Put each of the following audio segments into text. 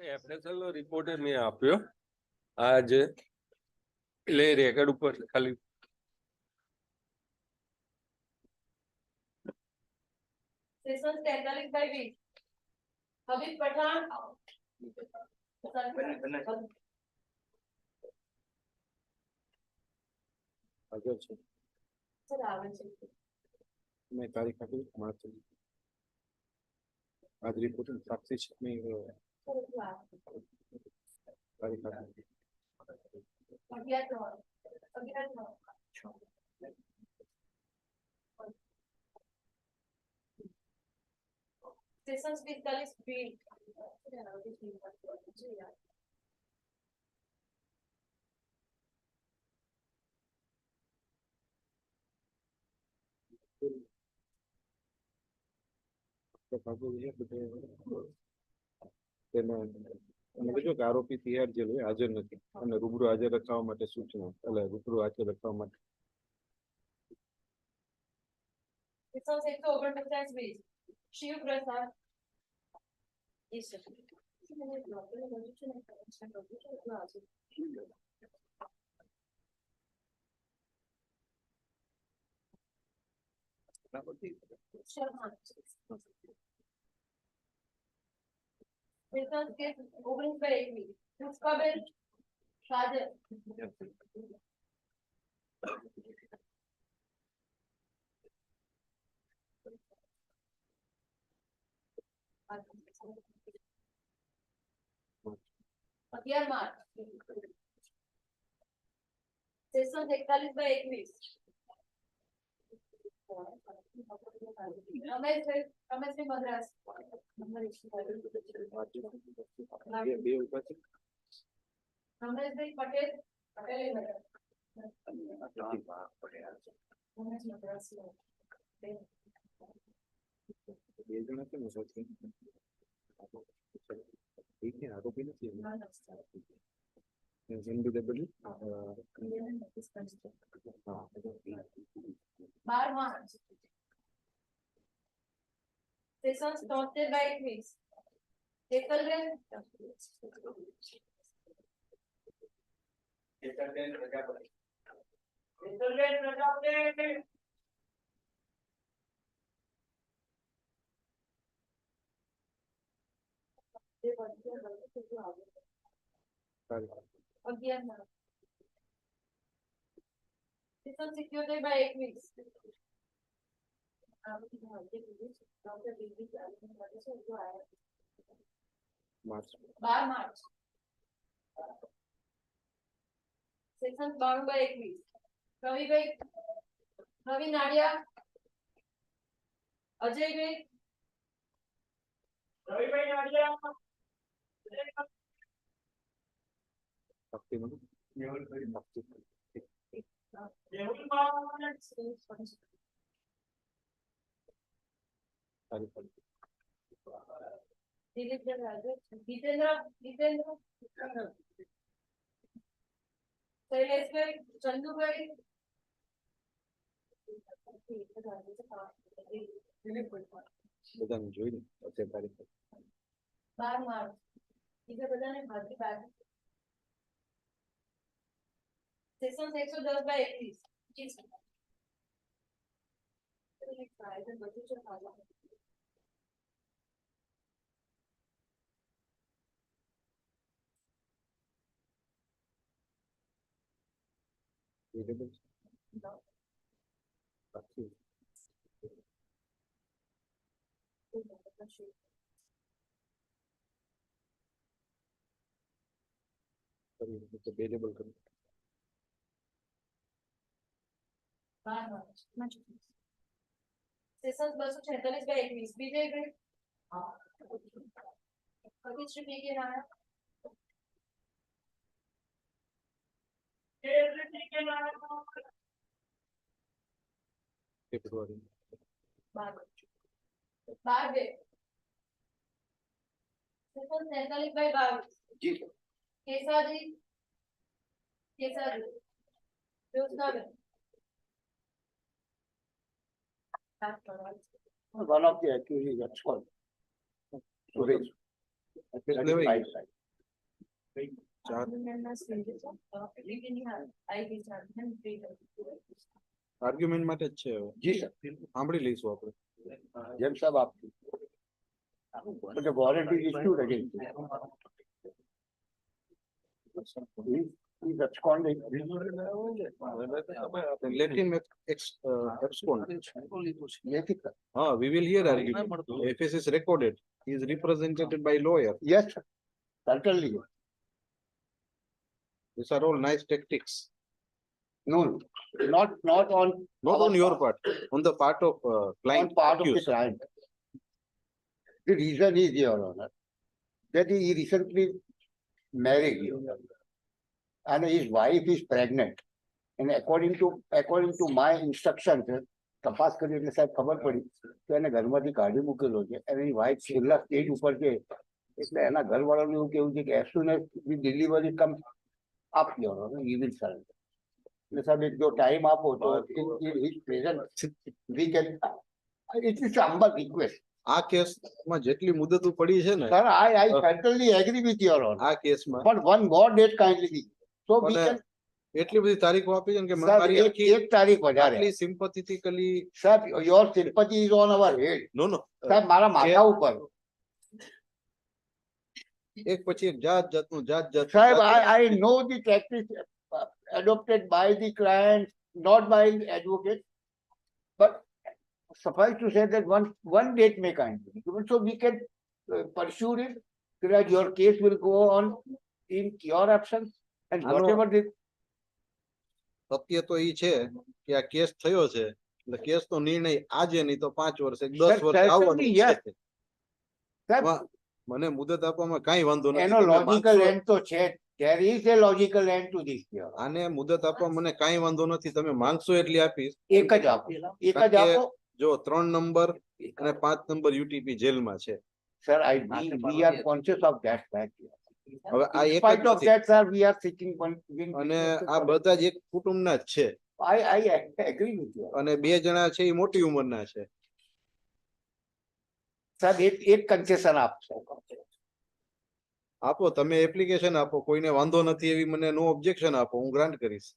FSL નો report મેં આપ્યો આજે, એટલે રેકર્ડ ઉપર ખાલી सेशन 43/20 हबीब पठान આગળ છે सर આવે છે મેં તારીખ આપી માર્ચ આજ રિપોર્ટ સાક્ષી છે મેં તારીખ આપી 11 सेशन 45/20 આરોપી તિહાર જેલ હાજર નથી અને રૂબરૂ હાજર રખાવવા માટે સૂચના, એટલે રૂબરૂ હાજર રખાવવા માટે सेशन 149/20 शिव प्रसाद इस सेशन के 19/21 उसका bail Sajan March session 41/21 Ramesh Madras Ramesh Patel આરોપી નથી 12 March session 73/21 Ekalben Prajapati session 77/21 12 March session 92/21 Ravi Nadiya Ajay Nadiya Jitendra Shaileshbhai Chandubhai બધાને જોઈને અત્યારે તારીખ 12 માર્ચ બીજા બધાને ભાગી બાકી સેશન 110/21 બધું છે available. Baકી તો available કરું. Session 246/21 Vijaybhai કવિશ્રી P K Nana ફેબ્રુઆરી 12 સેશન 43/22 जी કેસાજી Joshnaben one of the accused is Axon. Today. ચાર આર્ગ્યુમેન્ટ માટે જ છે હવે. जी सर સાંભળી લઈશું આપણે. जब साहब आपकी the warrant is issued against him. He is absconding. Let him abscond. Yes, sir. We will hear argument. FS is recorded. He is represented by lawyer. Yes, sir. Certainly. These are all nice tactics. No, not on Not on your part, on the part of client. on part of the accused. client. The reason is, Your Honor, that he recently married, Your Honor, and his wife is pregnant. And according to my instructions, તપાસ કરી એટલે સાહેબ ખબર પડી કે એને ઘરમાંથી કાઢી મૂકેલો છે અને એની વાઇફ છેલ્લા સ્ટેજ ઉપર છે એટલે એના ઘરવાળાનું એવું કેવું છે કે as soon as the delivery comes up, Your Honor, he will surrender. એટલે સાહેબ એક જો ટાઈમ આપો તો in his presence we can, it is humble request. આ કેસમાં જેટલી મુદતો પડી છે ને Sir, I certainly agree with Your Honor. આ કેસમાં But one more date kindly give. So we અને can, એટલી બધી તારીખો આપી છે ને કે sir, મારી એક તારીખ વધારે. આટલી sympathetically Sir, your sympathy is on our head. no સાહેબ મારા માથા ઉપર. એક પછી એક જાતનું સાહેબ, I know the tactics adopted by the client, not by the advocate. But suffice to say that one date may kindly be given, so we can pursue it, so that your case will go on in your absence and Hello. whatever the. સત્ય તો ઈ છે કે આ case થયો છે એટલે કેસનો નિર્ણય આજે નહીં તો 5 વર્ષે 10 વર્ષે Certainly, આવવાનો yes. છે. સાહેબ, મને મુદત આપવામાં કાંઈ વાંધો નથી. એનો તમે logical માગશો- end તો છે. There is a logical end to this here. આને મુદત આપવા મને કાંઈ વાંધો નથી. તમે માંગશો એટલી આપીશ. એક જ આપો. જો 3 નંબર અને 5 નંબર યુટીપી જેલમાં છે. Sir, we are conscious of that fact. હવે આ In એક spite જ of નથી. that, sir, we are seeking one. અને આ બધા જ એક કુટુંબના જ છે I agree with you. અને 2 જણા છે એ મોટી ઉંમરના છે. Sir, એક concession આપશો. આપો તમે એપ્લિકેશન આપો, કોઈને વાંધો નથી એવી મને નો ઓબ્જેક્શન આપો, હું ગ્રાન્ટ કરીશ.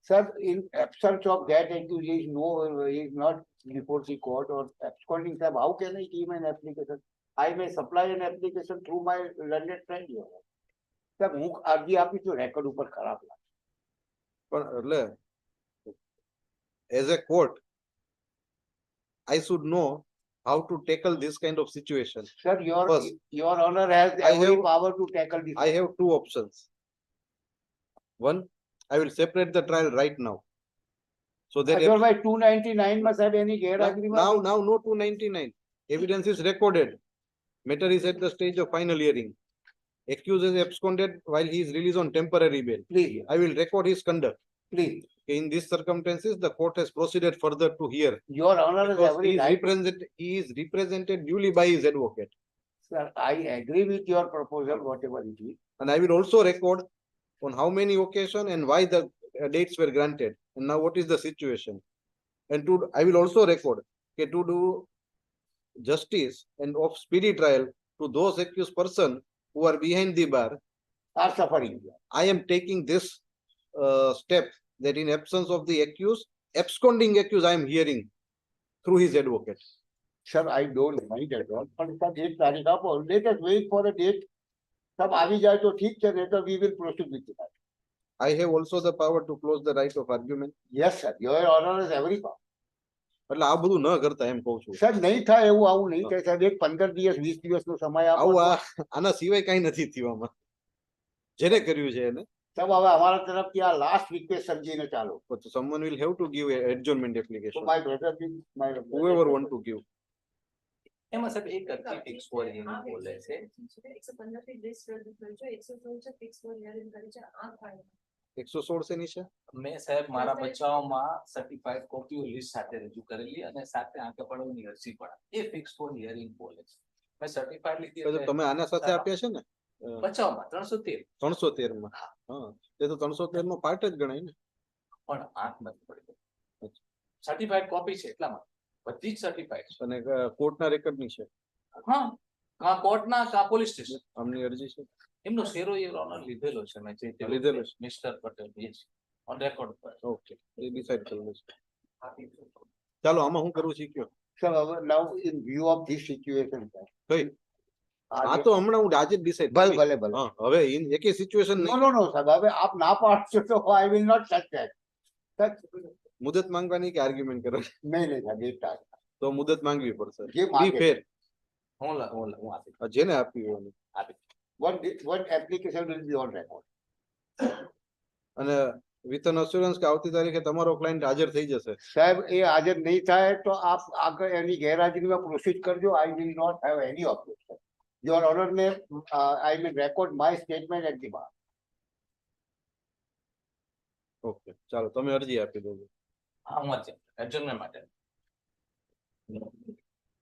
Sir, in absence of that, accused is not before the court or absconding, sir, how can I give an application? I may supply an application through my learned friend here. Sir, હું અરજી આપી તો record ઉપર ખરાબ લાગે. પણ એટલે as a court I should know how to tackle this kind of situation. Sir, First, your honor has I every have- power to tackle this. I have 2 options. One, I will separate the trial right now. So that Otherwise, 299 must have any agreement. now no 299. Evidence is recorded. Matter is at the stage of final hearing. accused is absconded while he is released on temporary bail. Please, I will record his conduct. please, In these circumstances, the court has proceeded further to hear. Your Honor has Because every right. he is represented duly by his advocate. Sir, I agree with your proposal, whatever it is. And I will also record on how many occasions and why the dates were granted. And now what is the situation. And I will also record to do justice and of speedy trial to those accused person who are behind the bar. Are suffering. I am taking this step that in absence of the accused, absconding accused, I am hearing through his advocate. Sir, I don't mind at all. પણ sir એક તારીખ આપો. Let us wait for a date. સબ આવી જાય તો ઠીક છે, નહીં તો we will proceed with it. I have also the power to close the right of argument. Yes, sir. Your Honor has every power. એટલે આ બધું ન કરતા એમ કહું છું. સર નહીં થાય એવું આવું નહીં થાય સાહેબ. એક 15 દિવસ 20 દિવસનો સમય આપો. આવું આના સિવાય કઈ નથી થયું આમાં. જેને કર્યું છે એને. સાહેબ હવે અમારા તરફથી આ લાસ્ટ રિક્વેસ્ટ સમજીને ચાલો. But someone will have to give an adjournment So application. my brother, my Whoever want to give. એમાં સાહેબ એક અરજી ફિક્સ ફોર હિયરિંગ બોલે છે 115 થી લિસ્ટ રદ કર્યું છે 116 ફિક્સ ફોર હિયરિંગ કરી છે આ ફાઇલ 116 શેની છે? મેં સાહેબ મારા બચાવમાં સર્ટિફાઈડ કોપીઓ લિસ્ટ સાથે રજૂ કરેલી અને સાથે આંકડા પડાવવાની અરજી પણ એ ફિક્સ ફોર હિયરિંગ બોલે છે. મેં સર્ટિફાઈડ લીધી તો તમે આના સાથે આપ્યા છે ને બચાવમાં 313 313 માં. હા, એ તો 313 નો પાર્ટ જ ગણાય ને. પણ આંક નથી પડી. સર્ટિફાઈડ કોપી છે એટલામાં બધી જ સર્ટિફાઈડ છે. અને કોર્ટના રેકોર્ડ ની છે. હા, કા કોર્ટના કા પોલીસ સ્ટેશન આમની અરજી છે. એમનો શેરો એ ઓનર લીધેલો છે મેં જે લીધેલો છે. Mister Patel yes on record પર. ઓકે, એ ડિસાઈડ કરવું છે. ચાલો આમાં હું કરું છું કયો. sir, now in view of this situation, sir. કઈ આ તો હમણાં હું આજે જ ડિસાઈડ ભલે ભલે ભલે. હા, હવે એકે સિચ્યુએશન No, નહીં. no, no, sir. હવે આપ ના પાડશો તો I will not touch that. Sir, મુદત માંગવાની કે આર્ગ્યુમેન્ટ કરો નહીં નહીં સાહેબ, એક તારીખ. તો મુદત માંગવી પડશે. જે બી માંગે. ફેર. હું આપી જેને આપ્યું હોય એને. One application will be on record. અને વિથ એન અસ્યોરન્સ કે આવતી તારીખે તમારો ક્લાયન્ટ હાજર થઈ જશે. સાહેબ એ હાજર નહીં થાય તો આપ આગળ એની ગેરહાજરીમાં પ્રોસીડ કરજો. I will not have any objection. Your Honor ને I will record my statement at the bar. Okay, ચાલો તમે અરજી આપી દેજો. હા હું જ એડજર્નમેન્ટ માટે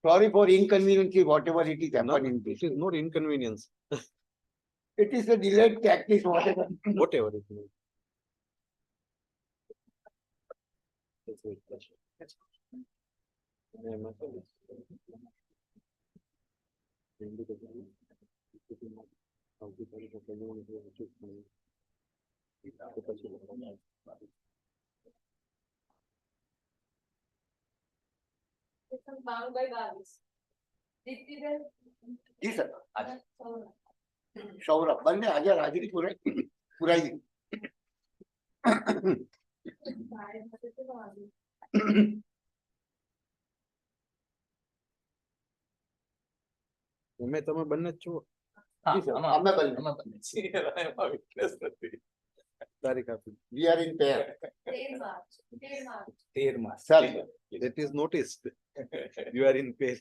Sorry for inconvenience, whatever it is happened in this. It is not inconvenience. It is a delayed tactics, whatever. Whatever it is. Section 92/22 Diptiben ji sir. Saurabh. Saurabh બંને હાજર હાજરી પુરાઈ ગઈ. ભાઈ સાથે તો આવી. તમે બંને જ છો. જી સર, અમે બંને. તારીખ આપી. We are in pair. 13 March 13 Sir, That is noticed. You are in pair.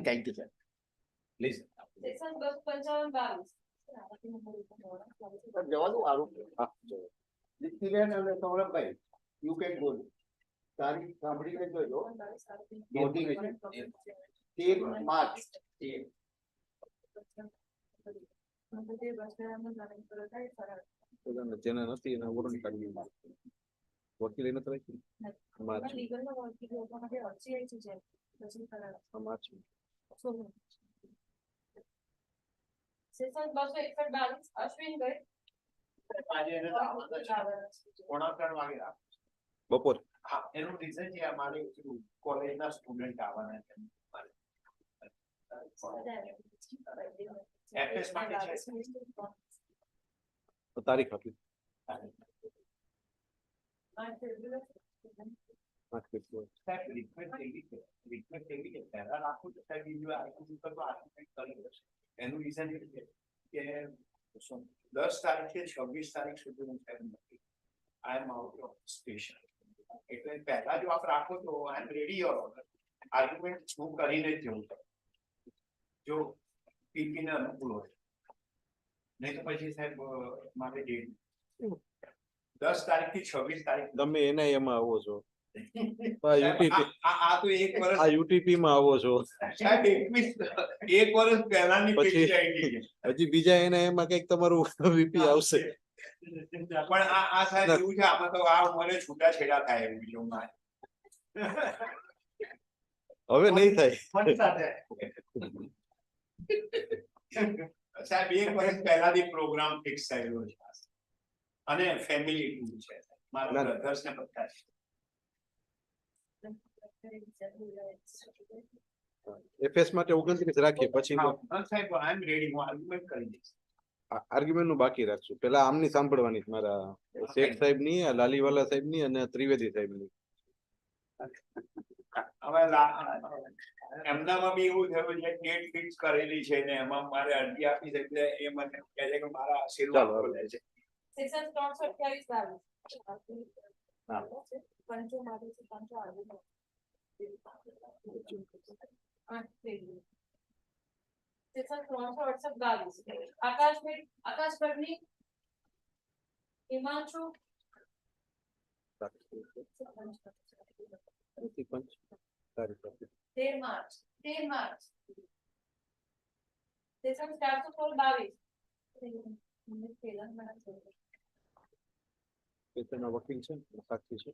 thank you, sir. Please section 255/22 sir, જવા દો આરોપ. હા, જો. દીપ્તિબેન અને સૌરભભાઈ, you can go. તારીખ સાંભળીને જોજો. 13 માર્ચ. જેને નથી એને વોરંટ કાઢવી. વકીલે નથી રાખી. માર્ચ માર્ચ સેક્શન 261/22 અશ્વિનભાઈ બપોર. એનું રીઝન છે અમારે કોલેજના સ્ટુડન્ટ આવવાના છે. FS માટે છે. તો તારીખ આપી. 8 ફેબ્રુઆરી પાંચ ફેબ્રુઆરી. સાહેબ રિક્વેસ્ટ એવી કે પહેલા રાખું તો સાહેબ બીજું આખું તો આર્ગ્યુમેન્ટ કરી દેશે. એનું રીઝન એ છે કે 10 તારીખથી 26 તારીખ સુધી હું સાહેબ નથી. આઈ એમ આઉટ ઓફ સ્ટેશન. એટલે પહેલા જો આપ રાખો તો આઈ એમ રેડી યોર ઓર્ડર. આર્ગ્યુમેન્ટ હું કરીને જ જવું. જો પીપી ને અનુકૂળ હોય નહીં તો પછી સાહેબ મારે ડેટ 10 તારીખથી 26 તારીખ તમે એના એમાં આવો છો, સાહેબ, આ તો એક વર્ષ આ યુટીપી માં આવો છો, સાહેબ 1 વર્ષ પહેલાની પછી ફિક્સ આઈડી છે. હજી બીજા એના એમાં કઈક તમારું વીપી આવશે. પણ આ સાહેબ એવું છે, આમાં તો આ ઉંમરે છૂટાછેડા થાય એવું છે મારે. હવે નહીં થાય. ફોન સાથે સાહેબ 1 વર્ષ પહેલાથી પ્રોગ્રામ ફિક્સ થયેલો છે અને ફેમિલી ટૂર છે મારા ના. બ્રધર્સ ને બધા છે. એફએસ માટે 29 રાખીએ, પછી હા, સાહેબ આઈ એમ રેડી, હું આર્ગ્યુમેન્ટ કરી દઈશ. આર્ગ્યુમેન્ટ નું બાકી રાખશું. પેલા આમની સાંભળવાની છે, મારા શેખ સાહેબ ની, લાલીવાલા સાહેબ ની અને ત્રિવેદી સાહેબ ની. હવે એમનામાં બી એવું થયું છે, ડેટ ફિક્સ કરેલી છે ને એમાં મારે અરજી આપી છે એટલે એ મને કહે છે કે મારા આશીર્વાદ ચાલો. લે છે. સેક્શન 328 હા. પંચો માટે છે, પંચો આગળ સેક્શન 368 આકાશ ભટ્ટની હિમાંશુ પંચ તારીખ આપી. 13 માર્ચ સેક્શન 422 તેલંગાણા તેના વકીલ છે, સાક્ષી છે.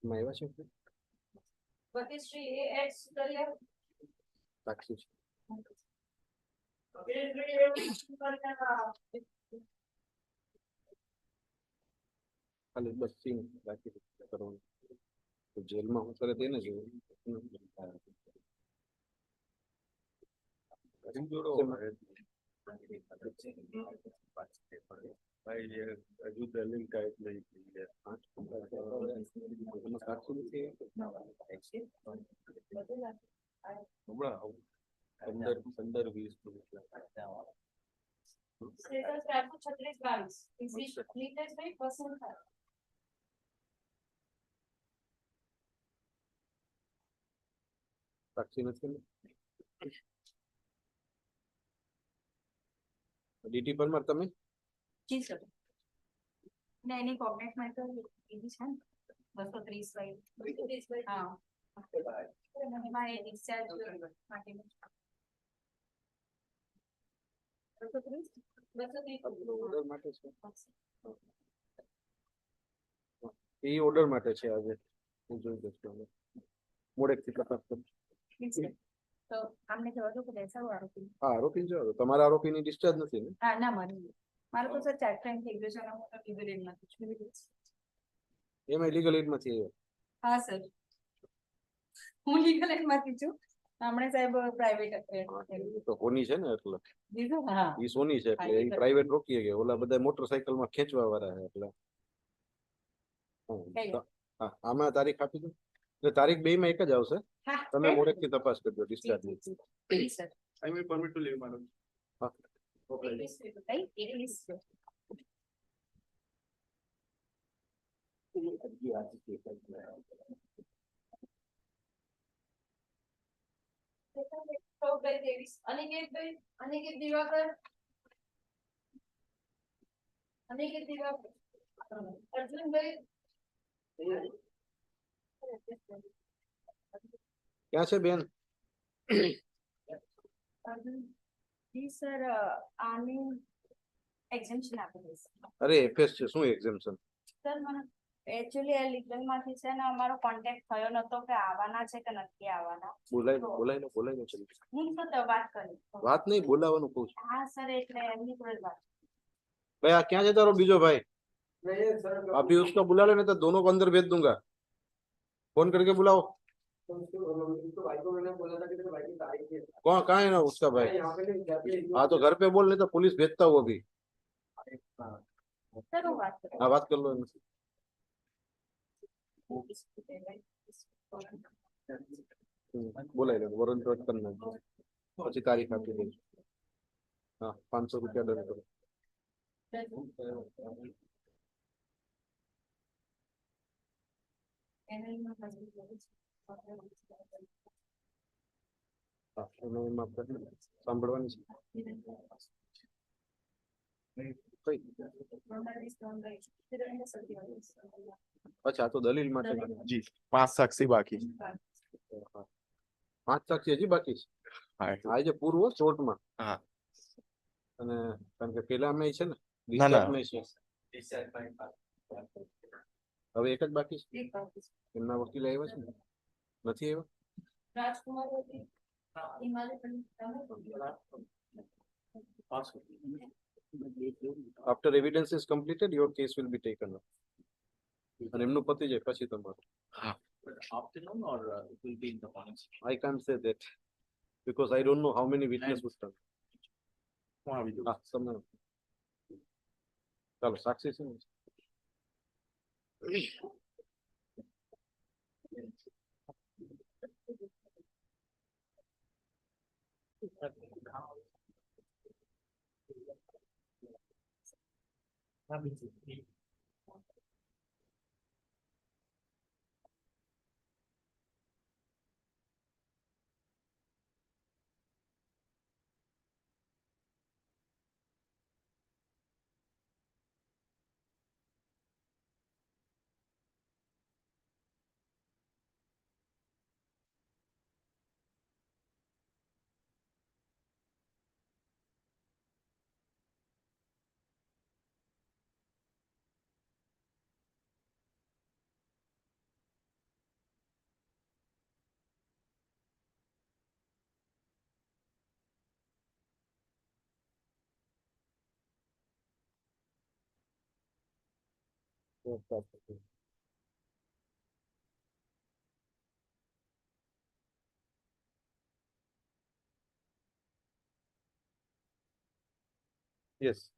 એમાં એવા છે કે વકીલશ્રી એ.એચ. સુતરિયા સાક્ષી છે. ખાલી બસ સીન રાખી કરવાનું. તો જેલમાં હું કરે તેને જોયું. હજુ દલીલ કાંઈ જ નહીં. સાક્ષી નથી. હમણાં 15-20 સેક્શન 436-22 નીતેશભાઈ પસંદ થાય સાક્ષી નથી ને. ડીટી પરમાર તમે જી સર ને એની કોર્ડિનેટ માં તો એવી છે ને 230 હા એમાં એ ડિસ્ચાર્જ માટે ઓર્ડર માટે છે. એ ઓર્ડર માટે છે આજે. હું જોઈ દઉં મોડેકથી તપાસ કરું. તો આમને જવા દો કે બેસાડો આરોપી. હા, આરોપી જો તમારા આરોપીની ડિસ્ચાર્જ નથી ને. હા ના મારું તો સર 4 ટાઈમ થઈ ગયો છે અને હું તો લીગલ એડ નથી છું. એમાં લીગલ એડ માંથી આવ્યો. હા સર હું લીગલ એડ માંથી છું. હમણે સાહેબ પ્રાઇવેટ તો કોની છે ને એટલે દીધું હા ઈ સોની છે એટલે એ પ્રાઇવેટ રોકીએ કે ઓલા બધા મોટરસાયકલ માં ખેંચવા વાળા છે એટલે હા આમાં તારીખ આપી દો એટલે તારીખ 2 માં એક જ આવશે. તમે મોડેક થી તપાસ કરજો ડિસ્ચાર્જ ની. Sir I will permit to leave madam. હા ઓકે. પ્રભુભાઈ ત્રેવીસ અનિકેતભાઈ અનિકેત દિવાકર અનિકેત દિવાકર અર્જુનભાઈ ક્યાં છે બેન? જી સર આની એક્ઝેમ્પશન આપી દઈશ અરે એફએસ છે, શું એક્ઝેમ્પશન? સર મને એકચ્યુઅલી આ લીગલ માંથી છે ને અમારો કોન્ટેક્ટ થયો નતો કે આવવાના છે કે નથી આવવાના બોલાય બોલાય લો ચલો. હું તો વાત કરી વાત નહીં, બોલાવાનું કહું છું. હા સર એટલે એમની જોડે જ વાત भाई क्या है तारो बीजो भाई? अभी उसको बुला ले, नहीं तो दोनों को अंदर भेज दूंगा। फोन करके बुलाओ। कौन कहाँ है ना उसका भाई? हाँ तो घर पे बोल, नहीं तो पुलिस भेजता हूँ अभी। સર હું વાત કરું हाँ बात कर लो इनसे। बोला वरुण तो करना है। પછી તારીખ આપી દે। हाँ 500 रुपया डन करो। हाँ, એમાં આપણે સાંભળવાની છે કઈ? અચ્છા તો દલીલ માટે जी 5 साक्षी बाकी હા. 5 સાક્ષી હજી બાકી છે? हाँ આજે પૂરું શોર્ટમાં. हाँ અને કારણ કે પેલા અમે છે ને ના, ના. discharge માં છે. હવે એક જ બાકી છે. એમના વકીલ આવ્યા છે ને? નથી આવ્યા? રાજકુમાર હતી હિમાલય પણ After evidence is completed, your case will be taken up. અને એમનું પતિ જાય પછી તમારું. Afternoon or it will be in the morning? I can't say that because I don't know how many witnesses would come. वहाँ भी હા તમે ચાલો સાક્ષી છે ને? Yes.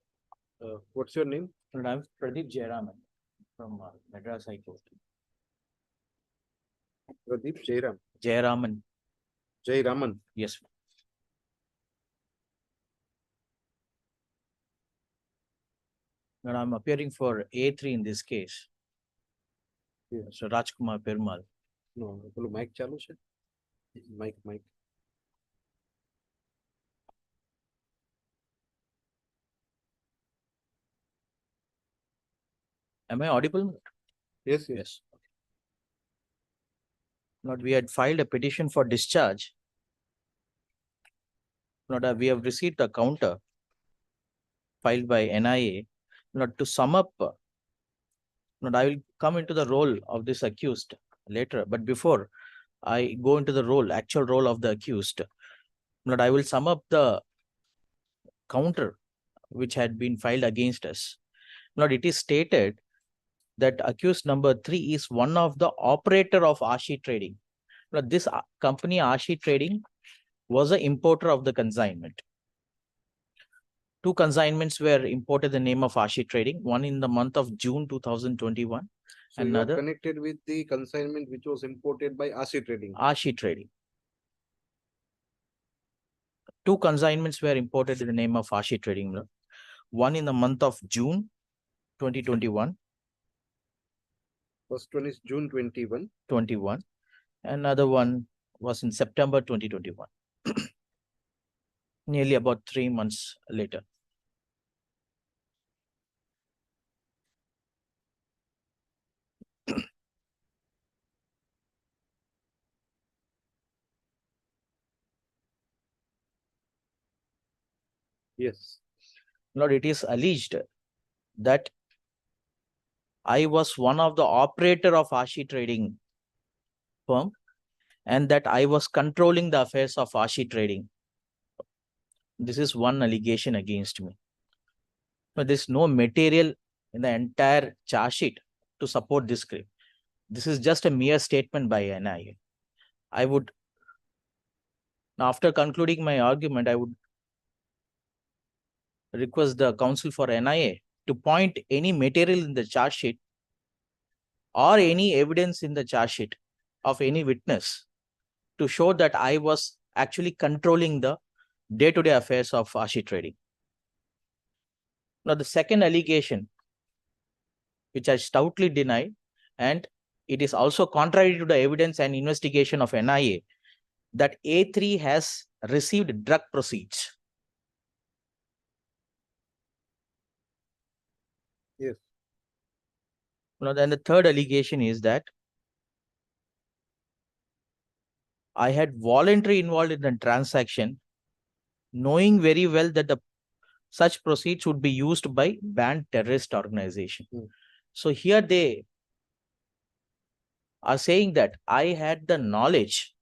What's your name? And I'm Pradeep Jayaraman from Madras High Court. Pradeep Jairam. Jayaraman, Jai Raman. yes. And I'm appearing for A3 in this case. Yeah. So Rajkumar Perumal. No, પેલું Mike ચાલુ છે? Mike. Am I audible? Yes. Yes. Not we had filed a petition for discharge. Not we have received a counter filed by NIA. Not to sum up, not I will come into the role of this accused later, but before I go into the actual role of the accused, not I will sum up the counter which had been filed against us. Not it is stated that accused number 3 is one of the operator of Ashi Trading. Now, this company Ashi Trading was an importer of the consignment. 2 consignments were imported in the name of Ashi Trading, one in the month of June 2021. So you Another are connected with the consignment which was imported by Ashi Trading. Ashi Trading. 2 consignments were imported in the name of Ashi Trading. One in the month of June 2021. First one is June 21. 21. Another one was in September 2021. nearly about 3 months later. Yes. Lord, it is alleged that I was one of the operator of Ashi Trading firm and that I was controlling the affairs of Ashi Trading. This is one allegation against me. But there's no material in the entire charge sheet to support this claim. This is just a mere statement by NIA. I would, after concluding my argument, I would request the counsel for NIA to point any material in the charge sheet or any evidence in the charge sheet of any witness to show that I was actually controlling the day-to-day affairs of Ashi Trading. Now, the second allegation, which I stoutly deny, and it is also contrary to the evidence and investigation of NIA, that A3 has received drug proceeds. Yes. Now, then the third allegation is that I had voluntarily involved in the transaction, knowing very well that the such proceeds would be used by banned terrorist organization. So here they are saying that I had the knowledge,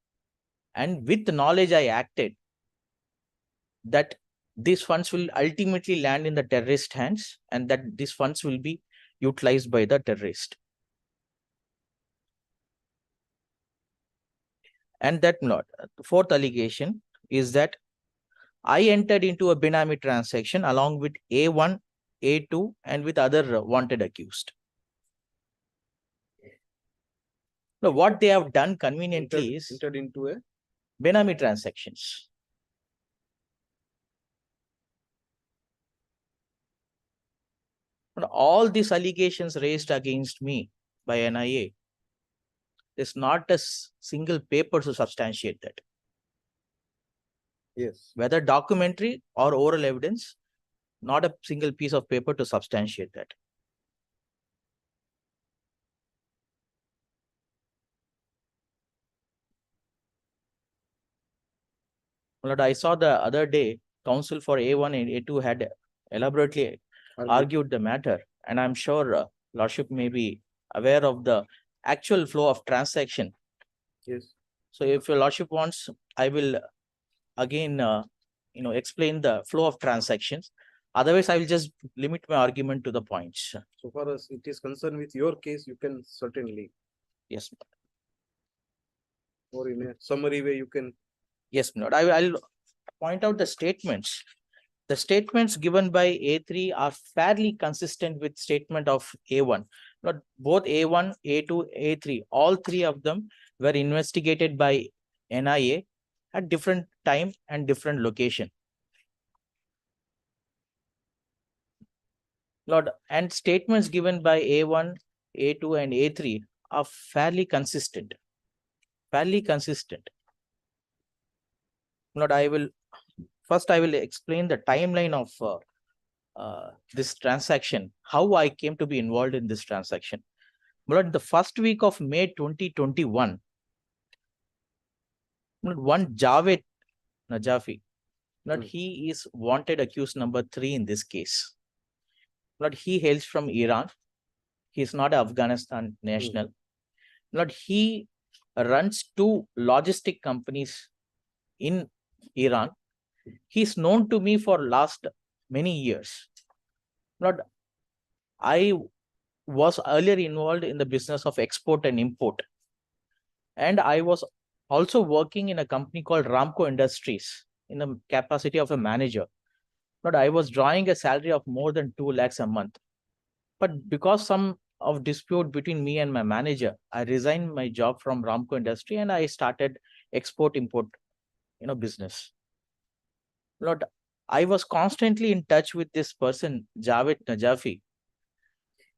and with the knowledge I acted, that these funds will ultimately land in the terrorist hands and that these funds will be utilized by the terrorist. And that not. Fourth allegation is that I entered into a Benami transaction along with A1, A2, and with other wanted accused. Now, what they have done conveniently is Entered into a Benami transactions. Now, all these allegations raised against me by NIA, there's not a single paper to substantiate that. yes. Whether documentary or oral evidence, not a single piece of paper to substantiate that. But I saw the other day, counsel for A1 and A2 had elaborately argued the matter, and I'm sure Lordship may be aware of the actual flow of transaction. Yes. So if your Lordship wants, I will again, explain the flow of transactions. Otherwise, I will just limit my argument to the points. So far as it is concerned with your case, you can certainly, Yes, or in a summary way, you can. yes, Lord. I'll point out the statements. The statements given by A3 are fairly consistent with statement of A1. Not both A1, A2, A3, all three of them were investigated by NIA at different time and different location. Lord, and statements given by A1, A2, and A3 are fairly consistent. Fairly consistent. Lord, I will explain the timeline of this transaction, how I came to be involved in this transaction. But the first week of May 2021, one Javed Najafi, he is wanted accused number 3 in this case. But he hails from Iran. He is not an Afghanistan national. But he runs 2 logistic companies in Iran. He's known to me for last many years. But I was earlier involved in the business of export and import. And I was also working in a company called Ramco Industries in the capacity of a manager. But I was drawing a salary of more than 2 lakhs a month. But because some of dispute between me and my manager, I resigned my job from Ramco Industry and I started export import, business. Lord, I was constantly in touch with this person, Javed Najafi,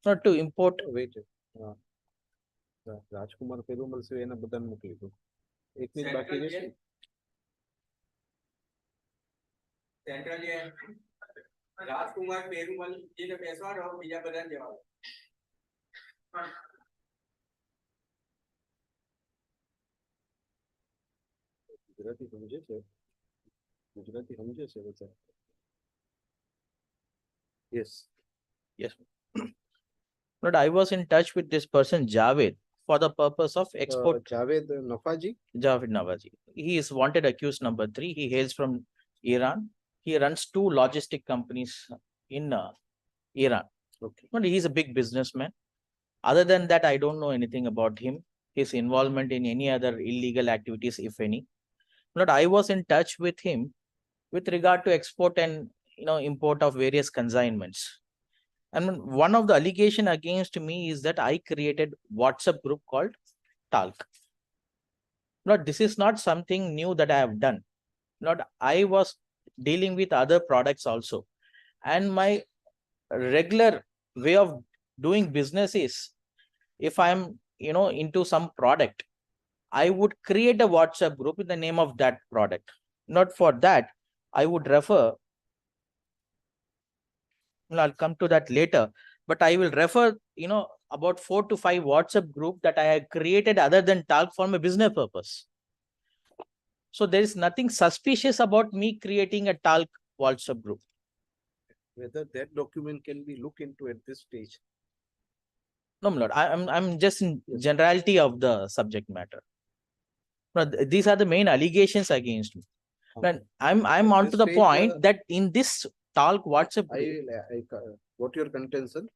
not to import. Wait. રાજકુમાર પેલું મળશે એને બધાને મોકલી દો. એક minute બાકી રહેશે. Central જે રાજકુમાર પેરુમલ જેને બેસવાનો બીજા બધા જવાબ ગુજરાતી સમજે છે ગુજરાતી સમજે છે બધા. Yes. Yes. But I was in touch with this person, Javed, for the purpose of export. Javed Nafaji. Javed Nawazi. He is wanted accused number 3. He hails from Iran. He runs 2 logistic companies in Iran. Okay. But he is a big businessman. Other than that, I don't know anything about him, his involvement in any other illegal activities, if any. But I was in touch with him with regard to export and import of various consignments. And one of the allegation against me is that I created WhatsApp group called Talk. Now, this is not something new that I have done. Not I was dealing with other products also. And my regular way of doing business is, if I'm into some product, I would create a WhatsApp group in the name of that product. Not for that, I would refer, I'll come to that later, but I will refer, about 4 to 5 WhatsApp group that I have created other than Talk for my business purpose. So there is nothing suspicious about me creating a Talk WhatsApp group. Whether that document can be looked into at this stage. No, my lord, I'm just in generality of the subject matter. No, these are the main allegations against me. Okay. And I'm At on this to the stage, point that in this Talk WhatsApp I group, got your contention.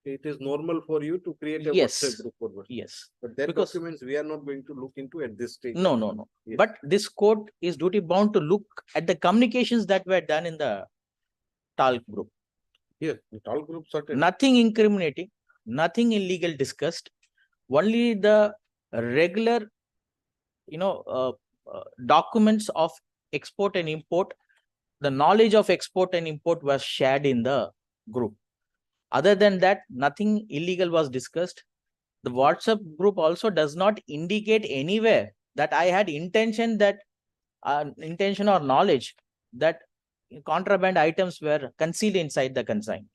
It is normal for you to create a Yes. WhatsApp group forward. yes, But that Because- documents we are not going to look into at this stage. no. Yes. But this court is duty bound to look at the communications that were done in the Talk group. Here, the all group certain. Nothing incriminating, nothing illegal discussed, only the regular, documents of export and import, the knowledge of export and import was shared in the group. Other than that, nothing illegal was discussed. The WhatsApp group also does not indicate anywhere that I had intention or knowledge that contraband items were concealed inside the consignment.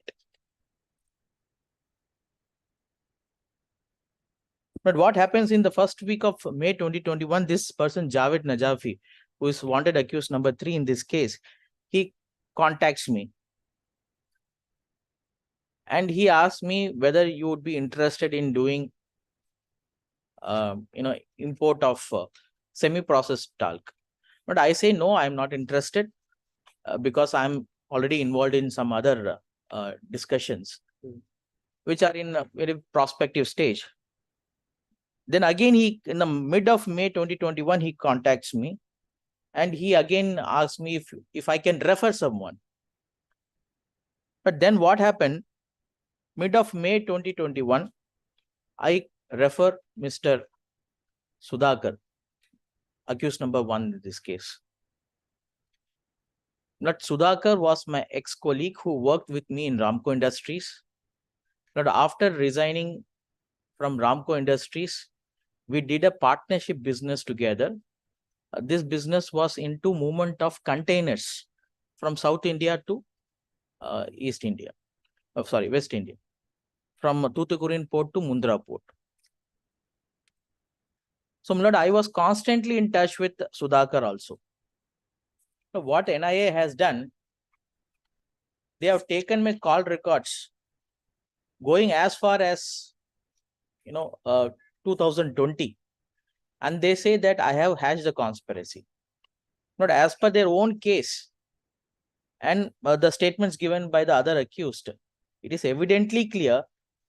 But what happens in the first week of May 2021, this person, Javed Najafi, who is wanted accused number 3 in this case, he contacts me. And he asked me whether you would be interested in doing, import of semi-processed talc. But I say, no, I'm not interested because I'm already involved in some other discussions, which are in a very prospective stage. Then again, in the mid of May 2021, he contacts me and he again asks me if I can refer someone. But then what happened? Mid of May 2021, I refer Mr. Sudhakar, accused number 1 in this case. Not Sudhakar was my ex-colleague who worked with me in Ramco Industries. But after resigning from Ramco Industries, we did a partnership business together. This business was into movement of containers from South India to West India, from Tuticorin port to Mundra port. So, my lord, I was constantly in touch with Sudhakar also. So what NIA has done, they have taken my call records going as far as 2020, and they say that I have hatched the conspiracy. But as per their own case and the statements given by the other accused, it is evidently clear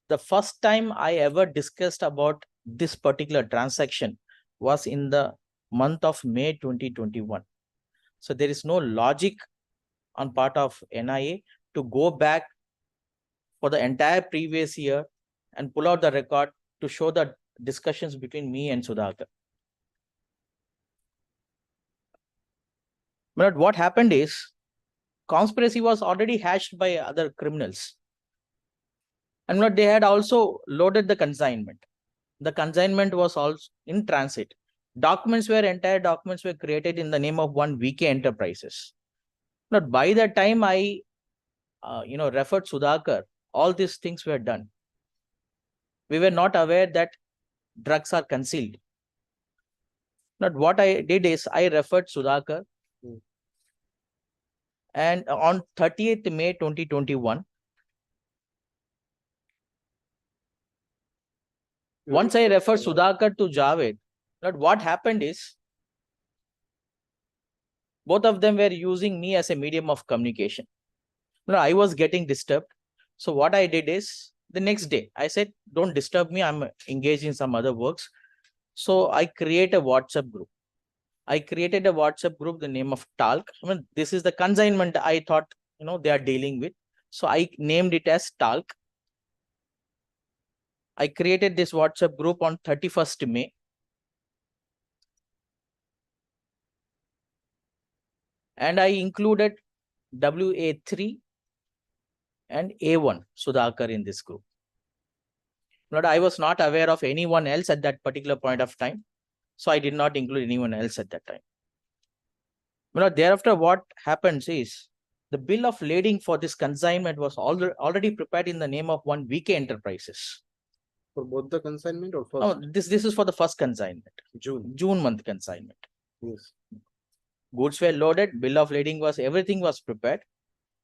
the first time I ever discussed about this particular transaction was in the month of May 2021. So there is no logic on part of NIA to go back for the entire previous year and pull out the record to show the discussions between me and Sudhakar. But what happened is, conspiracy was already hatched by other criminals. And they had also loaded the consignment. The consignment was also in transit. Entire documents were created in the name of one VK Enterprises. But by the time I, referred Sudhakar, all these things were done. We were not aware that drugs are concealed. But what I did is I referred Sudhakar. Hmm. And on 30th May 2021, once I referred Sudhakar to Javed, but what happened is both of them were using me as a medium of communication. I was getting disturbed. So what I did is the next day, I said, don't disturb me. I'm engaged in some other works. So I create a WhatsApp group. I created a WhatsApp group, the name of Talk. I mean, this is the consignment I thought, they are dealing with. So I named it as Talk. I created this WhatsApp group on 31st May. And I included WA3 and A1 Sudhakar in this group. But I was not aware of anyone else at that particular point of time. So I did not include anyone else at that time. But thereafter, what happens is the bill of lading for this consignment was already prepared in the name of one VK Enterprises. For both the consignment or first? No, this is for the first consignment, June month consignment. Yes. Goods were loaded, bill of lading was, everything was prepared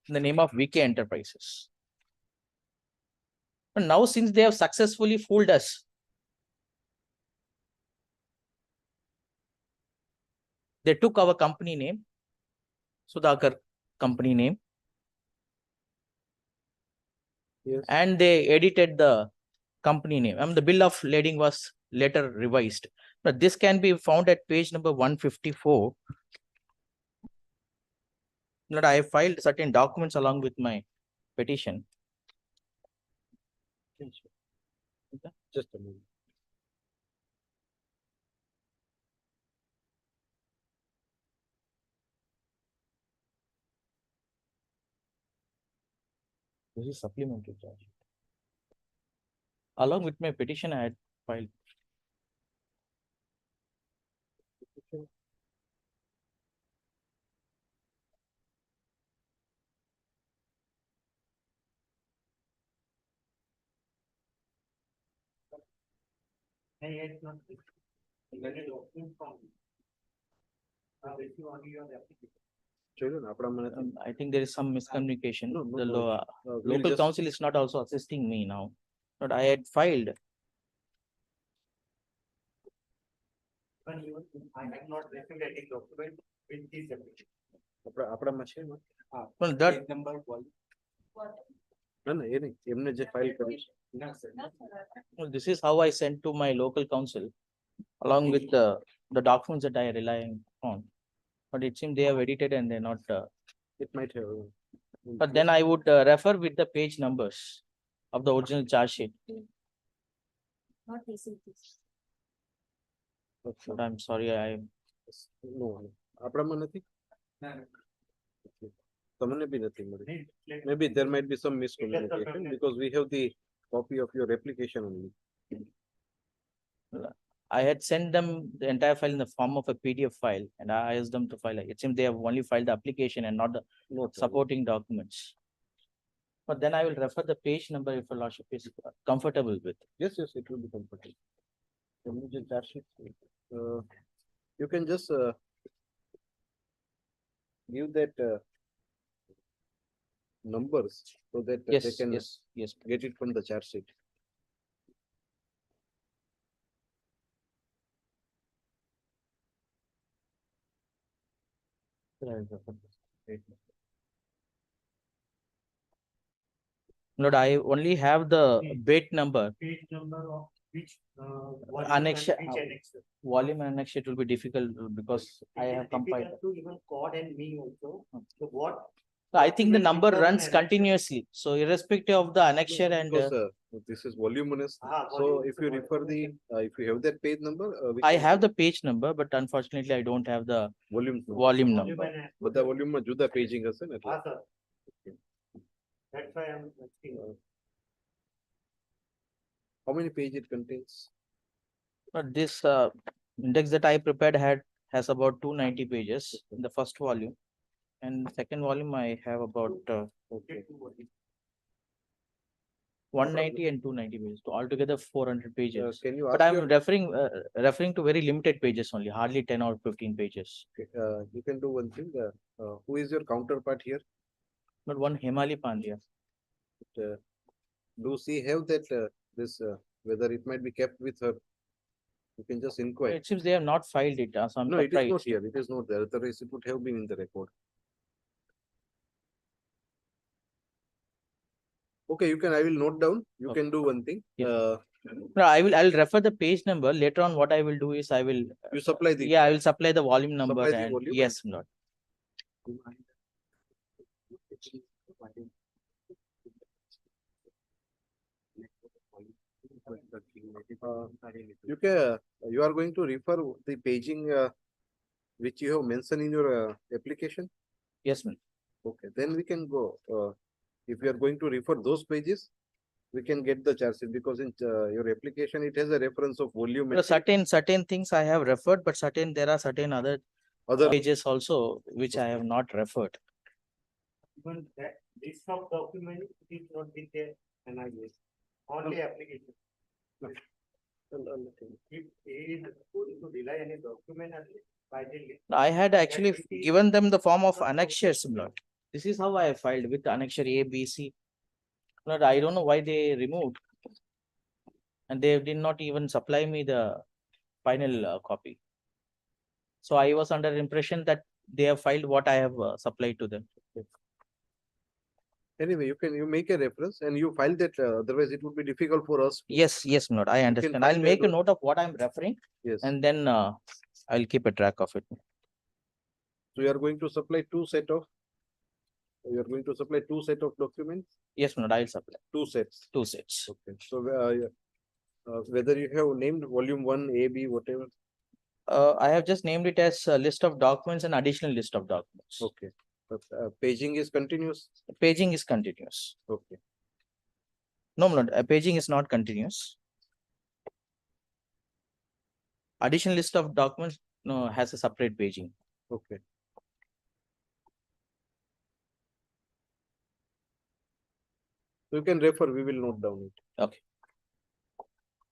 in the name of VK Enterprises. But now, since they have successfully fooled us, they took our company name, Sudhakar company name. Yes. And they edited the company name. The bill of lading was later revised. But this can be found at page number 154. I filed certain documents along with my petition. Just a minute. This is supplementary charge. Along with my petition, I had filed. I think there is some miscommunication. No, no The problem. We'll local just- council is not also assisting me now. But I had filed. I have not received any document with this application. આપણામાં છે ને? Well, that Page number one. ના ના એ નહીં એમને જે file કરી છે. No, sir. well, this is how I sent to my local council, along with the documents that I rely on. But it seems they have edited and they're not. It might have. But then I would refer with the page numbers of the original charge sheet. Not received this. Okay. But I'm sorry, No, આપણામાં નથી. No. Okay. તમને બી નથી મળી. Let- Maybe there might be some miscommunication because we have the copy of your application only. I had sent them the entire file in the form of a PDF file, and I asked them to file. It seems they have only filed the application and not the No problem. supporting documents. But then I will refer the page number if your lordship is comfortable with. Yes, yes, it will be comfortable. Can you just charge it? You can just give that numbers so that Yes, they can yes. get it from the charge sheet. Lord, I only have the bait number. Page number of which, Annexure, which annexure? volume and annexure, it will be difficult because I It is have compiled. difficult to even code and me also. So what? So I think the document number requires runs annexure? continuously. So irrespective of the annexure and Because this is voluminous. So volume, if you refer the, if you have that page number. we I can- have the page number, but unfortunately I don't have the volume. volume Volume number. and- બધા વોલ્યુમમાં જુદા paging હશે ને એટલે. sir. That's why I'm asking. How many page it contains? But this index that I prepared has about 290 pages in the first volume. And second volume, I have about Okay. 190 and 290 pages. So altogether 400 pages. Can you But ask I'm your, referring to very limited pages only, hardly 10 or 15 pages. you can do one thing, who is your counterpart here? But one Himali Pandya. Uh, Do she have that, this, whether it might be kept with her? You can just inquire. It seems they have not filed it, so I'm No, it is not surprised. here. It is not there. Otherwise, it would have been in the record. Okay, you can, I will note down. You Okay. can do one thing. Yeah. No, I'll refer the page number. Later on, what I will do is I will, You supply the. yeah, I will supply the volume number Supply the and volume yes, Lord. You can, you are going to refer the paging, which you have mentioned in your application. Yes, ma'am. Okay, then we can go. If you are going to refer those pages, we can get the charge sheet because in your application, it has a reference of volume. No, certain things I have referred, but there are certain other pages also which I have not referred. Even that list of documents is not with the NIS, only application. If he is going to rely any document by the list. I had actually will be- given them the form of annexures, Lord. This is how I filed with annexure A, B, C. Lord, I don't know why they removed. And they did not even supply me the final copy. So I was under impression that they have filed what I have supplied to them. Anyway, you make a reference and you file that, otherwise it would be difficult for us. Yes, Lord, I understand. I'll find make a those- note of what I'm referring Yes, and then I'll keep a track of it. so you are going to supply you are going to supply two set of documents, Yes, Lord, I'll supply two sets. 2 sets. Okay, so, whether you have named volume 1, A, B, whatever, I have just named it as a list of documents and additional list of documents. okay. But, paging is continuous, Paging is continuous. okay. No, Lord, paging is not continuous. Additional list of documents no has a separate paging. Okay. You can refer, we will note down it. Okay.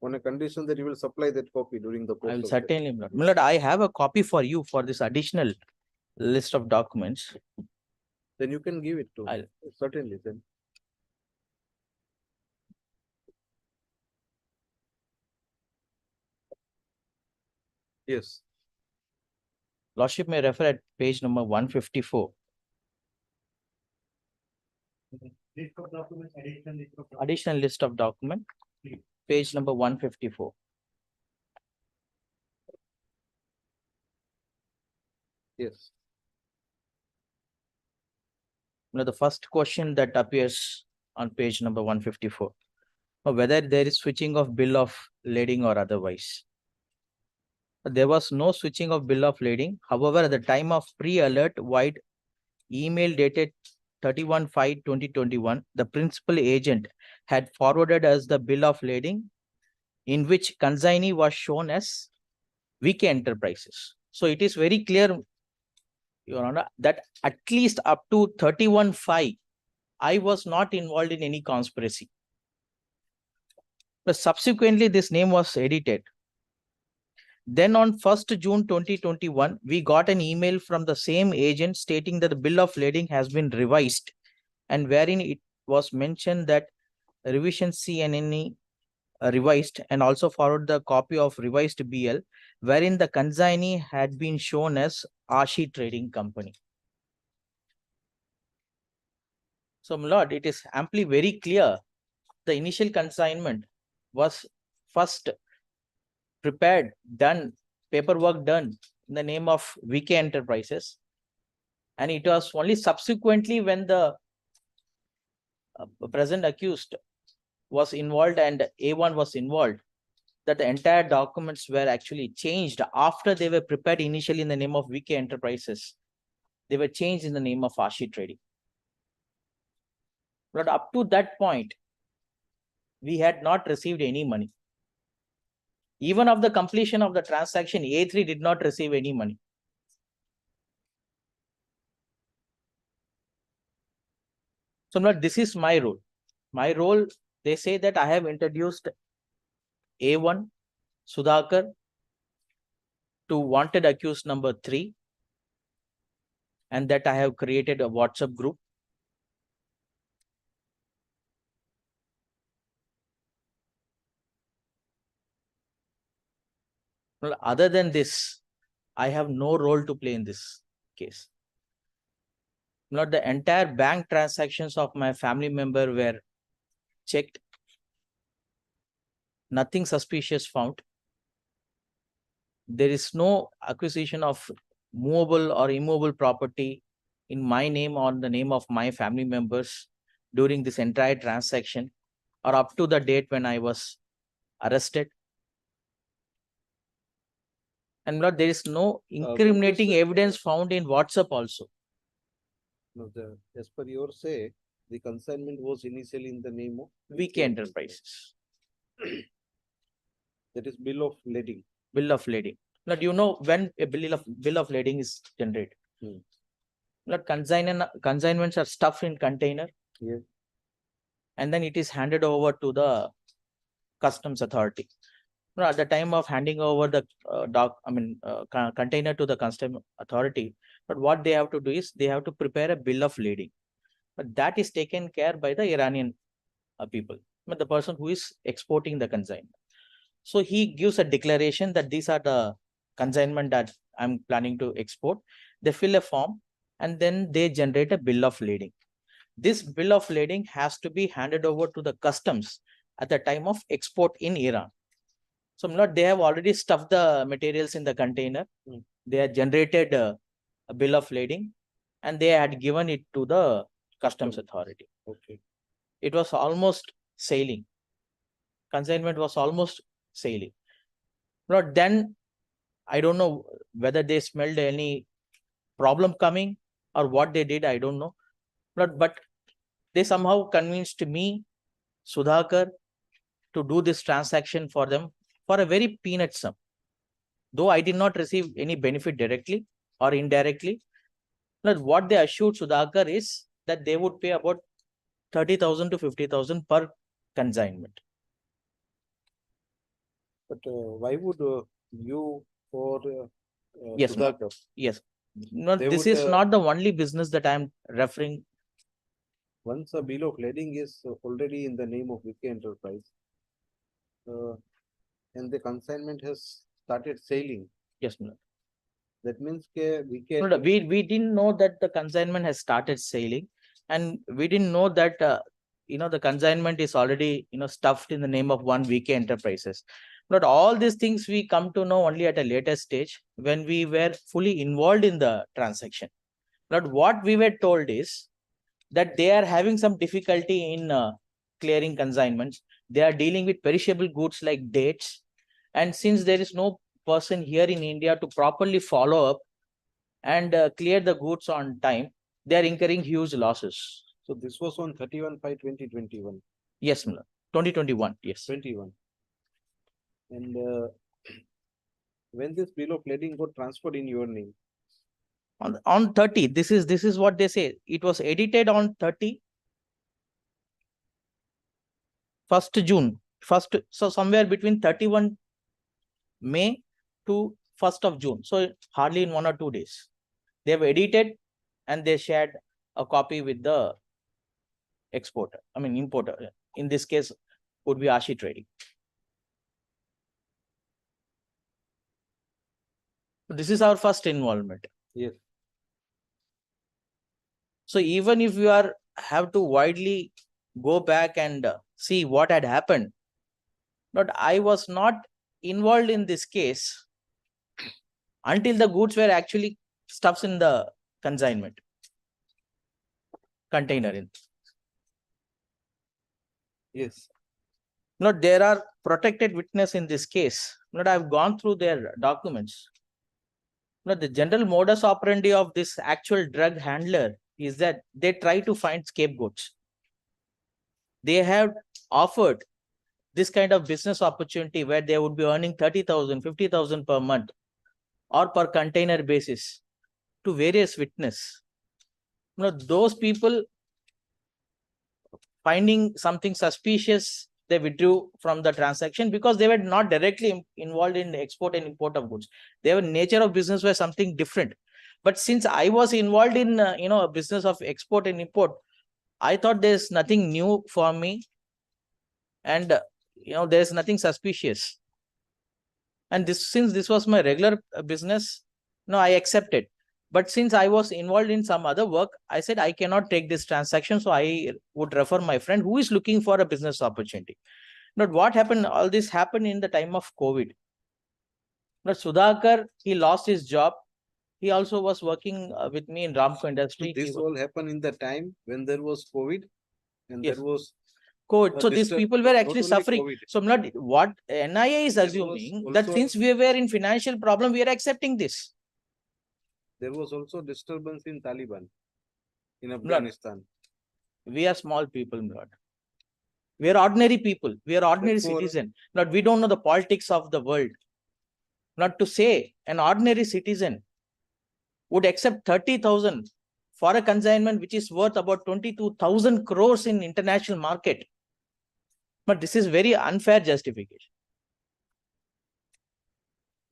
On a condition that you will supply that copy during the I course will of. certainly, Lord. Lord, I have a copy for you for this additional list of documents. Then you can give it to, I'll- certainly then. Yes, Lordship may refer at page number 154. List of documents, additional list of. Additional list of document, page number 154. yes. Now, the first question that appears on page number 154, whether there is switching of bill of lading or otherwise. There was no switching of bill of lading. However, at the time of pre-alert wide email dated 31/5/2021, the principal agent had forwarded us the bill of lading in which consignee was shown as VK Enterprises. So it is very clear, Your Honor, that at least up to 31/5, I was not involved in any conspiracy. But subsequently, this name was edited. Then on 1st June 2021, we got an email from the same agent stating that the bill of lading has been revised and wherein it was mentioned that revision CNNE revised and also forwarded the copy of revised BL wherein the consignee had been shown as Ashi Trading Company. So, my lord, it is amply very clear the initial consignment was first prepared, done, paperwork done in the name of VK Enterprises. And it was only subsequently when the present accused was involved and A1 was involved that the entire documents were actually changed after they were prepared initially in the name of VK Enterprises. They were changed in the name of Ashi Trading. But up to that point, we had not received any money. Even of the completion of the transaction, A3 did not receive any money. So now this is my role. My role, they say that I have introduced A1 Sudhakar to wanted accused number 3, and that I have created a WhatsApp group. Well, other than this, I have no role to play in this case. Not the entire bank transactions of my family member were checked. Nothing suspicious found. There is no acquisition of movable or immovable property in my name or the name of my family members during this entire transaction or up to the date when I was arrested. And Lord, there is no incriminating evidence found in WhatsApp also. No, as per your say, the consignment was initially in the name of VK Enterprises. that is bill of lading. Bill of lading. Now, do you know when a bill of lading is generated? Now, consignments are stuffed in container. Yes. And then it is handed over to the customs authority. Now, at the time of handing over the container to the customs authority, but what they have to do is they have to prepare a bill of lading. But that is taken care by the Iranian people, but the person who is exporting the consignment. So he gives a declaration that these are the consignment that I'm planning to export. They fill a form and then they generate a bill of lading. This bill of lading has to be handed over to the customs at the time of export in Iran. So they have already stuffed the materials in the container. They had generated a bill of lading and they had given it to the customs authority. Okay. It was almost sailing. Consignment was almost sailing. But then I don't know whether they smelled any problem coming or what they did, I don't know. But they somehow convinced me, Sudhakar, to do this transaction for them for a very peanut sum. Though I did not receive any benefit directly or indirectly. But what they assured Sudhakar is that they would pay about 30,000 to 50,000 per consignment. But why would you or Yes, Sudhakar? Yes. No, They this would, is not the only business that I'm referring. Once a bill of lading is already in the name of VK Enterprise, and the consignment has started sailing, Yes, no. that means VK. No, we didn't know that the consignment has started sailing, and we didn't know that the consignment is already stuffed in the name of one VK Enterprises. But all these things we come to know only at a later stage when we were fully involved in the transaction. But what we were told is that they are having some difficulty in clearing consignments. They are dealing with perishable goods like dates, and since there is no person here in India to properly follow up and clear the goods on time, they are incurring huge losses. So this was on 31/5/2021. Yes, Miller. 2021. Yes. 21. And when this bill of lading got transferred in your name? On 30, this is what they say. It was edited on 30, 1st June. So somewhere between 31 May to 1st of June. So hardly in 1 or 2 days. They have edited and they shared a copy with the exporter. Importer. In this case, would be Ashi Trading. This is our first involvement. Yes. So even if you have to widely go back and see what had happened, but I was not involved in this case until the goods were actually stuffed in the consignment container. Yes. There are protected witness in this case. I've gone through their documents. The general modus operandi of this actual drug handler is that they try to find scapegoats. They have offered this kind of business opportunity where they would be earning 30,000, 50,000 per month or per container basis to various witnesses. Those people finding something suspicious, they withdrew from the transaction because they were not directly involved in export and import of goods. Their nature of business was something different. But since I was involved in a business of export and import, I thought there's nothing new for me, and there's nothing suspicious. And since this was my regular business, no, I accepted. But since I was involved in some other work, I said I cannot take this transaction. So I would refer my friend who is looking for a business opportunity. But what happened? All this happened in the time of COVID. But Sudhakar, he lost his job. He also was working with me in Ramco industry. This all happened in the time when there was COVID and Yes. there was COVID. So these people were actually only suffering. COVID. So not what NIA is There was assuming that also- since we were in financial problem, we are accepting this. there was also disturbance in Taliban in Afghanistan. We are small people, Lord. We are ordinary people. We are ordinary Therefore- citizen. Lord, we don't know the politics of the world. Not to say an ordinary citizen would accept 30,000 for a consignment which is worth about 22,000 crores in international market. But this is very unfair justification.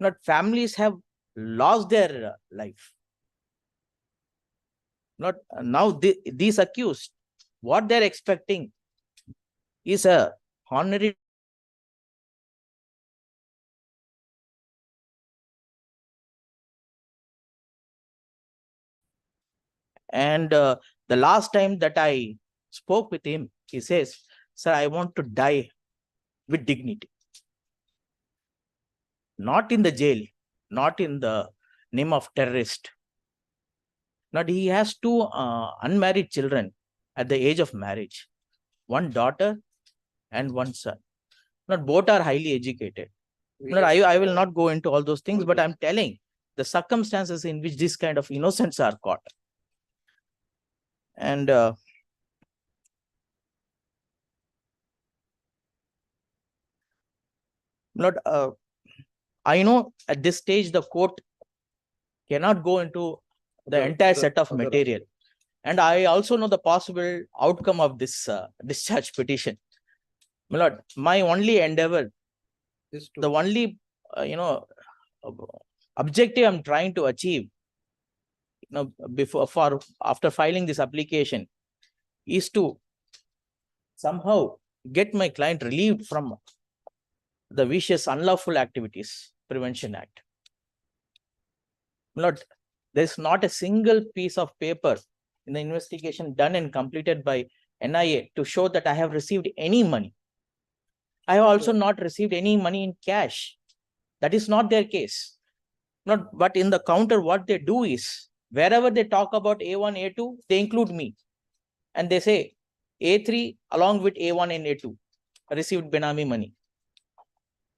Not families have lost their life. Not now these accused, what they're expecting is a honorary and the last time that I spoke with him, he says, sir, I want to die with dignity. Not in the jail, not in the name of terrorist. Not he has two unmarried children at the age of marriage, one daughter and one son. Not both are highly educated. Not, I will not go into all those things, but I'm telling the circumstances in which this kind of innocents are caught. And not I know at this stage the court cannot go into the entire set of material. And I also know the possible outcome of this discharge petition. My lord, my only endeavor, Is to- the only objective I'm trying to achieve, after filing this application, is to somehow get my client relieved from the vicious unlawful activities prevention act. My lord, there's not a single piece of paper in the investigation done and completed by NIA to show that I have received any money. I have also not received any money in cash. That is not their case. But in the counter, what they do is, wherever they talk about A1, A2, they include me. And they say A3 along with A1 and A2 received Benami money.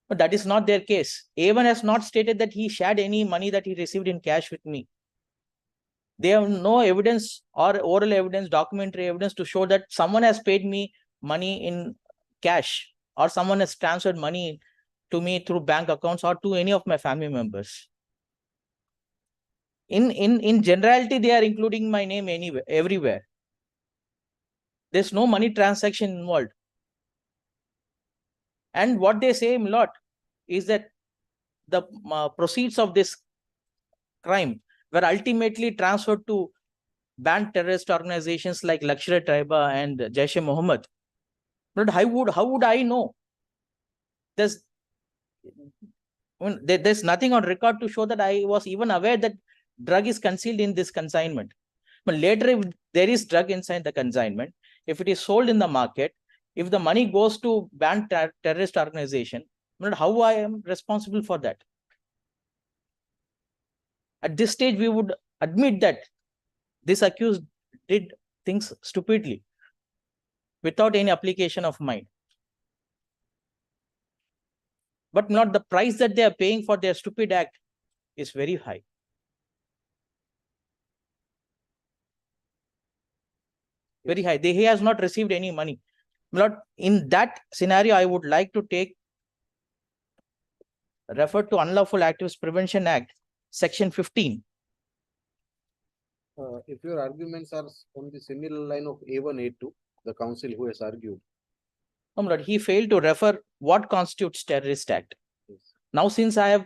But that is not their case. A1 has not stated that he shared any money that he received in cash with me. They have no evidence or oral evidence, documentary evidence to show that someone has paid me money in cash or someone has transferred money to me through bank accounts or to any of my family members. In generality, they are including my name anywhere, everywhere. There's no money transaction involved. And what they say a lot is that the proceeds of this crime were ultimately transferred to banned terrorist organizations like Lashkar-e-Taiba and Jaish-e-Mohammed. But how would I know? There's nothing on record to show that I was even aware that drug is concealed in this consignment. But later, if there is drug inside the consignment, if it is sold in the market, if the money goes to banned terrorist organization, how I am responsible for that? At this stage, we would admit that this accused did things stupidly without any application of mind. But not the price that they are paying for their stupid act is very high. Very high. He has not received any money. Not in that scenario, I would like to refer to Unlawful Activities Prevention Act, Section 15. If your arguments are on the similar line of A1, A2, the council who has argued. No, my lord, he failed to refer what constitutes terrorist act. Yes. Now, since I'm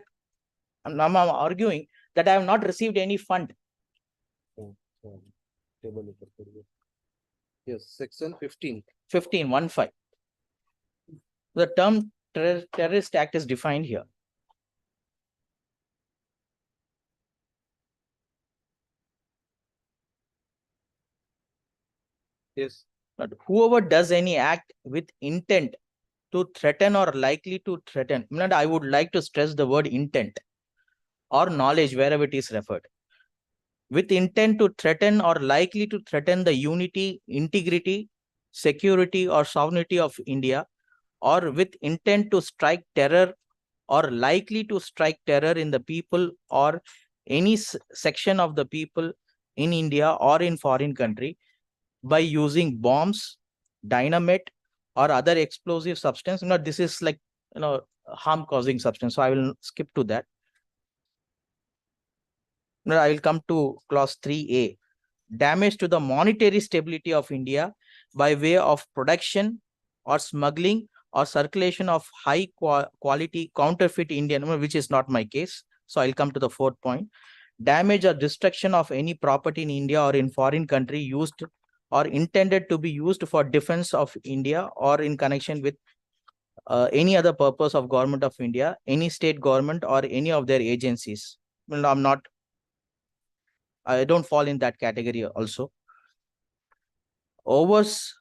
arguing that I have not received any fund. Table ऊपर करिए. Yes, section 15. 15. The term terrorist act is defined here. Yes. But whoever does any act with intent to threaten or likely to threaten, I would like to stress the word intent or knowledge wherever it is referred. With intent to threaten or likely to threaten the unity, integrity, security or sovereignty of India, or with intent to strike terror or likely to strike terror in the people or any section of the people in India or in foreign country by using bombs, dynamite or other explosive substance. This is like, harm causing substance. So I will skip to that. Now I will come to clause 3A. Damage to the monetary stability of India by way of production or smuggling or circulation of high quality counterfeit Indian, which is not my case. So I'll come to the fourth point. Damage or destruction of any property in India or in foreign country used or intended to be used for defense of India or in connection with any other purpose of government of India, any state government or any of their agencies. I don't fall in that category also. Overoffs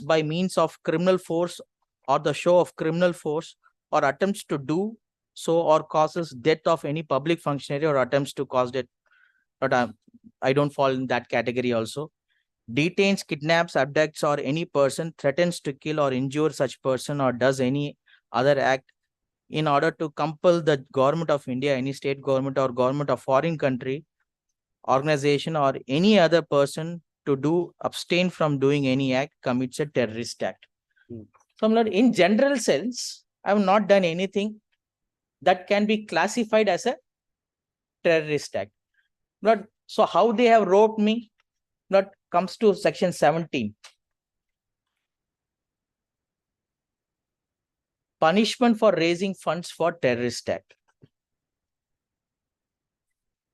by means of criminal force or the show of criminal force or attempts to do so or causes death of any public functionary or attempts to cause death. But I don't fall in that category also. Detains, kidnaps, abducts or any person threatens to kill or injure such person or does any other act in order to compel the government of India, any state government or government of foreign country, organization or any other person to abstain from doing any act commits a terrorist act. So in general sense, I have not done anything that can be classified as a terrorist act. So how they have wrote me, comes to section 17. Punishment for raising funds for terrorist act.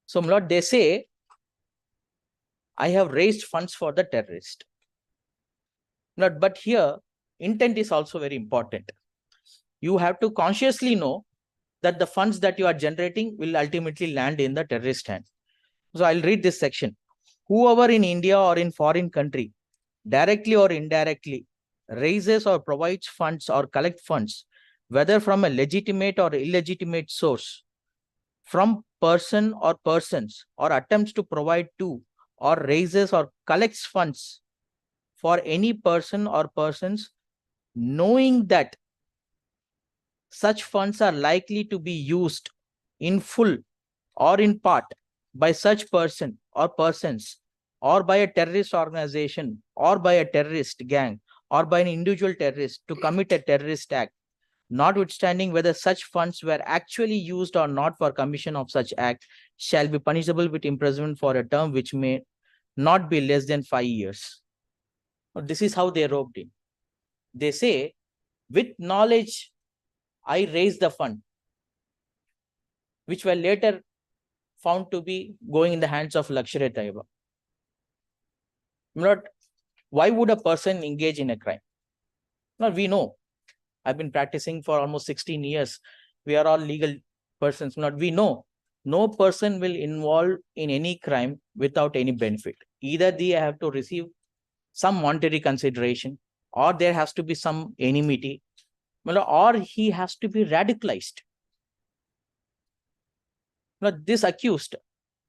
So they say, I have raised funds for the terrorist. But here, intent is also very important. You have to consciously know that the funds that you are generating will ultimately land in the terrorist hand. So I'll read this section. Whoever in India or in foreign country, directly or indirectly, raises or provides funds or collect funds, whether from a legitimate or illegitimate source, from person or persons, or attempts to provide to, or raises or collects funds for any person or persons, knowing that such funds are likely to be used in full or in part by such person or persons, or by a terrorist organization, or by a terrorist gang, or by an individual terrorist to commit a terrorist act, notwithstanding whether such funds were actually used or not for commission of such act, shall be punishable with imprisonment for a term which may not be less than 5 years. This is how they roped in. They say, with knowledge, I raised the fund, which were later found to be going in the hands of Lashkar-e-Taiba. Why would a person engage in a crime? Now, we know. I've been practicing for almost 16 years. We are all legal persons. We know no person will involve in any crime without any benefit. Either they have to receive some monetary consideration, or there has to be some enmity, or he has to be radicalized. Now, this accused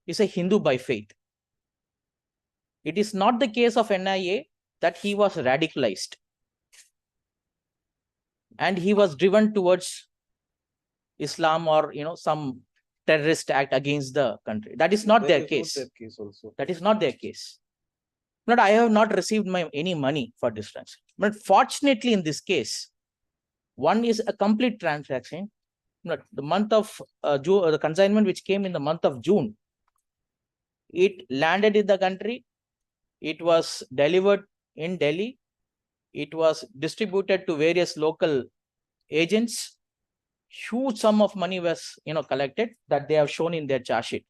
is a Hindu by faith. It is not the case of NIA that he was radicalized and he was driven towards Islam or some terrorist act against the country. That is not their case. That is not their case. I have not received any money for this transaction. But fortunately, in this case, one is a complete transaction. The month of June, the consignment which came in the month of June, it landed in the country. It was delivered in Delhi. It was distributed to various local agents. Huge sum of money was, collected that they have shown in their charge sheet.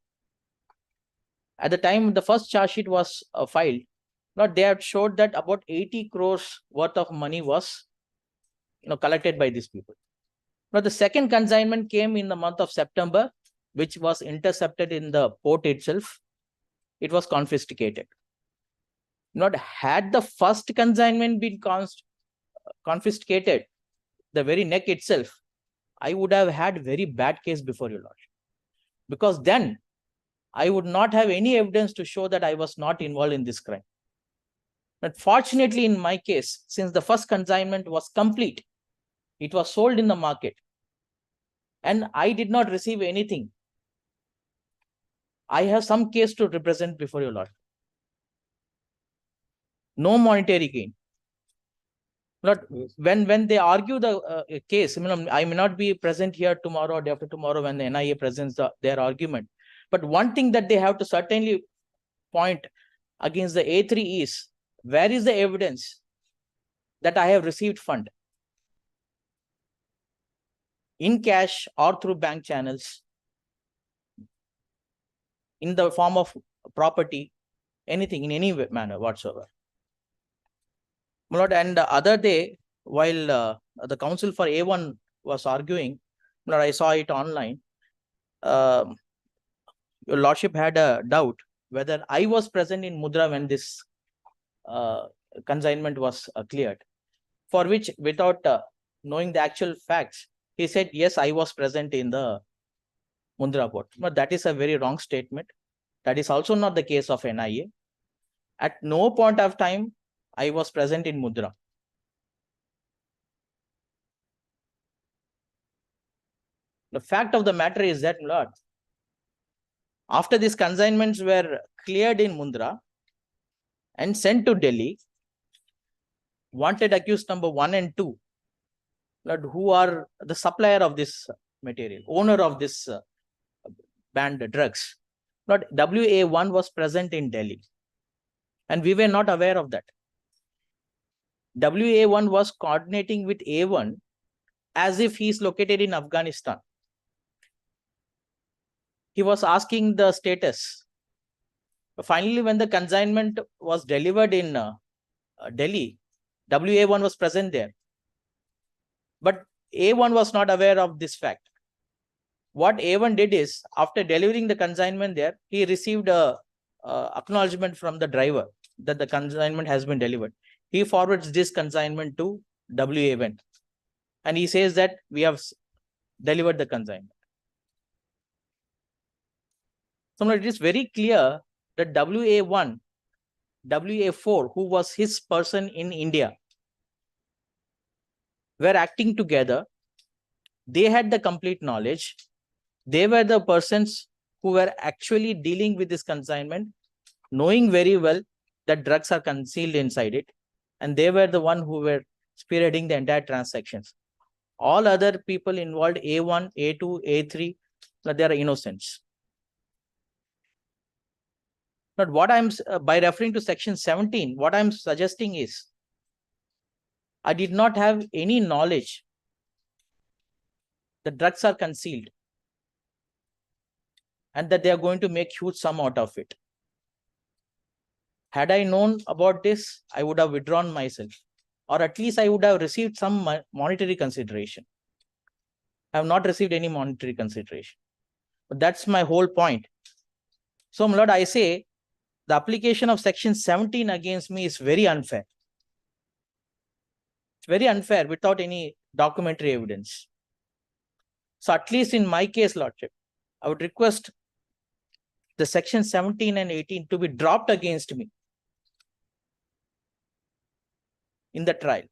At the time the first charge sheet was filed, they had showed that about 80 crores worth of money was, collected by these people. Now, the second consignment came in the month of September, which was intercepted in the port itself. It was confiscated. Not had the first consignment been confiscated, the very neck itself, I would have had very bad case before your lordship. Because then I would not have any evidence to show that I was not involved in this crime. But fortunately, in my case, since the first consignment was complete, it was sold in the market, and I did not receive anything, I have some case to represent before your lord. No monetary gain. Not when they argue the case, I may not be present here tomorrow or day after tomorrow when the NIA presents their argument. But one thing that they have to certainly point against the A3 is, where is the evidence that I have received fund in cash or through bank channels, in the form of property, anything, in any manner whatsoever. My lord, and the other day, while the counsel for A1 was arguing, my lord, I saw it online. Your lordship had a doubt whether I was present in Mudra when this consignment was cleared, for which, without knowing the actual facts, he said, yes, I was present in the Mundra port. But that is a very wrong statement. That is also not the case of NIA. At no point of time I was present in Mudra. The fact of the matter is that, Lord, after these consignments were cleared in Mundra and sent to Delhi, wanted accused number 1 and 2, Lord, who are the supplier of this material, owner of this banned drugs, Lord, WA1 was present in Delhi, and we were not aware of that. WA1 was coordinating with A1 as if he is located in Afghanistan. He was asking the status. Finally, when the consignment was delivered in Delhi, WA1 was present there. But A1 was not aware of this fact. What A1 did is, after delivering the consignment there, he received a acknowledgement from the driver that the consignment has been delivered. He forwards this consignment to WA1, and he says that we have delivered the consignment. So it is very clear that WA1, WA4, who was his person in India, were acting together. They had the complete knowledge. They were the persons who were actually dealing with this consignment, knowing very well that drugs are concealed inside it. And they were the one who were spearheading the entire transactions. All other people involved, A1, A2, A3, they are innocents. But what I'm, by referring to section 17, what I'm suggesting is, I did not have any knowledge that drugs are concealed and that they are going to make huge sum out of it. Had I known about this, I would have withdrawn myself, or at least I would have received some monetary consideration. I have not received any monetary consideration. But that's my whole point. So, my lord, I say the application of section 17 against me is very unfair. It's very unfair without any documentary evidence. So, at least in my case, lordship, I would request the section 17 and 18 to be dropped against me in the trial.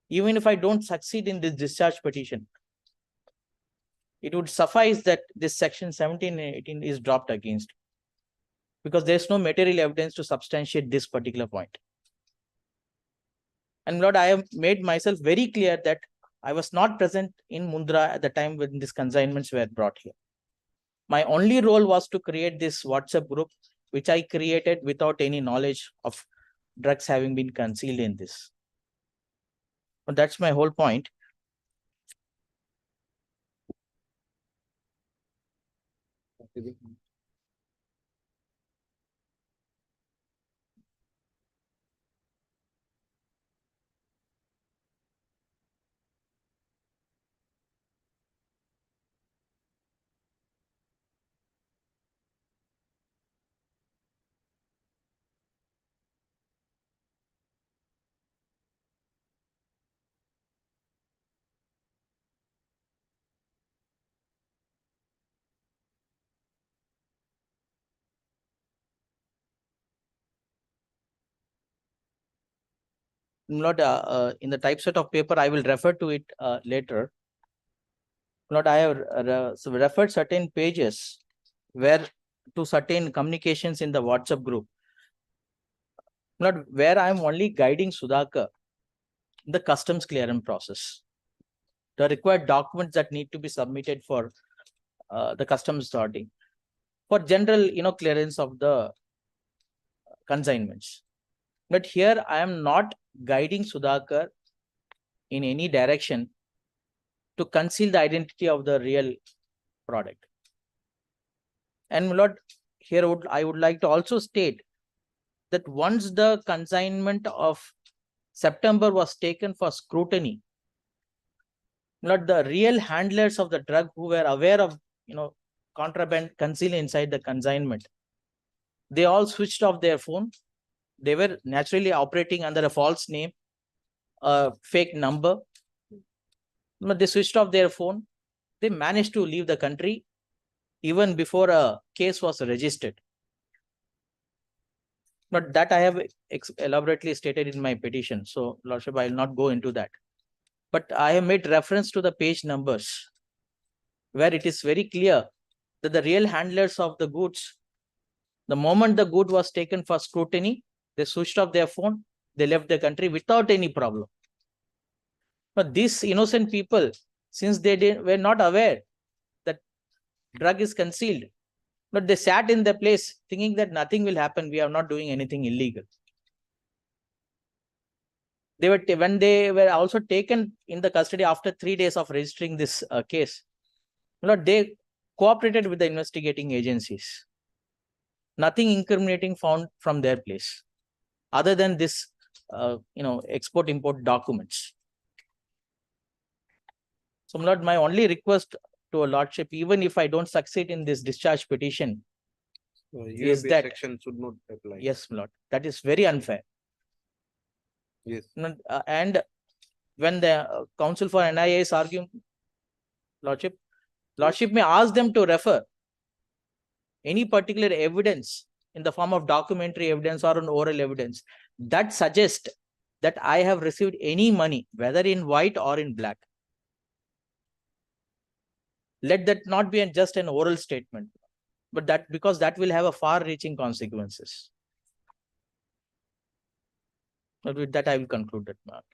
Even if I don't succeed in this discharge petition, it would suffice that this section 17 and 18 is dropped against me, because there's no material evidence to substantiate this particular point. And Lord, I have made myself very clear that I was not present in Mundra at the time when these consignments were brought here. My only role was to create this WhatsApp group, which I created without any knowledge of drugs having been concealed in this. But that's my whole point. Not in the typeset of paper, I will refer to it later. Not I have referred certain pages where to certain communications in the WhatsApp group. Not where I am only guiding Sudhakar the customs clearance process. The required documents that need to be submitted for the customs authority for general, clearance of the consignments. But here I am not guiding Sudhakar in any direction to conceal the identity of the real product. And Lord, here I would like to also state that once the consignment of September was taken for scrutiny, not the real handlers of the drug who were aware of, contraband concealed inside the consignment, they all switched off their phone. They were naturally operating under a false name, a fake number. They switched off their phone. They managed to leave the country even before a case was registered. But that I have elaborately stated in my petition. So, Lordship, I will not go into that. But I have made reference to the page numbers where it is very clear that the real handlers of the goods, the moment the good was taken for scrutiny, they switched off their phone, they left the country without any problem. But these innocent people, since they were not aware that drug is concealed, but they sat in their place thinking that nothing will happen, we are not doing anything illegal. When they were also taken in the custody after 3 days of registering this case, they cooperated with the investigating agencies. Nothing incriminating found from their place, other than this, export-import documents. So, Lord, my only request to a Lordship, even if I don't succeed in this discharge petition, is that section should not apply. yes, Lord, that is very unfair. Yes. And when the counsel for NIA is arguing, Lordship may ask them to refer any particular evidence in the form of documentary evidence or an oral evidence that suggests that I have received any money, whether in white or in black. Let that not be just an oral statement, but that because that will have a far-reaching consequences. But with that, I will conclude that part.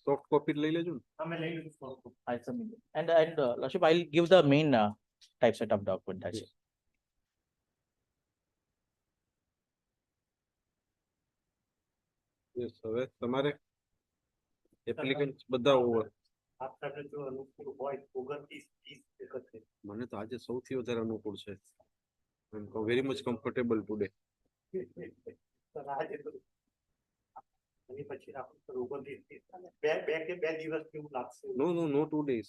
Soft copy લઈ લેજો ને. I submit. And Lordship, I'll give the main typeset of document. That's it. Yes, હવે તમારે applicant બધા over. મને તો આજે સૌથી વધારે અનુકૂળ છે. I'm very much comfortable today. No, 2 days.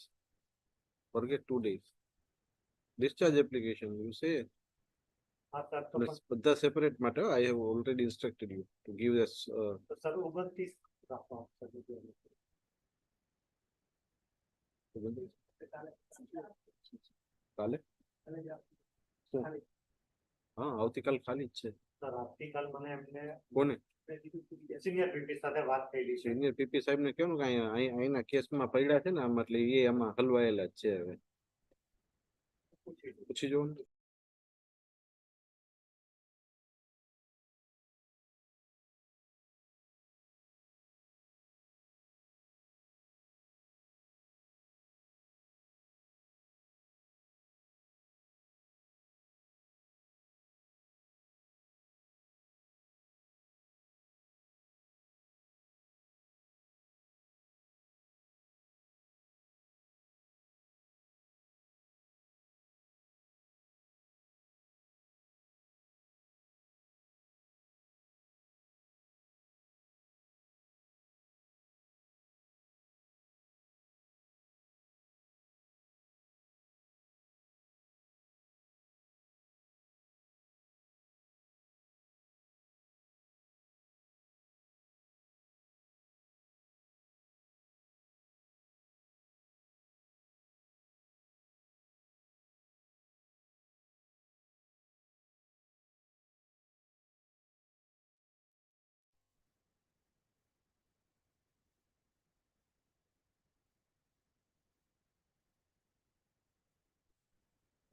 Forget 2 days. Discharge application, you say. બધા separate matter. I have already instructed you to give us. કાલે હા આવતીકાલ ખાલી જ છે. કોને? સિનિયર પીપી સાહેબ ને કેવું કે અહીંના કેસમાં પડ્યા છે ને આમ એટલે એ આમાં હલવાયેલા જ છે. હવે પૂછી જોઉં.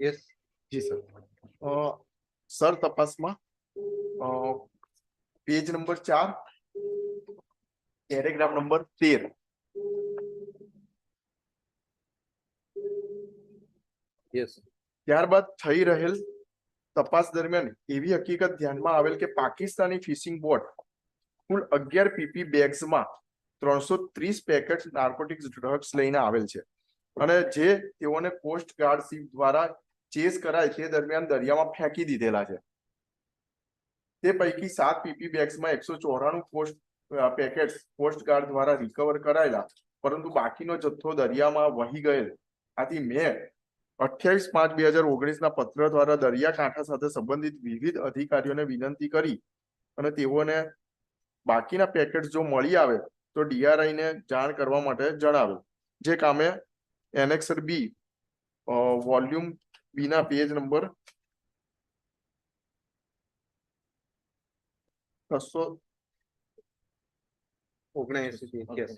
Yes. જી સર સર તપાસમાં page number 4 paragraph number 13 Yes. ત્યારબાદ થઈ રહેલ તપાસ દરમિયાન એવી હકીકત ધ્યાનમાં આવેલ કે પાકિસ્તાની ફિશિંગ બોટ કુલ 11 પીપી બેગ્સમાં 330 પેકેટ નાર્કોટિક્સ ડ્રગ્સ લઈને આવેલ છે અને જે તેઓને કોસ્ટ ગાર્ડ શિપ દ્વારા ચેસ કરાય તે દરમિયાન દરિયામાં ફેંકી દીધેલા છે. તે પૈકી 7 પીપી બેગ્સમાં 194 પેકેટ્સ કોસ્ટ ગાર્ડ દ્વારા રિકવર કરાયેલા, પરંતુ બાકીનો જથ્થો દરિયામાં વહી ગયેલ. આથી મેં 28/5/2019 ના પત્ર દ્વારા દરિયાકાંઠા સાથે સંબંધિત વિવિધ અધિકારીઓને વિનંતી કરી અને તેઓને બાકીના પેકેટ્સ જો મળી આવે તો DRI ને જાણ કરવા માટે જણાવેલ. જે કામે એનેક્સર બી વોલ્યુમ બી ના પેજ નંબર 79. Yes.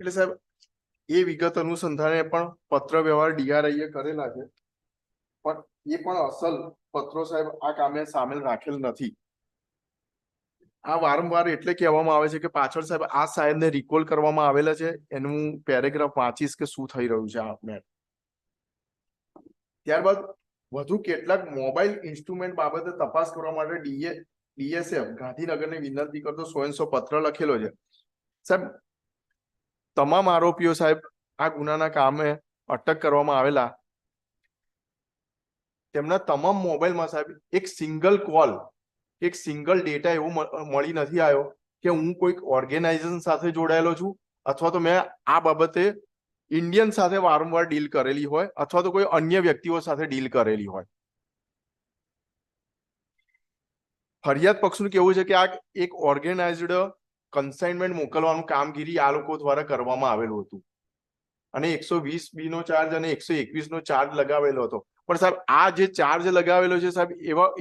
એટલે સાહેબ એ વિગત અનુસંધાને પણ પત્ર વ્યવહાર DRI એ કરેલા છે, પણ એ પણ અસલ પત્રો સાહેબ આ કામે સામેલ રાખેલ નથી. આ વારંવાર એટલે કહેવામાં આવે છે કે પાછળ સાહેબ આ સાહેબને રિકોલ કરવામાં આવેલા છે. એનું પેરેગ્રાફ વાંચીશ કે શું થઈ રહ્યું છે આપણે. ત્યારબાદ વધુ કેટલાક મોબાઈલ ઇન્સ્ટ્રુમેન્ટ બાબતે તપાસ કરવા માટે DSF ગાંધીનગરને વિનંતી કરતો 100 પત્ર લખેલો છે. સાહેબ તમામ આરોપીઓ સાહેબ આ ગુનાના કામે અટક કરવામાં આવેલા, તેમના તમામ મોબાઈલમાં સાહેબ એક સિંગલ કોલ, એક સિંગલ ડેટા એવું મળી નથી આવ્યો કે હું કોઈક ઓર્ગેનાઇઝેશન સાથે જોડાયેલો છું અથવા તો મેં આ બાબતે ઇન્ડિયન સાથે વારંવાર ડીલ કરેલી હોય અથવા તો કોઈ અન્ય વ્યક્તિઓ સાથે ડીલ કરેલી હોય. ફરિયાદ પક્ષનું કેવું છે કે આ એક ઓર્ગેનાઇઝડ કન્સાઇનમેન્ટ મોકલવાનું કામગીરી આ લોકો દ્વારા કરવામાં આવેલું હતું અને 120B નો ચાર્જ અને 121 નો ચાર્જ લગાવેલો હતો. પણ સાહેબ આ જે ચાર્જ લગાવેલો છે સાહેબ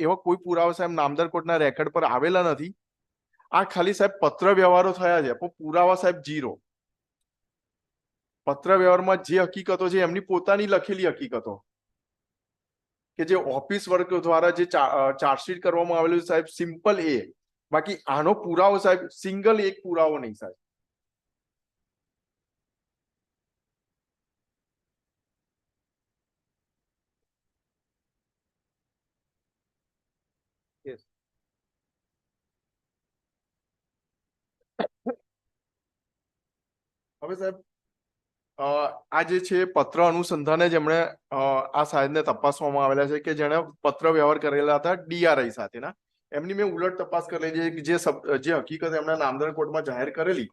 એવા કોઈ પુરાવા સાહેબ નામદાર કોર્ટના રેકોર્ડ પર આવેલા નથી. આ ખાલી સાહેબ પત્ર વ્યવહારો થયા છે પણ પુરાવા સાહેબ 0. પત્ર વ્યવહારમાં જે હકીકતો છે એમની પોતાની લખેલી હકીકતો કે જે ઓફિસ વર્ક દ્વારા જે ચાર્જશીટ કરવામાં આવેલું છે સાહેબ સિમ્પલ એ, બાકી આનો પુરાવો સાહેબ સિંગલ એક પુરાવો નહીં સાહેબ. Yes. હવે સાહેબ આ જે છે પત્ર અનુસંધાને જેમણે આ સાહેબને તપાસવામાં આવેલા છે કે જેણે પત્ર વ્યવહાર કરેલા હતા DRI સાથેના, એમની મેં ઉલટ તપાસ કરેલી છે. જે હકીકત એમના નામદાર કોર્ટમાં જાહેર કરેલી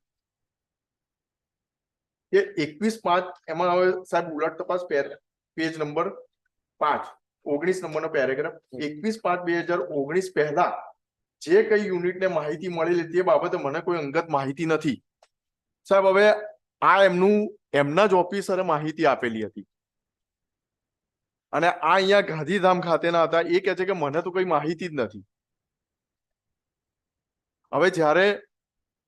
કે 21/5 એમાં હવે સાહેબ ઉલટ તપાસ પેજ નંબર 5 19 નંબરનો પેરેગ્રાફ 21/5/2019 પહેલા જે કઈ યુનિટને માહિતી મળેલી તે બાબતે મને કોઈ અંગત માહિતી નથી સાહેબ. હવે આ એમના જ ઓફિસરે માહિતી આપેલી હતી અને આ અહીંયા ગાંધીધામ ખાતેના હતા. એ કહે છે કે મને તો કઈ માહિતી જ નથી. હવે જ્યારે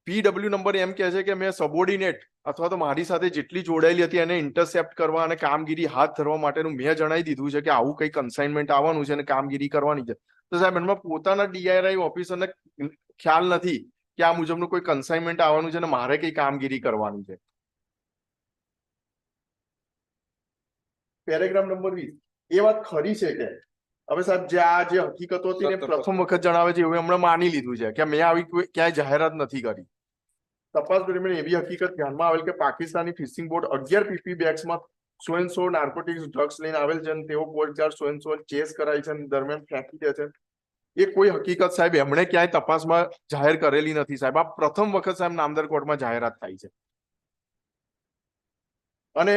PW નંબર એમ કહે છે કે મેં સબોર્ડિનેટ અથવા તો મારી સાથે જેટલી જોડાયેલી હતી એને ઇન્ટરસેપ્ટ કરવા અને કામગીરી હાથ ધરવા માટેનું મેં જણાવી દીધું છે કે આવું કઈ કન્સાઇનમેન્ટ આવવાનું છે અને કામગીરી કરવાની છે. તો સાહેબ એમાં પોતાના DRI ઓફિસરને ખ્યાલ નથી કે આ મુજબનું કોઈ કન્સાઇનમેન્ટ આવવાનું છે અને મારે કઈ કામગીરી કરવાની છે. પેરેગ્રાફ નંબર 20 એ વાત ખરી છે કે હવે સાહેબ જે હકીકતો હતી ને પ્રથમ વખત જણાવે છે એવું એમણે માની લીધું છે કે મેં આવી ક્યાંય જાહેરાત નથી કરી. તપાસ દરમિયાન એવી હકીકત ધ્યાનમાં આવેલ કે પાકિસ્તાની ફિશિંગ બોટ 11 પીપી બેગ્સમાં 100 નાર્કોટિક્સ ડ્રગ્સ લઈને આવેલ છે અને તેઓ કોસ્ટ ગાર્ડ 100 ચેસ કરાય છે અને દરમિયાન ફેંકી દે છે. એ કોઈ હકીકત સાહેબ એમણે ક્યાંય તપાસમાં જાહેર કરેલી નથી સાહેબ. આ પ્રથમ વખત સાહેબ નામદાર કોર્ટમાં જાહેરાત થાય છે અને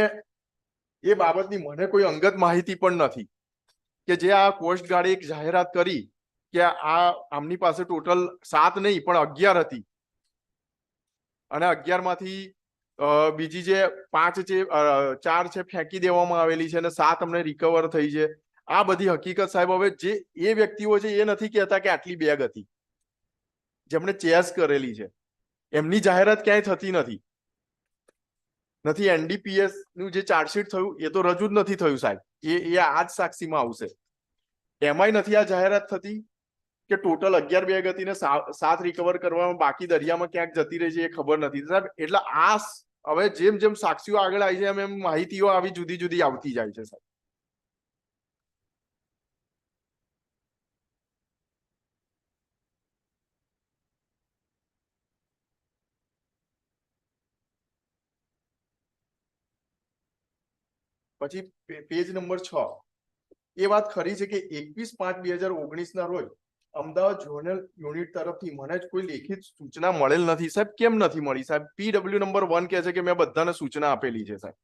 એ બાબતની મને કોઈ અંગત માહિતી પણ નથી કે જે આ કોસ્ટ ગાર્ડે એક જાહેરાત કરી કે આમની પાસે ટોટલ 7 નહીં પણ 11 હતી અને 11 માંથી બીજી જે 5 છે 4 છે ફેંકી દેવામાં આવેલી છે અને 7 અમને રિકવર થઈ છે. આ બધી હકીકત સાહેબ હવે જે એ વ્યક્તિઓ છે એ નથી કહેતા કે આટલી બેગ હતી, જેમણે ચેસ કરેલી છે એમની જાહેરાત ક્યાંય થતી નથી. એનડીપીએસ નું જે ચાર્જશીટ થયું એ તો રજૂ જ નથી થયું સાહેબ, એ આ જ સાક્ષીમાં આવશે. એમાંય નથી આ જાહેરાત થતી કે ટોટલ 11 બેગ હતી ને 7 રિકવર કરવામાં બાકી દરિયામાં ક્યાંક જતી રહી છે એ ખબર નથી સાહેબ. એટલે આ હવે જેમ જેમ સાક્ષીઓ આગળ આવી છે એમ માહિતીઓ આવી જુદી જુદી આવતી જાય છે સાહેબ. પછી પેજ નંબર 6, એ વાત ખરી છે કે 21/5/2019 ના રોજ અમદાવાદ ઝોનલ યુનિટ તરફથી મને જ કોઈ લેખિત સૂચના મળેલ નથી. સાહેબ કેમ નથી મળી સાહેબ? PW નંબર 1 કહે છે કે મેં બધાને સૂચના આપેલી છે સાહેબ.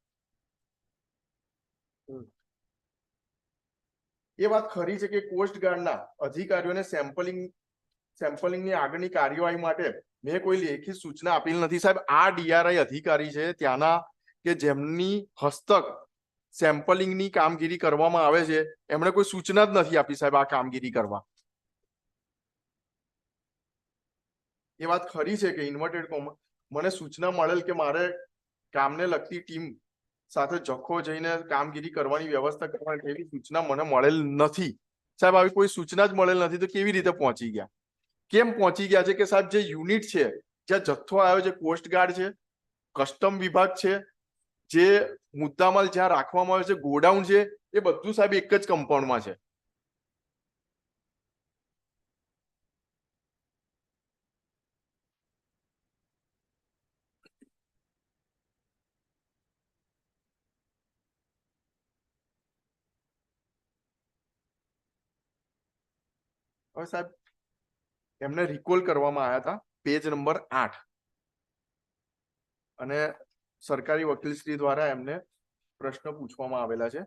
એ વાત ખરી છે કે કોસ્ટગાર્ડના અધિકારીઓને સેમ્પલિંગની આગળની કાર્યવાહી માટે મેં કોઈ લેખિત સૂચના આપેલ નથી સાહેબ. આ DRI અધિકારી છે ત્યાંના કે જેમની હસ્તક સેમ્પલિંગની કામગીરી કરવામાં આવે છે, એમણે કોઈ સૂચના જ નથી આપી સાહેબ આ કામગીરી કરવા. એ વાત ખરી છે કે ઇન્વર્ટેડ કોમા મને સૂચના મળેલ કે મારે કામને લગતી ટીમ સાથે જખો જઈને કામગીરી કરવાની વ્યવસ્થા કરવાની એવી સૂચના મને મળેલ નથી સાહેબ. આવી કોઈ સૂચના જ મળેલ નથી તો કેવી રીતે પહોંચી ગયા? કેમ પહોંચી ગયા છે કે સાહેબ જે યુનિટ છે, જ્યાં જથ્થો આવ્યો છે, કોસ્ટગાર્ડ છે, કસ્ટમ વિભાગ છે, જે મુદ્દામાલ જ્યાં રાખવામાં આવે છે, ગોડાઉન છે, એ બધું સાહેબ એક જ કમ્પાઉન્ડમાં છે. હવે સાહેબ એમને રિકોલ કરવામાં આવ્યા હતા પેજ નંબર 8 અને સરકારી વકીલશ્રી દ્વારા એમને પ્રશ્ન પૂછવામાં આવેલા છે.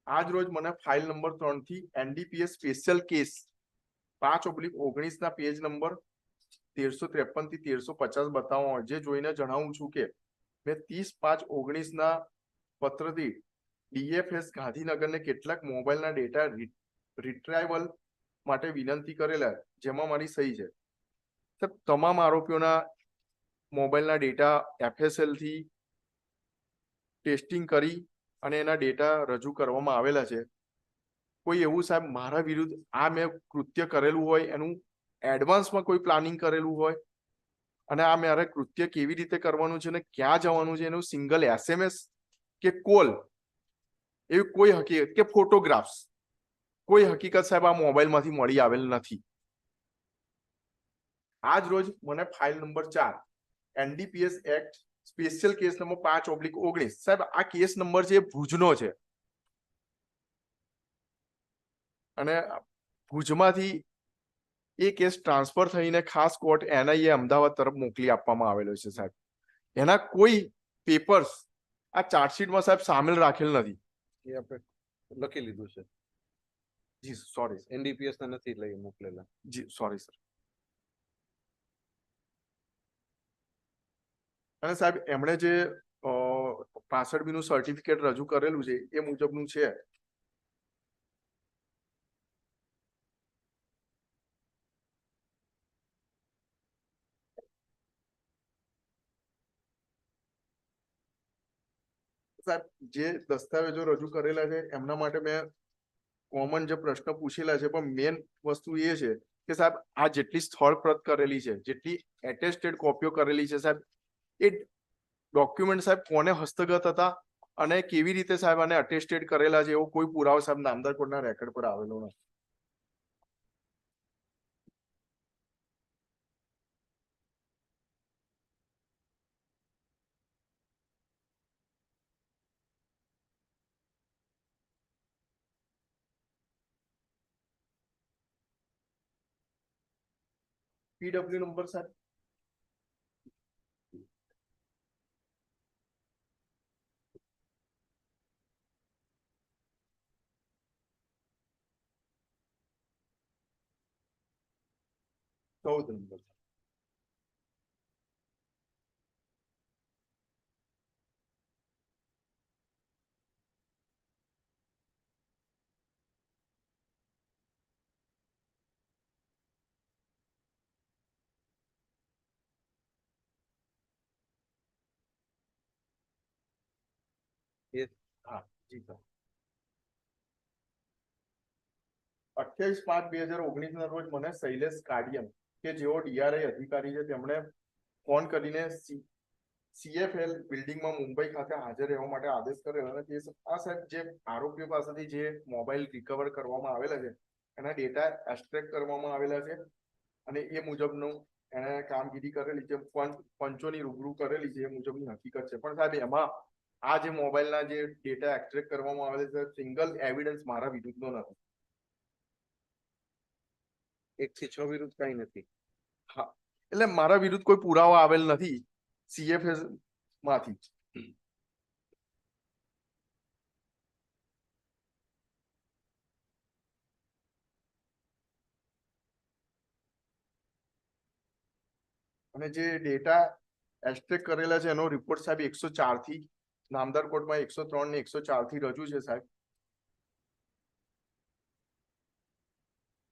આજ રોજ મને ફાઇલ નંબર 3 થી એનડીપીએસ સ્પેશિયલ કેસ 5/19 ના પેજ નંબર 1353 થી 1350 બતાવવામાં આવે, જે જોઈને જણાવું છું કે મેં 30/5/19 ના પત્રથી DFS ગાંધીનગરને કેટલાક મોબાઈલના ડેટા રિટ્રાઈવલ માટે વિનંતી કરેલા, જેમાં મારી સહી છે. તમામ આરોપીઓના મોબાઈલના ડેટા FSL થી ટેસ્ટિંગ કરી અને એના ડેટા રજૂ કરવામાં આવેલા છે. કોઈ એવું સાહેબ મારા વિરુદ્ધ આ મેં કૃત્ય કરેલું હોય એનું એડવાન્સમાં કોઈ પ્લાનિંગ કરેલું હોય અને આ મારે કૃત્ય કેવી રીતે કરવાનું છે અને ક્યાં જવાનું છે એનું સિંગલ SMS કે કોલ એવી કોઈ હકીકત કે ફોટોગ્રાફ્સ કોઈ હકીકત સાહેબ આ મોબાઈલમાંથી મળી આવેલ નથી. આજ રોજ મને file number 4 NDPS act special case number 5/19 સાહેબ આ કેસ નંબર છે ભુજનો છે અને ભુજમાંથી એ કેસ ટ્રાન્સફર થઈને ખાસ કોર્ટ NIA અમદાવાદ તરફ મોકલી આપવામાં આવેલો છે સાહેબ. એના કોઈ પેપર્સ આ ચાર્જશીટમાં સાહેબ સામેલ રાખેલ નથી. એ આપણે લખી લીધું છે. જી સોરી એનડીપીએસ ના નથી લઈ મોકલેલા. જી સોરી સર. અને સાહેબ એમણે જે 65B નું સર્ટિફિકેટ રજૂ કરેલું છે એ મુજબનું છે. સાહેબ જે દસ્તાવેજો રજૂ કરેલા છે એમના માટે મેં કોમન જે પ્રશ્ન પૂછેલા છે, પણ મેન વસ્તુ એ છે કે સાહેબ આ જેટલી સ્થળ પ્રત કરેલી છે, જેટલી એટેસ્ટેડ કોપીઓ કરેલી છે સાહેબ, એ ડોક્યુમેન્ટ સાહેબ કોને હસ્તગત હતા અને કેવી રીતે સાહેબ આને અટેસ્ટેડ કરેલા છે એવો કોઈ પુરાવો સાહેબ નામદાર કોર્ટના રેકોર્ડ પર આવેલો નથી. PW નંબર સાહેબ 14 નંબર. હા જી સર. 28/5/2019 ના રોજ મને શૈલેષ કાડિયન કે જેઓ ડીઆરઆઈ અધિકારી છે તેમણે ફોન કરીને સીએફએલ બિલ્ડિંગમાં મુંબઈ ખાતે હાજર રહેવા માટે આદેશ કરેલો અને તે આ સાહેબ જે આરોપીઓ પાસેથી જે મોબાઈલ રિકવર કરવામાં આવેલા છે એના ડેટા એક્સટ્રેક્ટ કરવામાં આવેલા છે અને એ મુજબનું એને કામગીરી કરેલી છે, પંચોની રૂબરૂ કરેલી છે એ મુજબની હકીકત છે. પણ સાહેબ એમાં આ જે મોબાઈલના જે ડેટા એક્સટ્રેક્ટ કરવામાં આવેલા છે સિંગલ એવિડન્સ મારા વિરુદ્ધનો નથી. 1 થી 6 વિરુદ્ધ કઈ નથી. હા એટલે મારા વિરુદ્ધ કોઈ પુરાવા આવેલ નથી સીએફએસ માંથી. અને જે ડેટા એક્સટ્રેક્ટ કરેલા છે એનો રિપોર્ટ સાહેબ 104 થી નામદાર કોર્ટમાં 103 ને 104 થી રજૂ છે સાહેબ.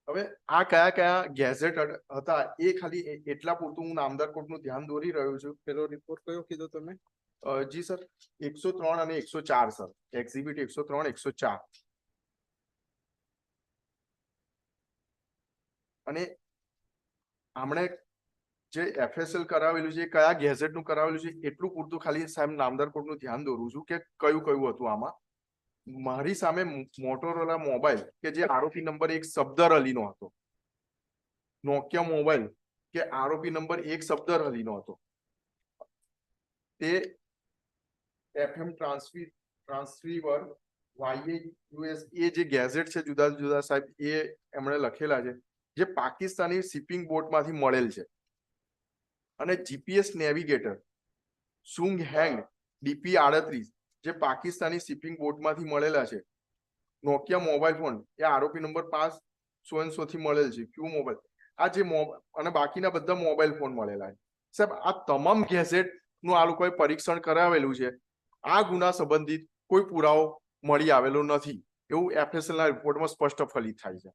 હવે આ કયા કયા ગેઝેટ હતા એ ખાલી એટલા પૂરતું હું નામદાર કોર્ટનું ધ્યાન દોરી રહ્યો છું. પેલો રિપોર્ટ કયો કીધો તમે? જી સર 103 અને 104 સર, એક્ઝિબિટ 103 104. અને આમણે જે એફએસએલ કરાવેલું છે કયા ગેઝેટ નું કરાવેલું છે એટલું પૂરતું ખાલી સાહેબ નામદાર કોર્ટનું ધ્યાન દોરું છું કે કયું કયું હતું આમાં. મારી સામે મોટોરોલા મોબાઈલ કે જે આરોપી નંબર 1 સફદર અલીનો હતો, નોકિયા મોબાઈલ કે આરોપી નંબર 1 સફદર અલીનો હતો, તે એફએમ ટ્રાન્સસીવર YAUS એ જે ગેઝેટ છે જુદા જુદા સાહેબ એ એમણે લખેલા છે જે પાકિસ્તાની શિપિંગ બોટમાંથી મળેલ છે. અને જીપીએસ નેવિગેટર સુંગ હેંગ DP38 જે પાકિસ્તાની શિપિંગ બોટમાંથી મળેલા છે. નોકિયા મોબાઈલ ફોન એ આરોપી નંબર 5 સો થી મળેલ છે, ક્યુ મોબાઈલ. આ જે અને બાકીના બધા મોબાઈલ ફોન મળેલા છે સાહેબ. આ તમામ ગેઝેટ નું આ લોકોએ પરીક્ષણ કરાવેલું છે. આ ગુના સંબંધિત કોઈ પુરાવો મળી આવેલો નથી એવું એફએસએલ ના રિપોર્ટમાં સ્પષ્ટ ફલિત થાય છે.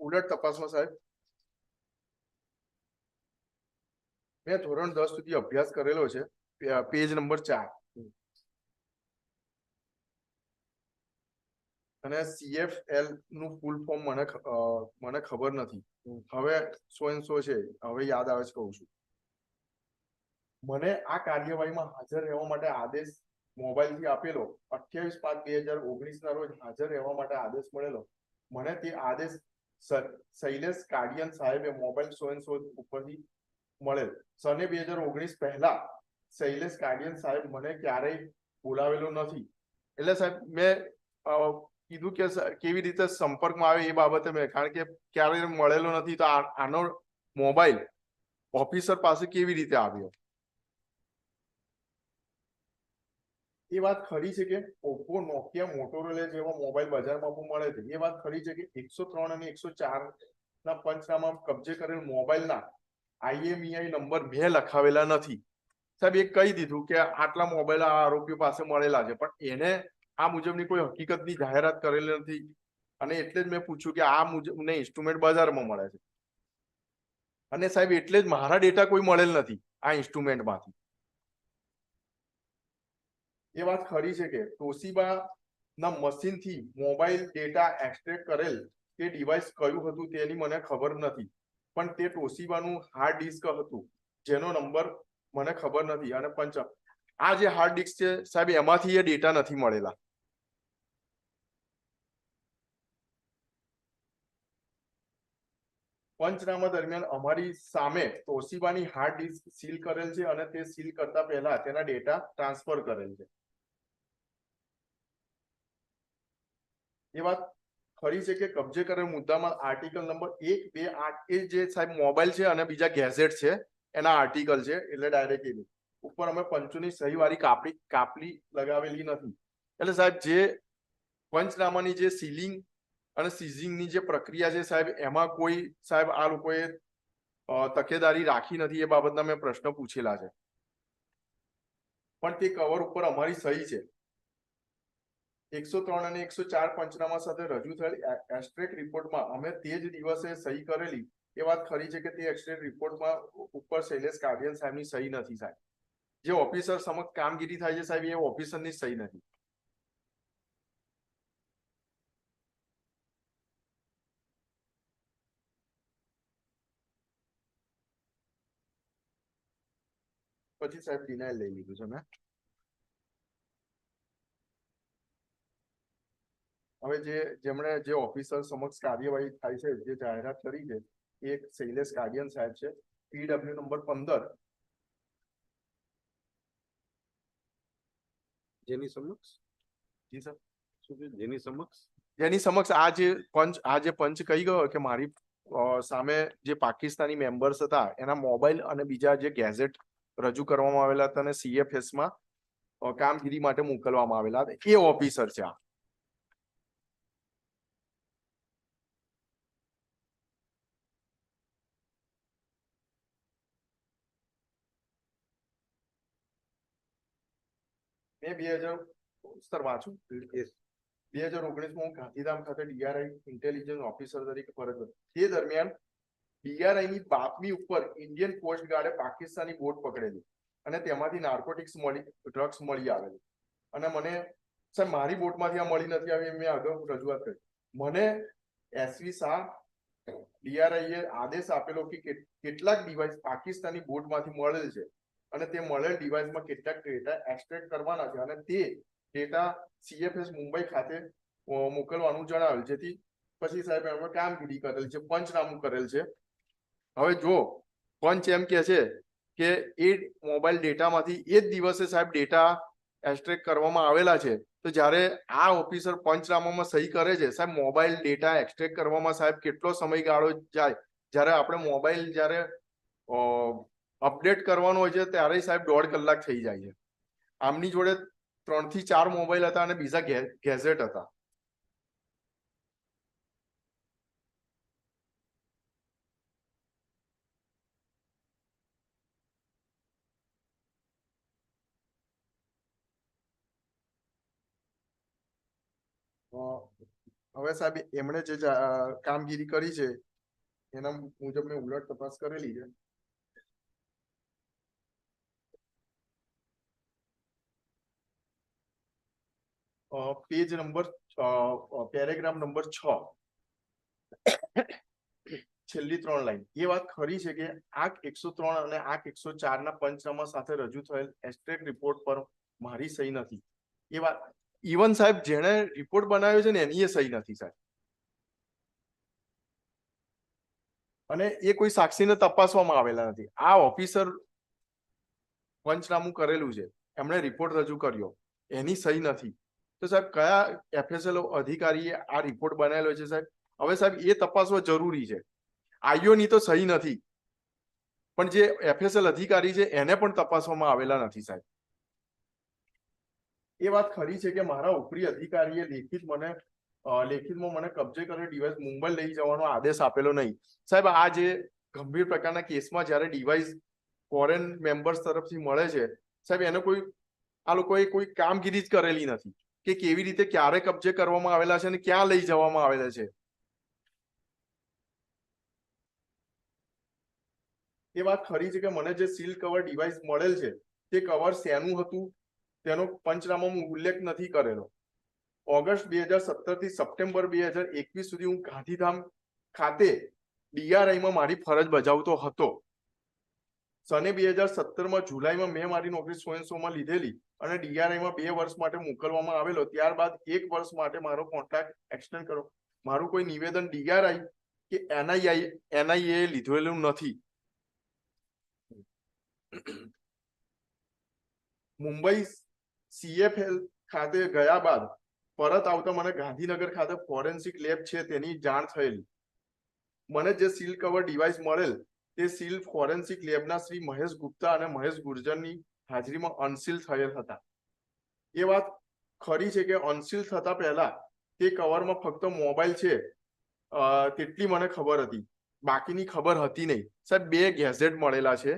ઉલટ તપાસમાં સાહેબ મેં ધોરણ 10 સુધી અભ્યાસ કરેલો છે, પેજ નંબર 4. અને CFL નું ફૂલ ફોર્મ મને ખબર નથી. હવે 100 છે, હવે યાદ આવે છે કહું છું. મને આ કાર્યવાહીમાં હાજર રહેવા માટે આદેશ મોબાઈલ થી આપેલો 28/5/2019 ના રોજ હાજર રહેવા માટે આદેશ મળેલો. મને તે આદેશ શૈલેષ કાડિયન સાહેબે મોબાઈલ 100 ઉપરથી મળેલ. સને 2019 પહેલા શૈલેષ કાડિયન સાહેબ મને ક્યારેય બોલાવેલો નથી. એટલે સાહેબ મેં કીધું કે કેવી રીતે સંપર્કમાં આવે એ બાબતે મેં, કારણ કે ક્યારેય મળેલો નથી તો આનો મોબાઈલ ઓફિસર પાસે કેવી રીતે આવ્યો. એ વાત ખરી છે કે ઓપ્પો, નોકિયા, મોટોરોલા જેવા મોબાઈલ બજારમાં પણ મળે છે. એ વાત ખરી છે કે 103 અને 104 ના પંચનામા કબજે કરેલ મોબાઈલના IMEI નંબર મેં લખાવેલા નથી. સાહેબ એ કહી દીધું કે આટલા મોબાઈલ આ આરોપીઓ પાસે મળેલા છે, પણ એને આ મુજબની કોઈ હકીકતની જાહેરાત કરેલી નથી. અને એટલે જ મેં પૂછ્યું કે આ મુજબને ઇન્સ્ટ્રુમેન્ટ બજારમાં મળે છે. અને સાહેબ એટલે જ મારા ડેટા કોઈ મળેલ નથી આ ઇન્સ્ટ્રુમેન્ટમાંથી. એ વાત ખરી છે કે તોશિબા ના મશીન થી મોબાઈલ ડેટા એક્સટ્રેક્ટ કરેલ તે ડિવાઇસ કયું હતું તેની મને ખબર નથી, પણ તે તોશિબાનું હાર્ડ ડિસ્ક હતું જેનો નંબર મને ખબર નથી. અને આ જે હાર્ડ ડિસ્ક છે સાહેબ એમાંથી એ ડેટા નથી મળેલા. પંચનામા દરમિયાન અમારી સામે તોશિબાની હાર્ડ ડિસ્ક સીલ કરેલ છે અને તે સીલ કરતા પહેલા તેના ડેટા ટ્રાન્સફર કરેલ છે. એ વાત ખરી છે કે કબજે કરેલ મુદ્દામાં આર્ટિકલ નંબર 1, 2, 8 એ જે સાહેબ મોબાઈલ છે અને બીજા ગેઝેટ છે એના આર્ટિકલ છે, એટલે ડાયરેક્ટ ઉપર અમે પંચોની સહી વાળી કાપલી લગાવેલી નથી. એટલે સાહેબ જે પંચનામાની જે સીલિંગ અને સીઝિંગની જે પ્રક્રિયા છે સાહેબ, એમાં કોઈ સાહેબ આ લોકોએ તકેદારી રાખી નથી, એ બાબતના મેં પ્રશ્ન પૂછેલા છે. પણ તે કવર ઉપર અમારી સહી છે. 103 અને 104 પંચનામા સાથે રજૂ થયેલ એસ્ટ્રેટ રિપોર્ટમાં અમે તે જ દિવસે સહી કરેલી એ વાત ખરી છે કે તે એસ્ટ્રેટ રિપોર્ટમાં ઉપર શૈલેષ કાડિયન સાહેબની સહી નથી સાહેબ. જે ઓફિસર સમક્ષ કામગીરી થાય છે સાહેબ, એ ઓફિસરની સહી નથી. પછી સાહેબ ડિનાયલ લઈ લીધું છે મેં. હવે જેમણે જે ઓફિસર સમક્ષ કાર્યવાહી થાય છે, જે જાહેરાત કરી છે, એ એક શૈલેષ કાડિયન સાહેબ છે, PW નંબર 15. જેની સમક્ષ જી સર, શું છે? જેની સમક્ષ આ જે પંચ કહી ગયો કે મારી સામે જે પાકિસ્તાની મેમ્બર્સ હતા એના મોબાઈલ અને બીજા જે ગેઝેટ રજૂ કરવામાં આવેલા હતા અને CFS માં કામગીરી માટે મોકલવામાં આવેલા હતા, એ ઓફિસર છે આ. મેં 2000 વાંચું 2019 હું ગાંધીધામ ખાતે DRI ઇન્ટેલિજન્સ ઓફિસર તરીકે ફરજ બજાવી. તે દરમિયાન DRI ની બાતમી ઉપર ઇન્ડિયન કોસ્ટ ગાર્ડે પાકિસ્તાની બોટ પકડેલી અને તેમાંથી ડ્રગ્સ મળી આવેલી. અને મને સાહેબ મારી બોટમાંથી આ મળી નથી આવી, મેં અગાઉ રજૂઆત કરી. મને SV શાહ DRI એ આદેશ આપેલો કે કેટલાક ડિવાઇસ પાકિસ્તાની બોટમાંથી મળેલ છે અને તે મળેલ ડિવાઇસમાં કેટલાક ડેટા એક્સટ્રેક્ટ કરવાના છે અને તે ડેટા CFS મુંબઈ ખાતે મોકલવાનું જણાવેલ. જેથી પછી સાહેબ એમણે કામગીરી કરેલ છે, પંચનામું કરેલ છે. હવે જો પંચ એમ કે છે કે એ મોબાઈલ ડેટામાંથી એ જ દિવસે સાહેબ ડેટા એક્સટ્રેક્ટ કરવામાં આવેલા છે, તો જ્યારે આ ઓફિસર પંચનામામાં સહી કરે છે સાહેબ, મોબાઈલ ડેટા એક્સટ્રેક્ટ કરવામાં સાહેબ કેટલો સમયગાળો જાય? જ્યારે આપણે મોબાઈલ જ્યારે અપડેટ કરવાનો હોય છે ત્યારે સાહેબ 1.5 કલાક થઈ જાય છે. આમની જોડે 3 થી 4 મોબાઈલ હતા અને બીજા ગેઝેટ હતા. હવે સાહેબ એમણે જે કામગીરી કરી છે એના મુજબ મેં ઉલટ તપાસ કરેલી છે. પેજ નંબર પેરેગ્રાફ નંબર 6 છેલ્લી 3 લાઈન. એ વાત ખરી છે કે આંક 103 અને આંક 104 ના પંચનામા સાથે રજૂ થયેલ એસ્ટ્રેટ રિપોર્ટ પર મારી સહી નથી. એ વાત ઇવન સાહેબ જેણે રિપોર્ટ બનાવ્યો છે ને એની એ સહી નથી સાહેબ. અને એ કોઈ સાક્ષીને તપાસવામાં આવેલા નથી. આ ઓફિસર પંચનામું કરેલું છે, એમણે રિપોર્ટ રજૂ કર્યો, એની સહી નથી. તો સાહેબ કયા FSL અધિકારીએ આ રિપોર્ટ બનાવેલો છે સાહેબ? હવે સાહેબ એ તપાસવા જરૂરી છે. આઈઓની તો સહી નથી, પણ જે FSL અધિકારી છે એને પણ તપાસવામાં આવેલા નથી સાહેબ. એ વાત ખરી છે કે મારા ઉપરી અધિકારીએ લેખિતમાં મને કબજે કરેલ ડિવાઇસ મુંબઈ લઈ જવાનો આદેશ આપેલો નહીં સાહેબ. આ જે ગંભીર પ્રકારના કેસમાં જ્યારે ડિવાઇસ ફોરેન મેમ્બર્સ તરફથી મળે છે સાહેબ, એને આ લોકોએ કોઈ કામગીરી જ કરેલી નથી કે કેવી રીતે ક્યારે કબજે કરવામાં આવેલા છે અને ક્યાં લઈ જવામાં આવેલા છે. એ વાત ખરી છે કે મને જે સીલ કવર ડિવાઇસ મળેલ છે તે કવર શેનું હતું તેનો પંચનામામાં ઉલ્લેખ નથી કરેલો. ઓગસ્ટ 2017 થી સપ્ટેમ્બર 2021 સુધી હું ગાંધીધામ ખાતે DRI માં મારી ફરજ બજાવતો હતો. સને 2017 જુલાઈમાં મેં મારી નોકરી સોમાં લીધેલી અને DRI માં 2 વર્ષ માટે મોકલવામાં આવેલો. ત્યારબાદ 1 વર્ષ માટે મારો કોન્ટ્રાક્ટ એક્સટેન્ડ કરો. મારું કોઈ નિવેદન DRI કે NIA લીધેલું નથી. મુંબઈ CFL ખાતે ગયા બાદ પરત આવતા મને ગાંધીનગર ખાતે ફોરેન્સિક લેબ છે તેની જાણ થયેલી. મને જે સીલ કવર ડિવાઇસ મળેલ તે સીલ ફોરેન્સિક લેબના શ્રી મહેશ ગુપ્તા અને મહેશ ગુર્જરની હાજરીમાં અનસીલ થયેલ હતા. એ વાત ખરી છે કે અનસીલ થતા પહેલા તે કવરમાં ફક્ત મોબાઈલ છે તેટલી મને ખબર હતી, બાકીની ખબર હતી નહીં. સાહેબ 2 ગેઝેટ મળેલા છે,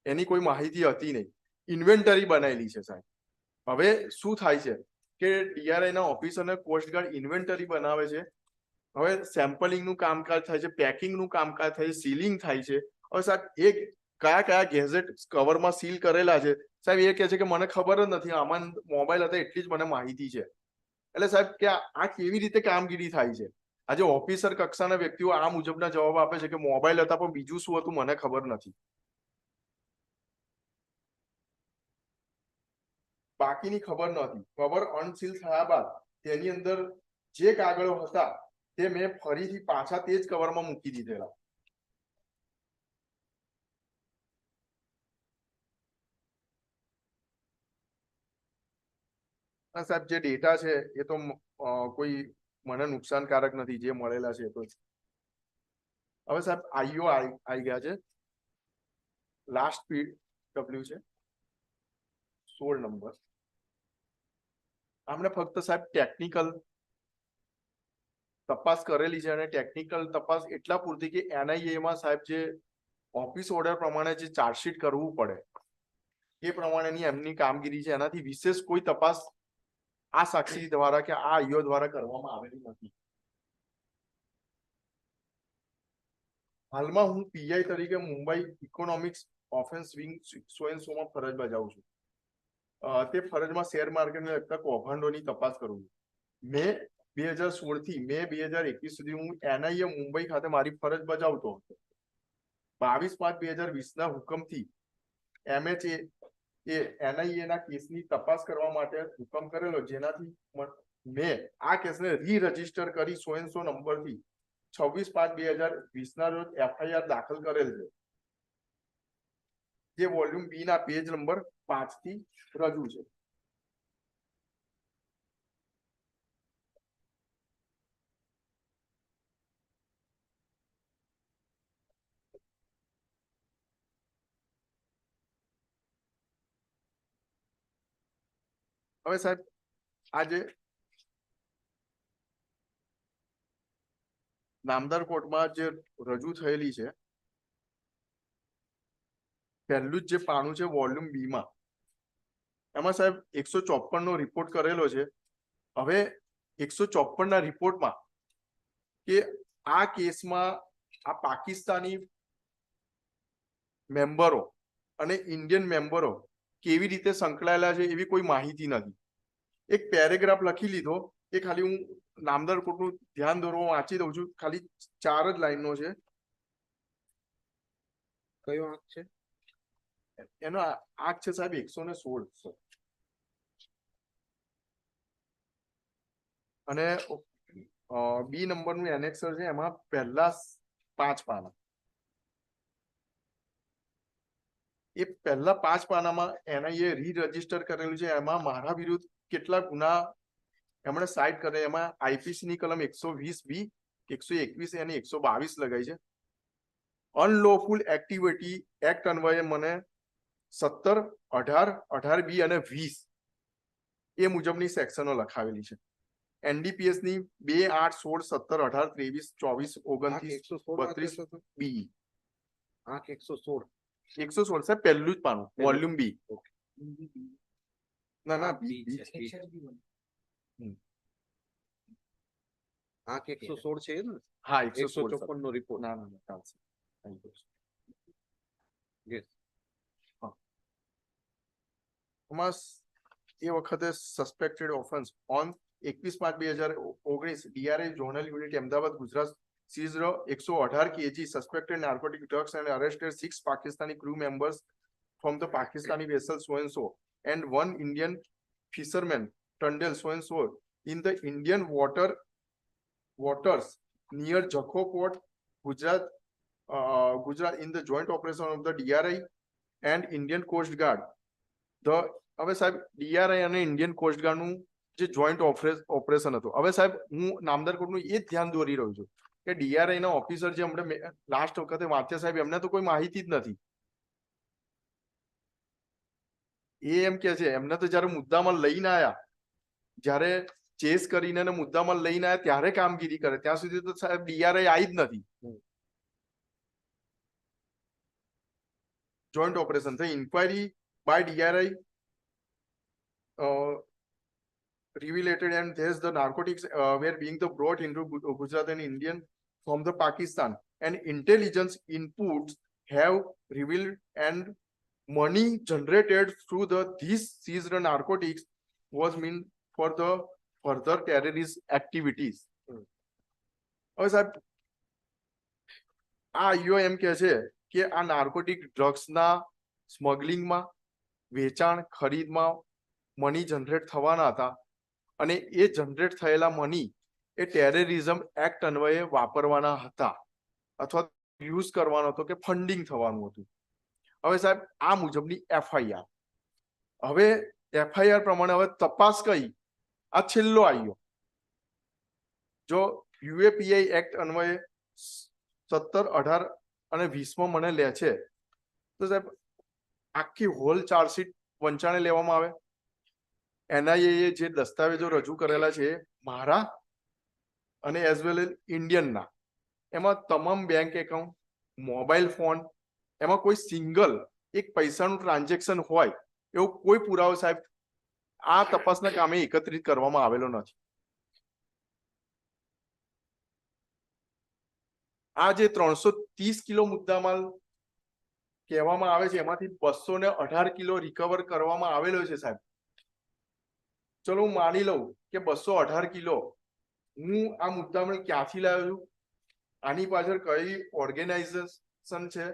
એની કોઈ માહિતી હતી નહીં. ઇન્વેન્ટરી બનાવેલી છે સાહેબ. હવે શું થાય છે કે DRI ના ઓફિસરને કોસ્ટગાર્ડ ઇન્વેન્ટરી બનાવે છે. હવે સેમ્પલિંગ નું કામકાજ થાય છે, પેકિંગ નું કામકાજ થાય છે, સીલિંગ થાય છે. હવે સાહેબ કયા ગેઝેટ કવરમાં સીલ કરેલા છે સાહેબ એ કહે છે કે મને ખબર જ નથી, આમાં મોબાઈલ હતા એટલી જ મને માહિતી છે. એટલે સાહેબ કે આ કેવી રીતે કામગીરી થાય છે? આજે ઓફિસર કક્ષાના વ્યક્તિઓ આ મુજબના જવાબ આપે છે કે મોબાઈલ હતા પણ બીજું શું હતું મને ખબર નથી. બાકીની ખબર નથી. કવર અનસીલ થયા બાદ તેની અંદર જે કાગળો હતા તે મેં ફરીથી પાછા તે જ કવરમાં મૂકી દીધેલા. સાહેબ જે ડેટા છે એ તો કોઈ મને નુકસાનકારક નથી, જે મળેલા છે એ તો. હવે સાહેબ આઈઓ આવી ગયા છે. લાસ્ટ PW છે 16 નંબર. આપણે ફક્ત સાહેબ ટેકનિકલ તપાસ કરેલી છે અને ટેકનિકલ તપાસ એટલા પૂરતી કે NIA માં સાહેબ જે ઓફિસ ઓર્ડર પ્રમાણે જે ચાર્જશીટ કરવું પડે એ પ્રમાણેની એમની કામગીરી છે. એનાથી વિશેષ કોઈ તપાસ આ સાક્ષી દ્વારા કે આ આઈઓ દ્વારા કરવામાં આવેલી નથી. હાલમાં હું PI તરીકે મુંબઈ ઇકોનોમિક્સ ઓફેન્સ વિંગ સોમાં ફરજ બજાવું છું. તે ફરજમાં શેર માર્કેટને લગતા કૌભાંડોની તપાસ કરું છું. મે 2016 થી મે 2021 સુધી હું NIA મુંબઈ ખાતે મારી ફરજ બજાવતો હતો. 22/5/2020 ના હુકમથી MHA એ NIA ના કેસની તપાસ કરવા માટે હુકમ કરેલો, જેનાથી મેં આ કેસને રજીસ્ટર કરી 100 નંબરથી 26/5/2020 ના રોજ FIR દાખલ કરેલ છે, જે વોલ્યુમ B ના પેજ નંબર 5 થી રજૂ છે. હવે સાહેબ આજે નામદાર કોર્ટમાં જે રજૂ થયેલી છે, પહેલું જ જે પાનું છે વોલ્યુમ B માં, એમાં સાહેબ 154 નો રિપોર્ટ કરેલો છે. હવે 154 ના રિપોર્ટમાં કે આ કેસમાં આ પાકિસ્તાની મેમ્બરો અને ઇન્ડિયન મેમ્બરો કેવી રીતે સંકળાયેલા છે એવી કોઈ માહિતી નથી. એક પેરેગ્રાફ લખી લીધો, એ ખાલી હું નામદાર કોર્ટનું ધ્યાન દોરવા વાંચી દઉં છું. ખાલી 4 જ લાઈનનો છે. કયો આંક છે? એનો આંક છે સાહેબ 116. અને B નંબરનું એનેક્સર છે, એમાં પહેલા 5 પાના. એ પહેલા 5 પાનામાં NIA રજીસ્ટર કરેલું છે. એમાં મારા વિરુદ્ધ કેટલા ગુના એમણે સાઇટ કરે, એમાં IPC ની કલમ 120B, 121 અને 122 લગાઈ છે. અનલોફુલ એક્ટિવિટી એક્ટ અન્વયે મને 17, 18, 18B અને 20 એ મુજબની સેક્શનો લખાવેલી છે. NDPS ની 2, 8, 16, 17, 18, 23, 24, 29, 32B. આંક 116. 116 સાહેબ પહેલું જ પાનું વોલ્યુમ B. ના B. આંક 116 છે ને? હા 116 154 નો રિપોર્ટ. ના ચાલશે. એ વખતે suspected offence on 21/5/2019 DRI zonal unit Ahmedabad Gujarat seized 118 kg suspected narcotic drugs and arrested 6 Pakistani crew members from the Pakistani vessel so and so and 1 Indian fisherman Tundel so and so in the Indian waters near Jakho Port, Gujarat in the joint operation of the DRI and Indian Coast Guard. હવે સાહેબ DRI અને Indian coast guard નું જે joint operation હતું. હવે સાહેબ હું નામદાર કોર્ટનું એ જ ધ્યાન દોરી રહ્યો છું કે ડીઆરઆઈ ના ઓફિસર જે અમને લાસ્ટ વખતે વાંચ્યા સાહેબ, એમને તો કોઈ માહિતી જ નથી. એ એમ કે છે એમને તો જયારે મુદ્દામાં લઈને આયા, જયારે ચેસ કરીને મુદ્દામાં લઈને આયા ત્યારે કામગીરી કરે, ત્યાં સુધી તો સાહેબ ડીઆરઆઈ આવી જ નથી. જોઈન્ટ ઓપરેશન થઈ. Inquiry by DRI revelated and there's the narcotics were being brought into Gujarat and Indian from the Pakistan, and intelligence inputs have revealed and money generated through these seized narcotics was meant for the further terrorist activities. હવે સાહેબ આ EO એમ કે છે કે આ narcotic ડ્રગ્સના સ્મગલિંગમાં, વેચાણ, ખરીદમાં money generate થવાના હતા, અને એ જનરેટ થયેલા મની એ ટેરરિઝમ એક્ટ અન્વયે વાપરવાના હતા અથવા યુઝ કરવાનો હતો કે ફંડિંગ થવાનું હતું. હવે સાહેબ આ મુજબની એફઆઈઆર, હવે એફઆઈઆર પ્રમાણે હવે તપાસ કઈ, આ છેલ્લો આવ્યો. જો યુએપીઆઈ એક્ટ અન્વયે 17, 18 અને 20માં મને લે છે તો સાહેબ આખી હોલ ચાર્જશીટ વંચાણે લેવામાં આવે. એનઆઈએ જે દસ્તાવેજો રજૂ કરેલા છે મારા અને એઝ વેલ એઝ ઇન્ડિયનના, એમાં તમામ બેંક એકાઉન્ટ, મોબાઈલ ફોન, એમાં કોઈ સિંગલ એક પૈસાનું ટ્રાન્ઝેક્શન હોય એવો કોઈ પુરાવો સાહેબ આ તપાસના કામે એકત્રિત કરવામાં આવેલો નથી. આ જે 330 કિલો મુદ્દામાલ કહેવામાં આવે છે એમાંથી 218 કિલો રિકવર કરવામાં આવેલો છે સાહેબ. ચલો હું માની લઉં કે 218 કિલો હું આ મુદ્દામાં ક્યાંથી લાવ્યો છું, આની પાછળ કઈ ઓર્ગેનાઇઝેશન છે,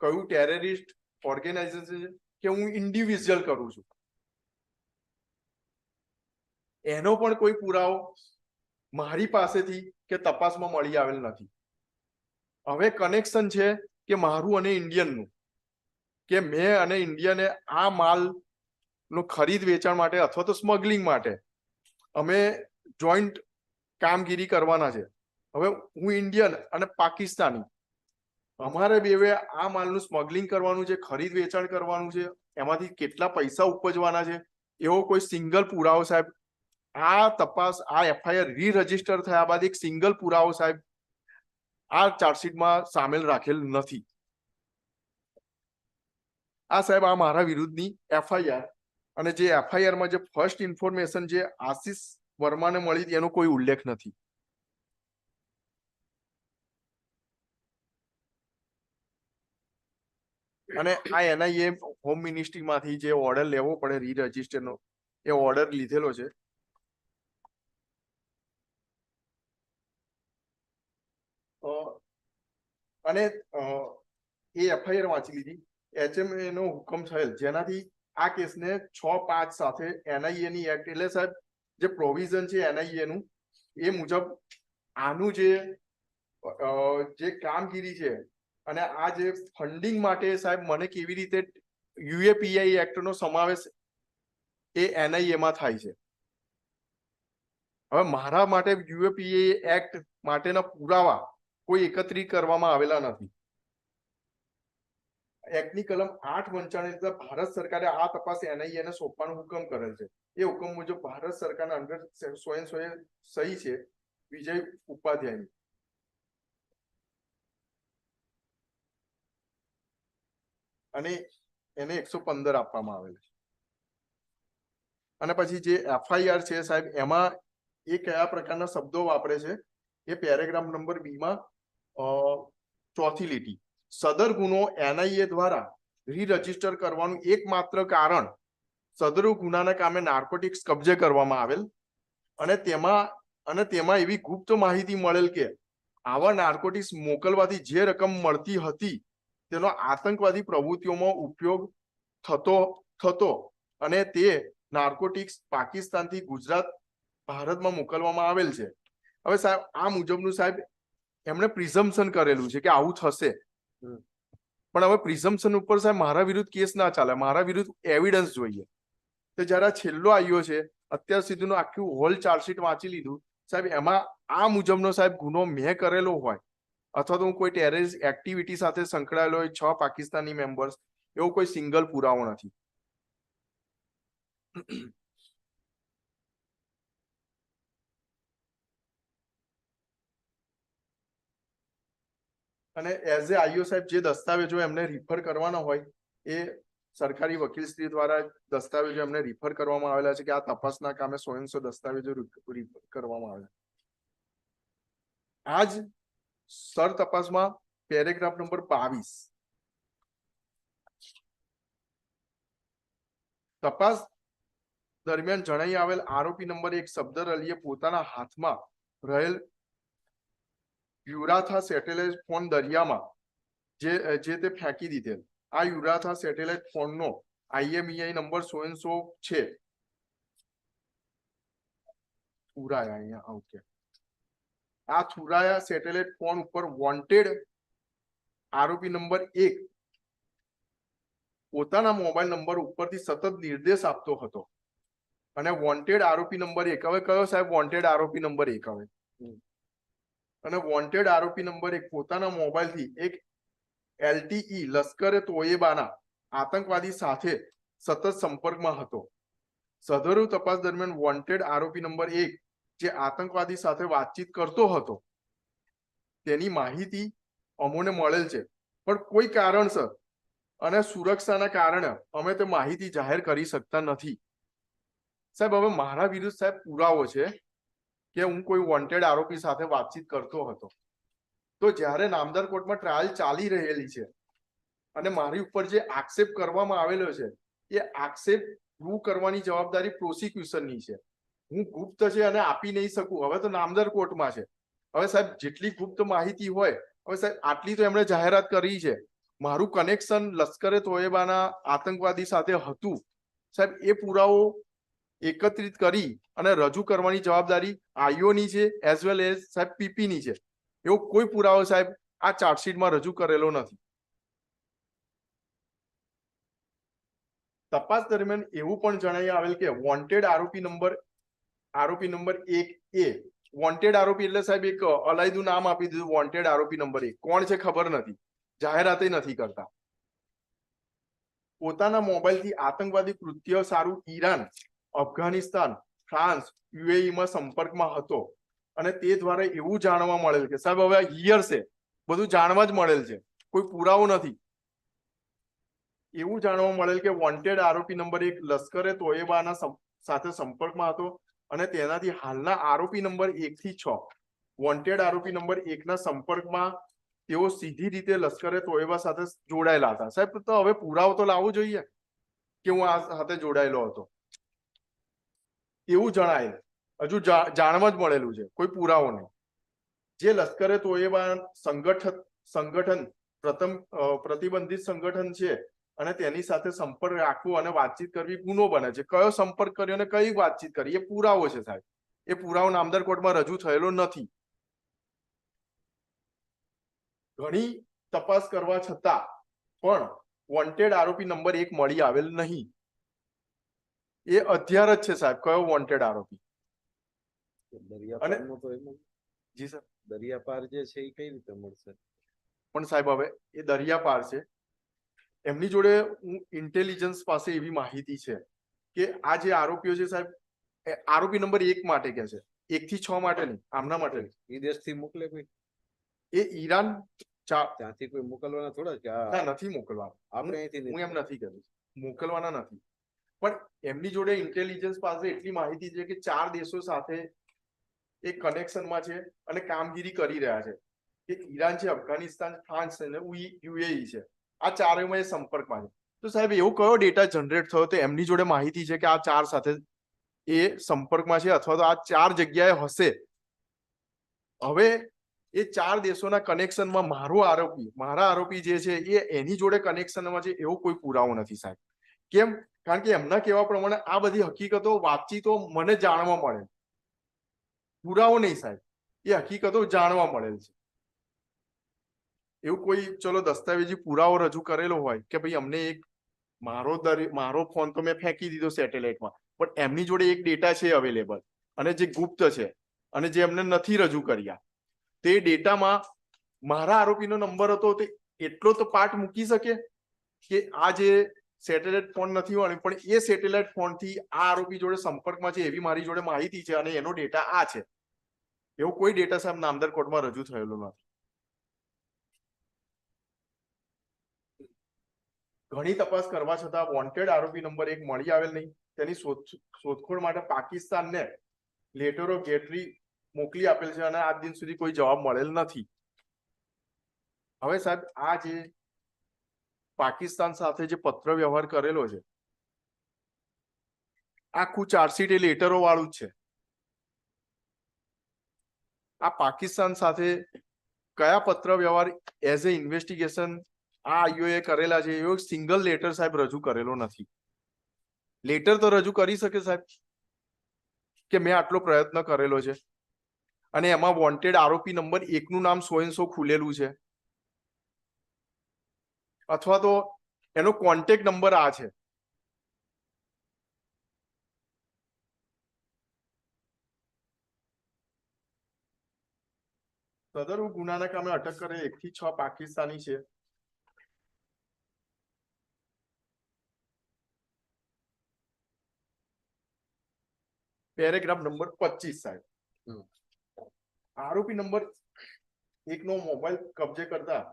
કયું ટેરરિસ્ટ ઓર્ગેનાઇઝેશન છે, કે હું ઇન્ડિવિજ્યુઅલ કરું છું, એનો પણ કોઈ પુરાવો મારી પાસેથી કે તપાસમાં મળી આવેલ નથી. હવે કનેક્શન છે કે મારું અને ઇન્ડિયનનું, કે મેં અને ઇન્ડિયને આ માલ નો ખરીદ વેચાણ માટે અથવા તો સ્મગલિંગ માટે અમે જોઈન્ટ કામગીરી કરવાના છે. હવે હું ઇન્ડિયન અને પાકિસ્તાની, અમારે બેવે આ માલનું સ્મગલિંગ કરવાનું છે, ખરીદ વેચાણ કરવાનું છે, એમાંથી કેટલા પૈસા ઉપજવાના છે એવો કોઈ સિંગલ પુરાવો સાહેબ આ તપાસ, આ એફઆઈઆર રજીસ્ટર થયા બાદ એક સિંગલ પુરાવો સાહેબ આ ચાર્જશીટમાં સામેલ રાખેલ નથી. આ સાહેબ આ મારા વિરુદ્ધની એફઆઈઆર, અને જે એફઆઈઆર માં જે ફર્સ્ટ ઇન્ફોર્મેશન જે આશિષ વર્માને મળી હતી એનો કોઈ ઉલ્લેખ નથી. અને આ એનઆઈએ હોમ મિનિસ્ટ્રી માંથી જે ઓર્ડર લેવો પડે રી રજીસ્ટરનો, એ ઓર્ડર લીધેલો છે. અને એ એફઆઈઆર વાંચી લીધી. એચએમએ નો હુકમ થયેલ જેનાથી આ કેસને 6-5 સાથે એનઆઈએ ની એક્ટ, એટલે સાહેબ જે પ્રોવિઝન છે એનઆઈએ નું એ મુજબ આનું જે કામગીરી છે અને આ જે ફંડિંગ માટે સાહેબ મને કેવી રીતે યુએપીઆઈ એક્ટ નો સમાવેશ એ એનઆઈએ માં થાય છે. હવે મારા માટે યુએપીઆઈ એક્ટ માટેના પુરાવા કોઈ એકત્રિત કરવામાં આવેલા નથી. એક્ટની કલમ 8 વંચાણે ભારત સરકારે આ તપાસ એનઆઈએ ને સોંપવાનો હુકમ કરેલ છે. એ હુકમ મુજબ ભારત સરકારના અંડર સહી છે વિજય ઉપાધ્યાયની. અને એને 115 આપવામાં આવેલ છે. અને પછી જે એફઆઈઆર છે સાહેબ એમાં એ કયા પ્રકારના શબ્દો વાપરે છે એ પેરેગ્રાફ નંબર બી માં ચોથી લીટી, સદર ગુનો એનઆઈએ દ્વારા રી રજીસ્ટર કરવાનું એકમાત્ર કારણ સદર ગુનાના કામે નાર્કોટિક્સ કબજે કરવામાં આવેલ અને તેમાં એવી ગુપ્ત માહિતી મળેલ કે આવા નાર્કોટિક્સ મોકલવાથી જે રકમ મળતી હતી તેનો આતંકવાદી પ્રવૃત્તિઓમાં ઉપયોગ થતો અને તે નાર્કોટિક્સ પાકિસ્તાનથી ગુજરાત, ભારતમાં મોકલવામાં આવેલ છે. હવે સાહેબ આ મુજબનું સાહેબ એમણે પ્રિઝમ્પશન કરેલું છે કે આવું થશે, પણ હવે પ્રિઝમ્પશન ઉપર સાહેબ મારા વિરુદ્ધ કેસ ના ચાલે, મારા વિરુદ્ધ એવિડન્સ જોઈએ. તો જયારે આ છેલ્લો આવ્યો છે અત્યાર સુધીનું આખું હોલ ચાર્જશીટ વાંચી લીધું સાહેબ, એમાં આ મુજબનો સાહેબ ગુનો મેં કરેલો હોય અથવા તો હું કોઈ ટેરરિસ્ટ એક્ટિવિટી સાથે સંકળાયેલો હોય 6 પાકિસ્તાની મેમ્બર્સ, એવો કોઈ સિંગલ પુરાવો નથી. અને એઝ એ આઈઓ સાહેબ જે દસ્તાવેજો એમને રિફર કરવાના હોય એ સરકારી વકીલશ્રી દ્વારા દસ્તાવેજો એમને રિફર કરવામાં આવેલા છે કે આ તપાસના કામે 100 દસ્તાવેજો રિફર કરવામાં આવેલા. આજ સર તપાસમાં પેરેગ્રાફ નંબર 22 તપાસ દરમિયાન જણાઈ આવેલ આરોપી નંબર 1 સફદર અલીએ પોતાના હાથમાં રહેલ યુરાથા સેટેલાઇટ ફોન દરિયામાં જે તે ફેંકી દીધેલ. આ યુરાથા સેટેલાઇટ ફોનનો IMEI નંબર 100 છે. થુરાયા અહીંયા ઓકે. આ થુરાયા સેટેલાઇટ ફોન ઉપર વોન્ટેડ આરોપી નંબર 1 પોતાના મોબાઈલ નંબર ઉપરથી સતત નિર્દેશ આપતો હતો અને વોન્ટેડ આરોપી નંબર 1 હવે કયો સાહેબ વોન્ટેડ આરોપી નંબર 1 હવે અને વોન્ટેડ આરોપી નંબર 1 પોતાના મોબાઈલથી એક LTE લશ્કરે તોયબાના આતંકવાદી સાથે સતત સંપર્કમાં હતો. સદરુ તપાસ દરમિયાન વોન્ટેડ આરોપી નંબર 1 જે આતંકવાદી સાથે વાતચીત કરતો હતો તેની માહિતી અમોને મળેલ છે, પણ કોઈ કારણસર અને સુરક્ષાના કારણે અમે તે માહિતી જાહેર કરી શકતા નથી. સાહેબ હવે મારા વિરુદ્ધ સાહેબ પુરાવો છે કે હું કોઈ વોન્ટેડ આરોપી સાથે વાતચીત કરતો હતો. તો જ્યારે નામદાર કોર્ટમાં ટ્રાયલ ચાલી રહેલી છે અને મારી ઉપર જે આક્ષેપ કરવામાં આવેલો છે એ આક્ષેપ પ્રૂવ કરવાની જવાબદારી પ્રોસિક્યુશનની છે. હું ગુપ્ત છે અને આપી નહીં શકું. હવે તો નામદાર કોર્ટમાં છે. હવે સાહેબ જેટલી ગુપ્ત માહિતી હોય, હવે સાહેબ આટલી તો એમણે જાહેરાત કરી છે. મારું કનેક્શન લશ્કરે તોયબાના આતંકવાદી સાથે હતું. સાહેબ એ પુરાવો એકત્રિત કરી અને રજૂ કરવાની જવાબદારી આઈઓની છે એઝ વેલ એઝ સાહેબ પીપીની છે. એવો કોઈ પુરાવો સાહેબ આ ચાર્જશીટમાં રજૂ કરેલો નથી. તપાસ દરમિયાન એવું પણ જણાઈ આવેલ કે વોન્ટેડ આરોપી નંબર 1A વોન્ટેડ આરોપી એટલે સાહેબ એક અલાયદું નામ આપી દીધું. વોન્ટેડ આરોપી નંબર 1 કોણ છે ખબર નથી, જાહેરાતે નથી કરતા. પોતાના મોબાઈલથી આતંકવાદી કૃત્ય સારું ઈરાન, અફઘાનિસ્તાન, ફ્રાન્સ, UAE માં સંપર્કમાં હતો અને તે દ્વારા એવું જાણવા મળેલ કે સાહેબ હવે હિયર છે, બધું જાણવા જ મળેલ છે, કોઈ પુરાવો નથી. એવું જાણવા મળેલ કે વોન્ટેડ આરોપી નંબર 1 લશ્કરે તોયબાના સાથે સંપર્કમાં હતો અને તેનાથી હાલના આરોપી નંબર 1 થી 6 વોન્ટેડ આરોપી નંબર 1 ના સંપર્કમાં તેઓ સીધી રીતે લશ્કરે તોયબા સાથે જોડાયેલા હતા. સાહેબ તો હવે પુરાવો તો લાવવો જોઈએ કે હું આ સાથે જોડાયેલો હતો એવું જણાયેલ. હજુ જાણવા જ મળેલું છે, કોઈ પુરાવો નહીં. જે લશ્કરે તોયબા સંગઠન પ્રતિબંધિત સંગઠન છે અને તેની સાથે સંપર્ક રાખવો અને વાતચીત કરવી ગુનો બને છે. કયો સંપર્ક કર્યો અને કઈ વાતચીત કરી એ પુરાવો છે સાહેબ. એ પુરાવો નામદાર કોર્ટમાં રજૂ થયેલો નથી. ઘણી તપાસ કરવા છતાં પણ વોન્ટેડ આરોપી નંબર 1 મળી આવેલ નહીં. એ અધ્યાર જ છે સાહેબ કયો વોન્ટેડ આરોપી. જી સર, દરિયાપાર જે છે એ કઈ રીતે મળશે? પણ સાહેબ હવે એ દરિયાપાર છે, એમની જોડે હું ઇન્ટેલિજન્સ પાસે એવી માહિતી છે કે આ જે આરોપીઓ છે સાહેબ આરોપી નંબર 1 માટે કે છે, 1 થી 6 માટે નહીં, આમના માટે. એ દેશથી મોકલે કોઈ? એ ઈરાન ત્યાંથી કોઈ મોકલવાના થોડા કે નથી મોકલવાના. આપણે અહીંથી હું એમ નથી કહેતો મોકલવાના નથી, પણ એમની જોડે ઇન્ટેલિજન્સ પાસે એટલી માહિતી છે કે 4 દેશો સાથે એ કનેક્શનમાં છે અને કામગીરી કરી રહ્યા છે. કે ઈરાન છે, અફઘાનિસ્તાન, ફ્રાન્સ અને UAE છે. આ ચારેયમાં એ સંપર્કમાં છે. તો સાહેબ એવો કયો ડેટા જનરેટ થયો તો એમની જોડે માહિતી છે કે આ 4 સાથે એ સંપર્કમાં છે અથવા તો આ 4 જગ્યાએ હશે. હવે એ 4 દેશોના કનેક્શનમાં મારા આરોપી જે છે એ એની જોડે કનેક્શનમાં છે એવો કોઈ પુરાવો નથી સાહેબ. કેમ? કારણ કે એમના કહેવા પ્રમાણે આ બધી હકીકતો વાતચીતો મને જાણવા મળે, પુરાવો નહીં સાહેબ, એ હકીકતો જાણવા મળેલ છે. એવું કોઈ ચલો દસ્તાવેજી પુરાવો રજૂ કરેલો હોય કે ભાઈ અમને એક મારો ફોન તો મેં ફેંકી દીધો સેટેલાઇટમાં, પણ એમની જોડે એક ડેટા છે અવેલેબલ, અને જે ગુપ્ત છે અને જે એમને નથી રજૂ કર્યા, તે ડેટામાં મારા આરોપીનો નંબર હતો. તે એટલો તો પાર્ટ મૂકી શકે કે આ જે સેટેલાઇટ ફોન નથી વાળી, પણ એ સેટેલાઇટ ફોન થી આ આરોપી જોડે સંપર્કમાં છે એવી મારી જોડે માહિતી છે, અને એનો ડેટા આ છે. એવો કોઈ ડેટા સાહેબ નામદાર કોર્ટમાં રજૂ થયેલો નથી. ઘણી તપાસ કરવા છતાં વોન્ટેડ આરોપી નંબર 1 મળી આવેલ નહીં. તેની શોધખોળ માટે પાકિસ્તાનને લેટર ઓફ ગેટરી મોકલી આપેલ છે, અને આજ દિન સુધી કોઈ જવાબ મળેલ નથી. હવે સાહેબ આ જે પાકિસ્તાન સાથે જે પત્ર વ્યવહાર કરેલો છે, આખું ચાર્જશીટ એ લેટરો વાળું જ છે. આ પાકિસ્તાન સાથે કયા પત્ર વ્યવહાર એઝ એ ઇન્વેસ્ટિગેશન આ આઈઓએ કરેલા છે, એવો સિંગલ લેટર સાહેબ રજૂ કરેલો નથી. લેટર તો રજૂ કરી શકે સાહેબ કે મેં આટલો પ્રયત્ન કરેલો છે, અને એમાં વોન્ટેડ આરોપી નંબર 1 નું નામ 100 ખુલેલું છે, અથવા તો એનો કોન્ટેક્ટ નંબર આ છે. સદર ગુનાના કામે અટક કરે 1 થી 6 પાકિસ્તાની છે. પેરેગ્રાફ નંબર 25 સાહેબ, આરોપી નંબર 1 નો મોબાઈલ કબજે કરતા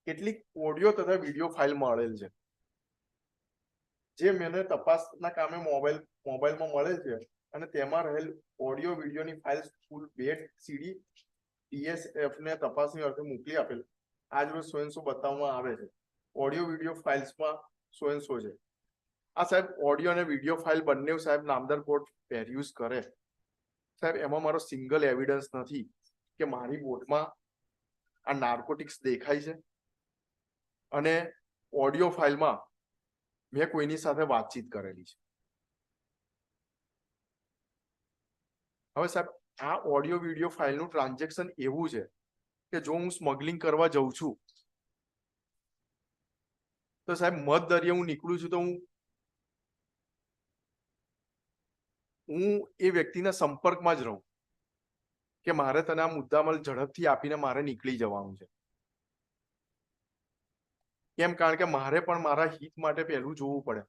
કેટલીક ઓડિયો તથા વિડીયો ફાઇલ મળેલ છે, જે મને તપાસના કામે મોબાઈલમાં મળેલ છે, અને તેમાં રહેલ ઓડિયો વિડીયોની ફાઇલ ફૂલ 2 CD DSF ને તપાસની અર્થે મોકલી આપેલ. આજ રોજ 100 બતાવવામાં આવે છે. ઓડિયો વિડીયો ફાઇલ્સમાં 100 છે. આ સાહેબ ઓડિયો અને વિડીયો ફાઇલ બંને સાહેબ નામદાર કોર્ટ પેરયુઝ કરે સાહેબ, એમાં મારો સિંગલ એવિડન્સ નથી કે મારી બોટમાં આ નાર્કોટિક્સ દેખાય છે, અને ઓડિયો ફાઇલમાં મેં કોઈની સાથે વાતચીત કરેલી છે. હવે સાહેબ આ ઓડિયો વિડીયો ફાઇલનું ટ્રાન્ઝેક્શન એવું છે કે જો હું સ્મગલિંગ કરવા જઉં છું તો સાહેબ મધ દરિયે હું નીકળું છું, તો હું એ વ્યક્તિના સંપર્કમાં જ રહું કે મારે તને આ મુદ્દામાલ ઝડપથી આપીને મારે નીકળી જવાનું છે. કેમ? કારણ કે મારે પણ મારા હિત માટે પહેલું જોવું પડે.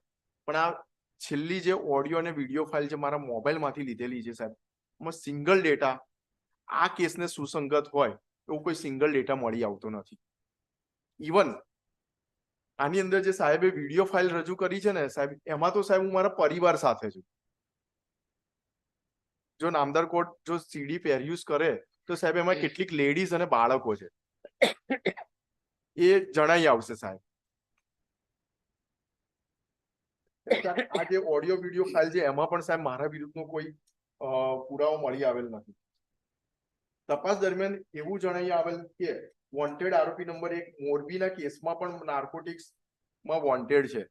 પણ આ છેલ્લી જે ઓડિયો અને વિડીયો ફાઇલ જે મારા મોબાઈલમાંથી લીધેલી છે સાહેબ, એમાં સિંગલ ડેટા આ કેસને સુસંગત હોય એવું કોઈ સિંગલ ડેટા મળી આવતો નથી. ઇવન આની અંદર જે સાહેબે વિડીયો ફાઇલ રજૂ કરી છે ને સાહેબ, એમાં તો સાહેબ હું મારા પરિવાર સાથે છું. જો નામદાર કોર્ટ જો સીડી પેરયુઝ કરે તો સાહેબ એમાં કેટલીક લેડીઝ અને બાળકો છે એ જણાઈ આવશે સાહેબ. આ જે ઓડિયો વિડીયો ફાઇલ છે એમાં પણ સાહેબ મારા વિરુદ્ધનો કોઈ પુરાવો મળી આવેલ નથી. તપાસ દરમિયાન એવું જણાઈ આવેલ કે વોન્ટેડ આરોપી નંબર 1 મોરબીના કેસમાં પણ નાર્કોટિક્સમાં વોન્ટેડ છે.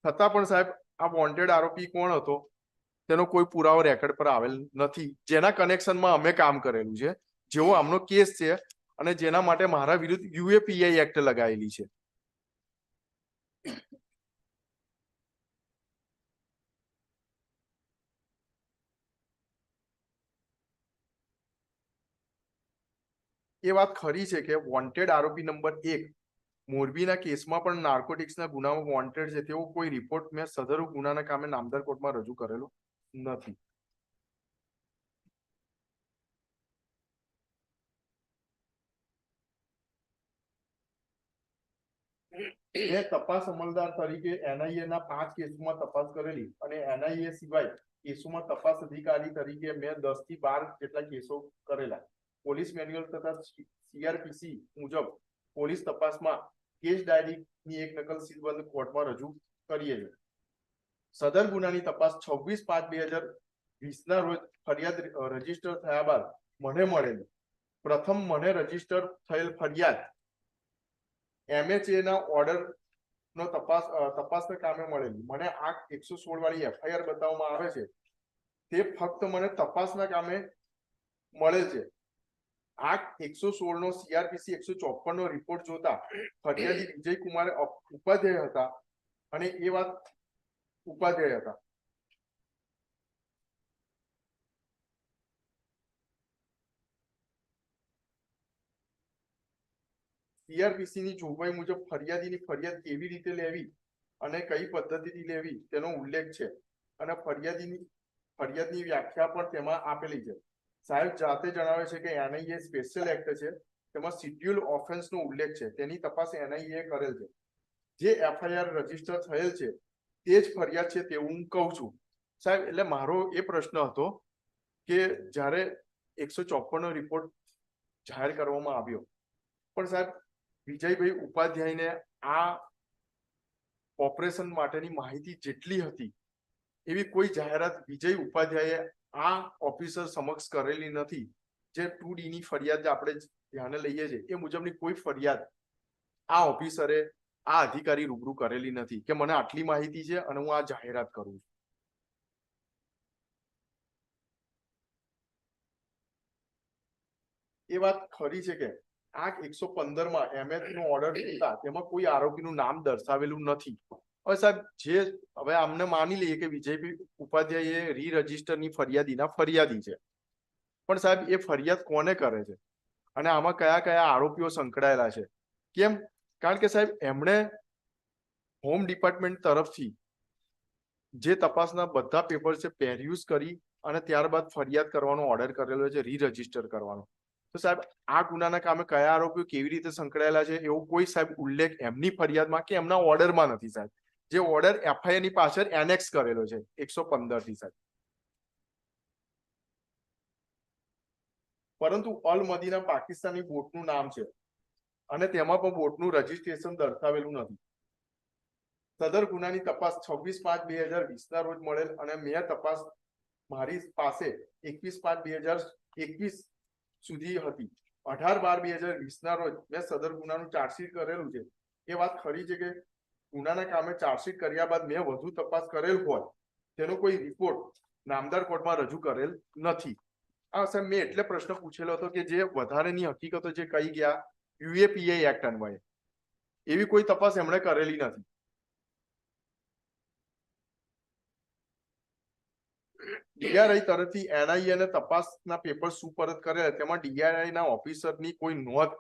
છતાં પણ સાહેબ આ વોન્ટેડ આરોપી કોણ હતો તેનો કોઈ પુરાવો રેકોર્ડ પર આવેલ નથી, જેના કનેક્શનમાં અમે કામ કરેલું છે, જેવો આમનો કેસ છે, અને જેના માટે મારા વિરુદ્ધ UAPI એક્ટ લગાવેલી છે. એ વાત ખરી છે કે વોન્ટેડ આરોપી નંબર 1 મોરબીના કેસમાં પણ નાર્કોટિક્સના ગુનામાં વોન્ટેડ છે, તેવો કોઈ રિપોર્ટ મેં સદર ગુનાના કામે નામદાર કોર્ટમાં રજૂ કરેલો નથી. મેં તપાસ અમલદાર તરીકે NIA ના 5 કેસોમાં તપાસ કરેલી, અને NIA સિવાય કેસોમાં તપાસ અધિકારી તરીકે મેં 10 થી 12 જેટલા કેસો કરેલા. પોલીસ મેન્યુઅલ તથા CRPC મુજબ પોલીસ તપાસમાં કેસ ડાયરીની એક નકલ સીલબંધ કોર્ટમાં રજૂ કરીએ છીએ. સદર ગુનાની તપાસ 26/5/2020 ના રોજ ફરિયાદ રજીસ્ટર થયા બાદ મને મળેલી. પ્રથમ મને રજીસ્ટર થયેલ ફરિયાદ MHA ના ઓર્ડર નો તપાસના કામે મળેલી. મને આ 116 વાળી FIR બતાવવામાં આવે છે તે ફક્ત મને તપાસના કામે મળેલ છે. આક્ટ 116 નો CRPC 154 નો રિપોર્ટ જોતા ફરિયાદી વિજયકુમાર ઉપાધ્યાય હતા અને એ વાત ઉપાધ્યાય હતા. CRPC ની જોગવાઈ મુજબ ફરિયાદીની ફરિયાદ કેવી રીતે લેવી અને કઈ પદ્ધતિથી લેવી તેનો ઉલ્લેખ છે અને ફરિયાદની વ્યાખ્યા પણ તેમાં આપેલી છે. સાહેબ જાતે જણાવે છે કે NIA સ્પેશિયલ એક્ટ છે, તેમાં શિડ્યુલ ઓફેન્સ નો ઉલ્લેખ છે, તેની તપાસ NIA કરેલ છે. જે FIR રજીસ્ટર થયેલ છે તે જ ફરિયાદ છે તેવું હું કહું છું. સાહેબ એટલે મારો એ પ્રશ્ન હતો કે જ્યારે 154 નો રિપોર્ટ જાહેર કરવામાં આવ્યો પણ સાહેબ વિજયભાઈ ઉપાધ્યાયને આ ઓપરેશન માટેની માહિતી જેટલી હતી એવી કોઈ જાહેરાત વિજય ઉપાધ્યાયે આ ઓફિસર સમક્ષ કરેલી નથી. જે 2D ની ફરિયાદ આપણે ધ્યાને લઈએ છીએ એ મુજબની કોઈ ફરિયાદ આ ઓફિસરે આ અધિકારી રૂબરૂ કરેલી નથી કે મને આટલી માહિતી છે અને હું આ જાહેરાત કરું છું. એ વાત ખરી છે કે આક્ટ 115 માં MH નો ઓર્ડર હતા તેમાં કોઈ આરોપીનું નામ દર્શાવેલું નથી. હવે સાહેબ હવે આમને માની લઈએ કે વિજયભાઈ ઉપાધ્યાય એ રજીસ્ટરની ફરિયાદીના ફરિયાદી છે, પણ સાહેબ એ ફરિયાદ કોને કરે છે અને આમાં કયા કયા આરોપીઓ સંકળાયેલા છે? કેમ? કારણ કે સાહેબ એમણે હોમ ડિપાર્ટમેન્ટ તરફથી જે તપાસના બધા પેપર છે પેરયુઝ કરી અને ત્યારબાદ ફરિયાદ કરવાનો ઓર્ડર કરેલો છે, રજીસ્ટર કરવાનો. તો સાહેબ આ ગુનાના કામે કયા આરોપીઓ કેવી રીતે સંકળાયેલા છે એવો કોઈ સાહેબ ઉલ્લેખ એમની ફરિયાદમાં કે એમના ઓર્ડરમાં નથી સાહેબ. જે ઓર્ડર FIR ની પાછળ એનેક્સ કરેલો છે 115 થી સાહેબ. પરંતુ અલ મદીના પાકિસ્તાની બોટનું નામ છે અને તેમાં પણ બોટનું રજીસ્ટ્રેશન દર્શાવેલું નથી. સદર ગુનાની તપાસ 26/5/2020 ના રોજ મળેલ અને મેં તપાસ મારી પાસે 21/5/2021 સુધી હતી. 18/12/2020 ના રોજ મેં સદર ગુનાનું ચાર્જશીટ કરેલું છે. એ વાત ખરી છે કે ગુનાના કામે ચાર્જશીટ કર્યા બાદ મેં વધુ તપાસ કરેલ હોય તેનો કોઈ રિપોર્ટ નામદાર કોર્ટમાં રજૂ કરેલ નથી. આ સાહેબ મેં એટલે પ્રશ્ન પૂછેલો હતો કે જે વધારેની હકીકતો જે કહી ગયા UAPA એક્ટ અન્વયે એવી કોઈ તપાસ એમણે કરેલી નથી. DRI તરફથી NIA ને તપાસના પેપર સુપરત કરેલા તેમાં DRI ના ઓફિસરની કોઈ નોંધ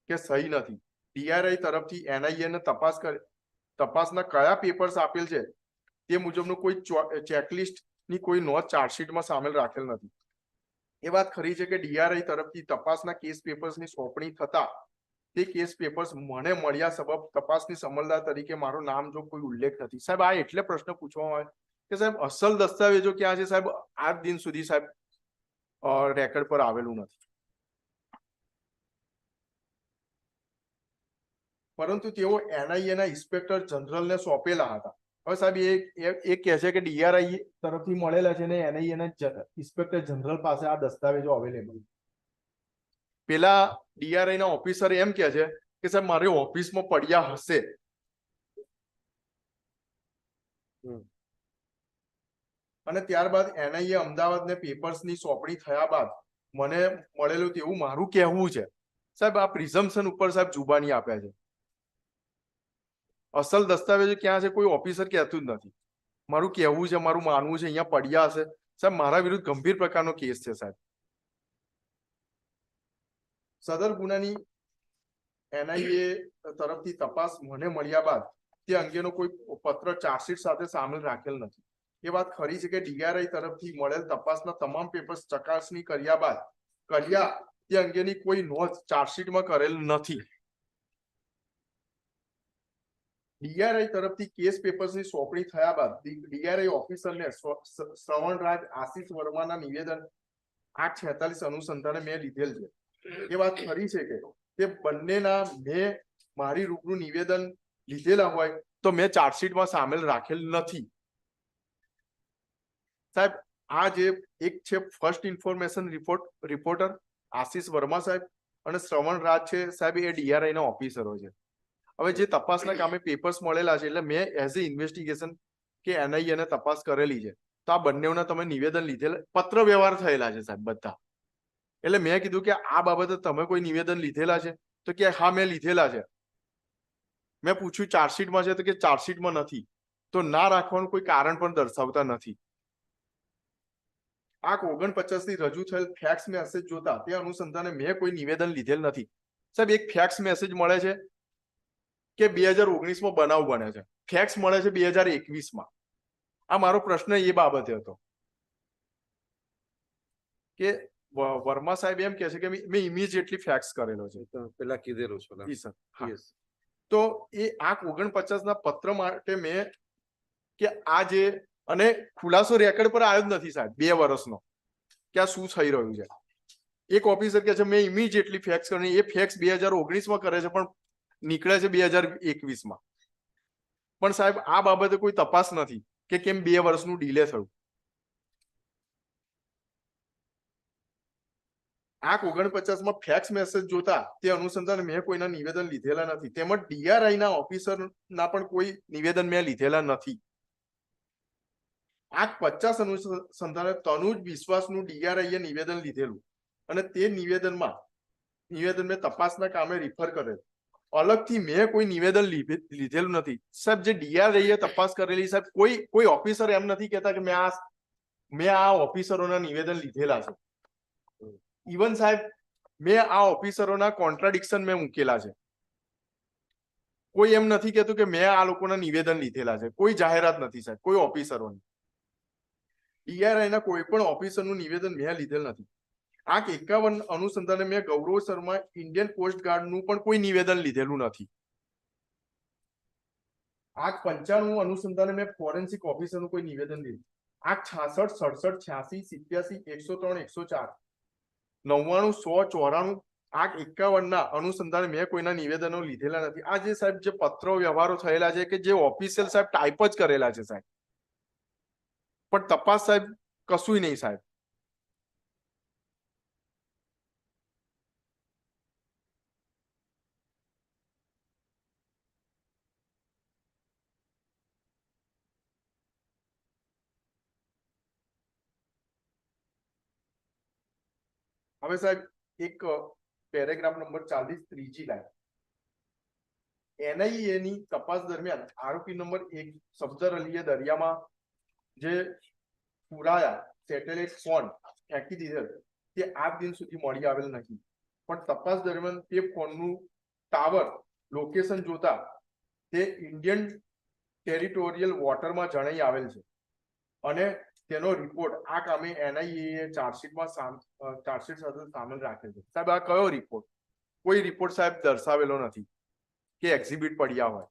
કે સહી નથી. DRI તરફથી NIA ને તપાસના કયા પેપર્સ આપેલ છે તે મુજબનું કોઈ ચેકલિસ્ટ ની કોઈ નોંધ ચાર્જશીટમાં સામેલ રાખેલ નથી. એ વાત ખરી છે કે DRI તરફથી તપાસના કેસ પેપર્સની સોંપણી થતા તે કેસ પેપર્સ મને મળ્યા સબબ તપાસની અમલદાર તરીકે મારું નામ જો કોઈ ઉલ્લેખ નથી. સાહેબ આ એટલે પ્રશ્ન પૂછવામાં આવે કે સાહેબ અસલ દસ્તાવેજો ક્યાં છે સાહેબ? આજ દિન સુધી સાહેબ રેકર્ડ પર આવેલું નથી. પરંતુ તેઓ NIA ના ઇન્સ્પેક્ટર જનરલને સોંપેલા હતા. હવે સાહેબ એ કહે છે કે DRI તરફથી મળેલા છે ને NIA ના ઇન્સ્પેક્ટર જનરલ પાસે આ દસ્તાવેજો અવેલેબલ. પેલા DRI ના ઓફિસર એમ કહે છે કે સાહેબ મારી ઓફિસમાં પડ્યા હશે. અને ત્યારબાદ NIA અમદાવાદને પેપર્સની સોંપણી થયા બાદ મને મળેલું તેવું મારું કહેવું છે. સાહેબ આ પ્રિઝમ્પશન ઉપર સાહેબ જુબાની આપ્યા છે. અસલ દસ્તાવેજો ક્યાં છે કોઈ ઓફિસર કહેતું જ નથી. મારું કહેવું છે, મારું માનવું છે અહીંયા પડ્યા હશે. સાહેબ મારા વિરુદ્ધ ગંભીર પ્રકારનો કેસ છે સાહેબ. સદર ગુનાની NIA તરફથી તપાસ મને મળ્યા બાદ તે અંગેનો કોઈ પત્ર ચાર્જશીટ સાથે સામેલ રાખેલ નથી. એ વાત ખરી છે કે DRI તરફથી મળેલ તપાસના તમામ પેપર્સ ચકાસણી કર્યા તે અંગેની કોઈ નોંધ ચાર્જશીટમાં કરેલ નથી. DRI તરફથી કેસ પેપર્સની સોંપણી થયા બાદ DRI ઓફિસરને શ્રવણરાજ આશીષ વર્માના નિવેદન 846 અનુસંધાને મેં લીધેલ છે. એ વાત ખરી છે કે તે બંનેના મેં મારી રૂબરૂ નિવેદન લીધેલા હોય તો મેં ચાર્જશીટમાં સામેલ રાખેલ નથી. સાહેબ આ જે એક છે ફર્સ્ટ ઇન્ફોર્મેશન રિપોર્ટર આશીષ વર્મા સાહેબ અને શ્રવણ રાજ છે સાહેબ એ DRI ના ઓફિસરો છે. હવે જે તપાસના કામે પેપર્સ મળેલા છે એટલે મેં એઝ એ ઇન્વેસ્ટિગેશન કે NIA ને તપાસ કરેલી છે તો આ બંનેના તમે નિવેદન લીધેલા, પત્ર વ્યવહાર થયેલા છે સાહેબ બધા. એટલે મેં કીધું કે આ બાબતે તમે કોઈ નિવેદન લીધેલા છે? તો કે હા મેં લીધેલા છે. મેં પૂછ્યું ચાર્જશીટમાં છે? તો કે ચાર્જશીટમાં નથી. તો ના રાખવાનું કોઈ કારણ પણ દર્શાવતા નથી. આ 49 થી રજૂ થયેલ ફેક્સ મેસેજ જોતા તે અનુસંધાને મેં કોઈ નિવેદન લીધેલ નથી. સાહેબ એક ફેક્સ મેસેજ મળે છે કે 2019માં બનાવ બને છે, ફેક્સ મળે છે 2021માં. આ મારો પ્રશ્ન એ બાબતે હતો કે વર્મા સાહેબ એમ કે છે કે મેં ઇમિડિયેટલી ફેક્સ કરેલો છે. પેલા કીધેલું છે. જી સર. હા. Yes. તો એ આ 49 ના પત્ર માટે મેં કે આ જે અને ખુલાસો રેકર્ડ પર આવ્યો જ નથી સાહેબ 2 વર્ષનો કે આ શું થઈ રહ્યું છે. એક ઓફિસર કે છે મેં ઇમિડિયેટલી ફેક્સ કરી, એ ફેક્સ 2019માં કરે છે પણ નીકળે છે 2021માં. પણ સાહેબ આ બાબતે કોઈ તપાસ નથી કે કેમ 2 વર્ષનું ડીલે થયું. આ 49માં ફેક્સ મેસેજ જોતા તે અનુસંધાને મેં કોઈના નિવેદન લીધેલા નથી. તેમજ DRI ના ઓફિસરના પણ કોઈ નિવેદન મેં લીધેલા નથી. આ 50 અનુસંધાને તનુજ વિશ્વાસનું DRI એ નિવેદન લીધેલું અને તે નિવેદન મેં તપાસના કામે રિફર કરેલ. અલગથી મેં કોઈ નિવેદન લીધેલું નથી. સાહેબ જે DRI એ તપાસ કરેલી સાહેબ કોઈ ઓફિસર એમ નથી કહેતા કે મેં આ ઓફિસરોના નિવેદન લીધેલા છે. ઇવન સાહેબ મેં આ ઓફિસરોના કોન્ટ્રાડિક્શન મેં મૂકેલા છે. કોઈ એમ નથી કહેતું કે મેં આ લોકોના નિવેદન લીધેલા છે. કોઈ જાહેરાત નથી સાહેબ કોઈ ઓફિસરોની. DRI ના કોઈ પણ ઓફિસરનું નિવેદન મેં લીધેલ નથી. આ 51 અનુસંધાને મેં ગૌરવ શર્મા ઇન્ડિયન કોસ્ટ ગાર્ડનું પણ કોઈ નિવેદન લીધેલું નથી. આ 95 અનુસંધાને મેં ફોરેન્સિક ઓફિસરનું કોઈ નિવેદન લીધું. આ 66, 67, 86, 87, 103, 104, 99, 100, 94 આ 51 ના અનુસંધાને મેં કોઈના નિવેદનો લીધેલા નથી. આ જે સાહેબ જે પત્રો વ્યવહારો થયેલા છે કે જે ઓફિશિયલ સાહેબ ટાઈપ જ કરેલા છે સાહેબ, પણ તપાસ સાહેબ કશું નહીં સાહેબ. હવે સાહેબ એક પેરેગ્રાફ નંબર 40 ત્રીજી લાઈન NIA ની તપાસ દરમિયાન આરોપી નંબર 1 સફદર અલીએ દરિયામાં જે પુરાયા સેટેલાઇટ ફોન ફેંકી દીધેલ તે આજ દિન સુધી મળી આવેલ નથી. પણ તપાસ દરમિયાન તે ફોનનું ટાવર લોકેશન જોતા તે ઇન્ડિયન ટેરિટોરિયલ વોટરમાં જણાઈ આવેલ છે અને તેનો રિપોર્ટ આ કામે NIA ચાર્જશીટ સાથે સામેલ રાખેલ છે. સાહેબ આ કયો રિપોર્ટ? કોઈ રિપોર્ટ સાહેબ દર્શાવેલો નથી કે એક્ઝિબિટ પડ્યા હોય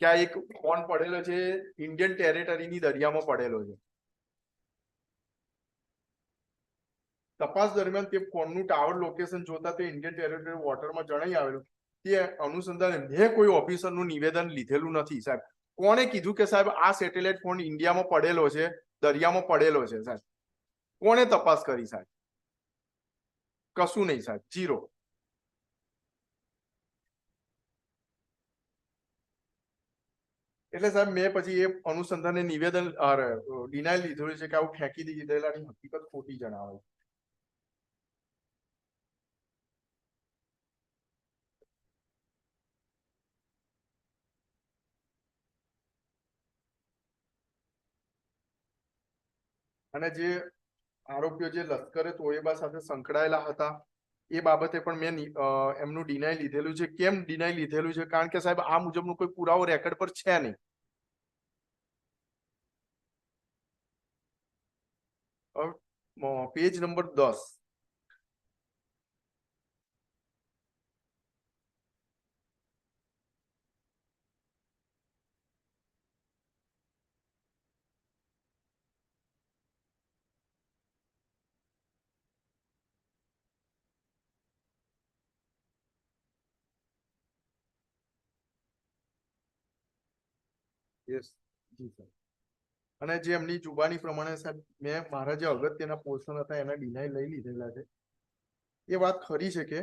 કે આ એક ફોન પડેલો છે ઇન્ડિયન ટેરિટરીની દરિયામાં પડેલો છે. તપાસ દરમિયાન તે ફોનનું ટાવર લોકેશન જોતા તે ઇન્ડિયન ટેરિટરી વોટરમાં જણાઈ આવેલું. તે અનુસંધાને મેં કોઈ ઓફિસરનું નિવેદન લીધેલું નથી સાહેબ. કોણે કીધું કે સાહેબ આ સેટેલાઇટ ફોન ઇન્ડિયામાં પડેલો છે, દરિયામાં પડેલો છે સાહેબ? કોણે તપાસ કરી સાહેબ? કશું નહીં સાહેબ, 0. એટલે સાહેબ મેં પછી એ અનુસંધાને નિવેદન ડિનાયલ લીધેલું છે કે આવું ફેંકી દીધેલાની હકીકત ખોટી જણાવે. અને જે આરોપીઓ જે લશ્કરે તોયબા સાથે સંકળાયેલા હતા એ બાબતે પણ મેં એમનું ડિનાય લીધેલું છે. કેમ ડિનાય લીધેલું છે? કારણ કે સાહેબ આ મુજબનું કોઈ પુરાવો રેકર્ડ પર છે નહીં. Page number 10. યસ જી સર. અને જે એમની જુબાની પ્રમાણે સાહેબ મેં મારા જે અગત્યના પોર્શન હતા એના ડિનાય લઈ લીધેલા છે. એ વાત ખરી છે કે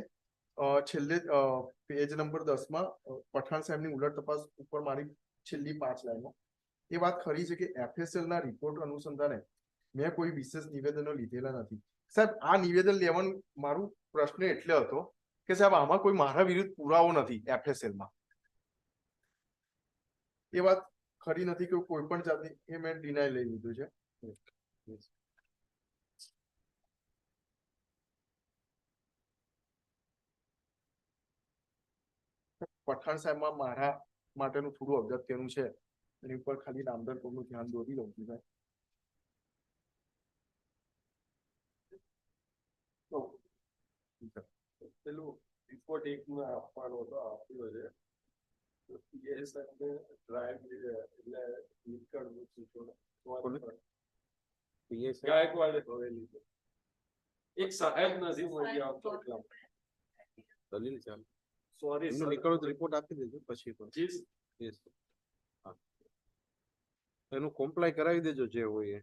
છેલ્લે પેજ નંબર 10માં પઠાણ સાહેબની ઉલટ તપાસ ઉપર મારી છેલ્લી 5 લાઈનો એ વાત ખરી છે કે FSL ના રિપોર્ટ અનુસંધાને મેં કોઈ વિશેષ નિવેદનો લીધેલા નથી. સાહેબ આ નિવેદન લેવાનું મારું પ્રશ્ન એટલે હતો કે સાહેબ આમાં કોઈ મારા વિરુદ્ધ પુરાવો નથી FSL માં. એ વાત ખરી નથી કે કોઈ પણ જાતની એ મેં ડિનાય લઈ લીધું છે. પઠાણ સાહેબમાં મારા માટેનું થોડું અગત્યનું છે, એની ઉપર ખાલી નામદાર કોનું ધ્યાન દોરી લઉં છું સાહેબ. પેલું રિપોર્ટ એક માં આપવાનો હતો, આપ્યો છે. એ સાથે ડ્રાઈવ એટલે નીકળવું ગાયકવાડે ધોયેલી છે. એક સાહેબ નથી મળી આવતો એટલા દલીલ ચાલ સોરી એમનું નીકળો રિપોર્ટ આપી દેજો પછી પણ. Yes. હા. એનું કોમ્પ્લાય કરાવી દેજો જે હોય એ.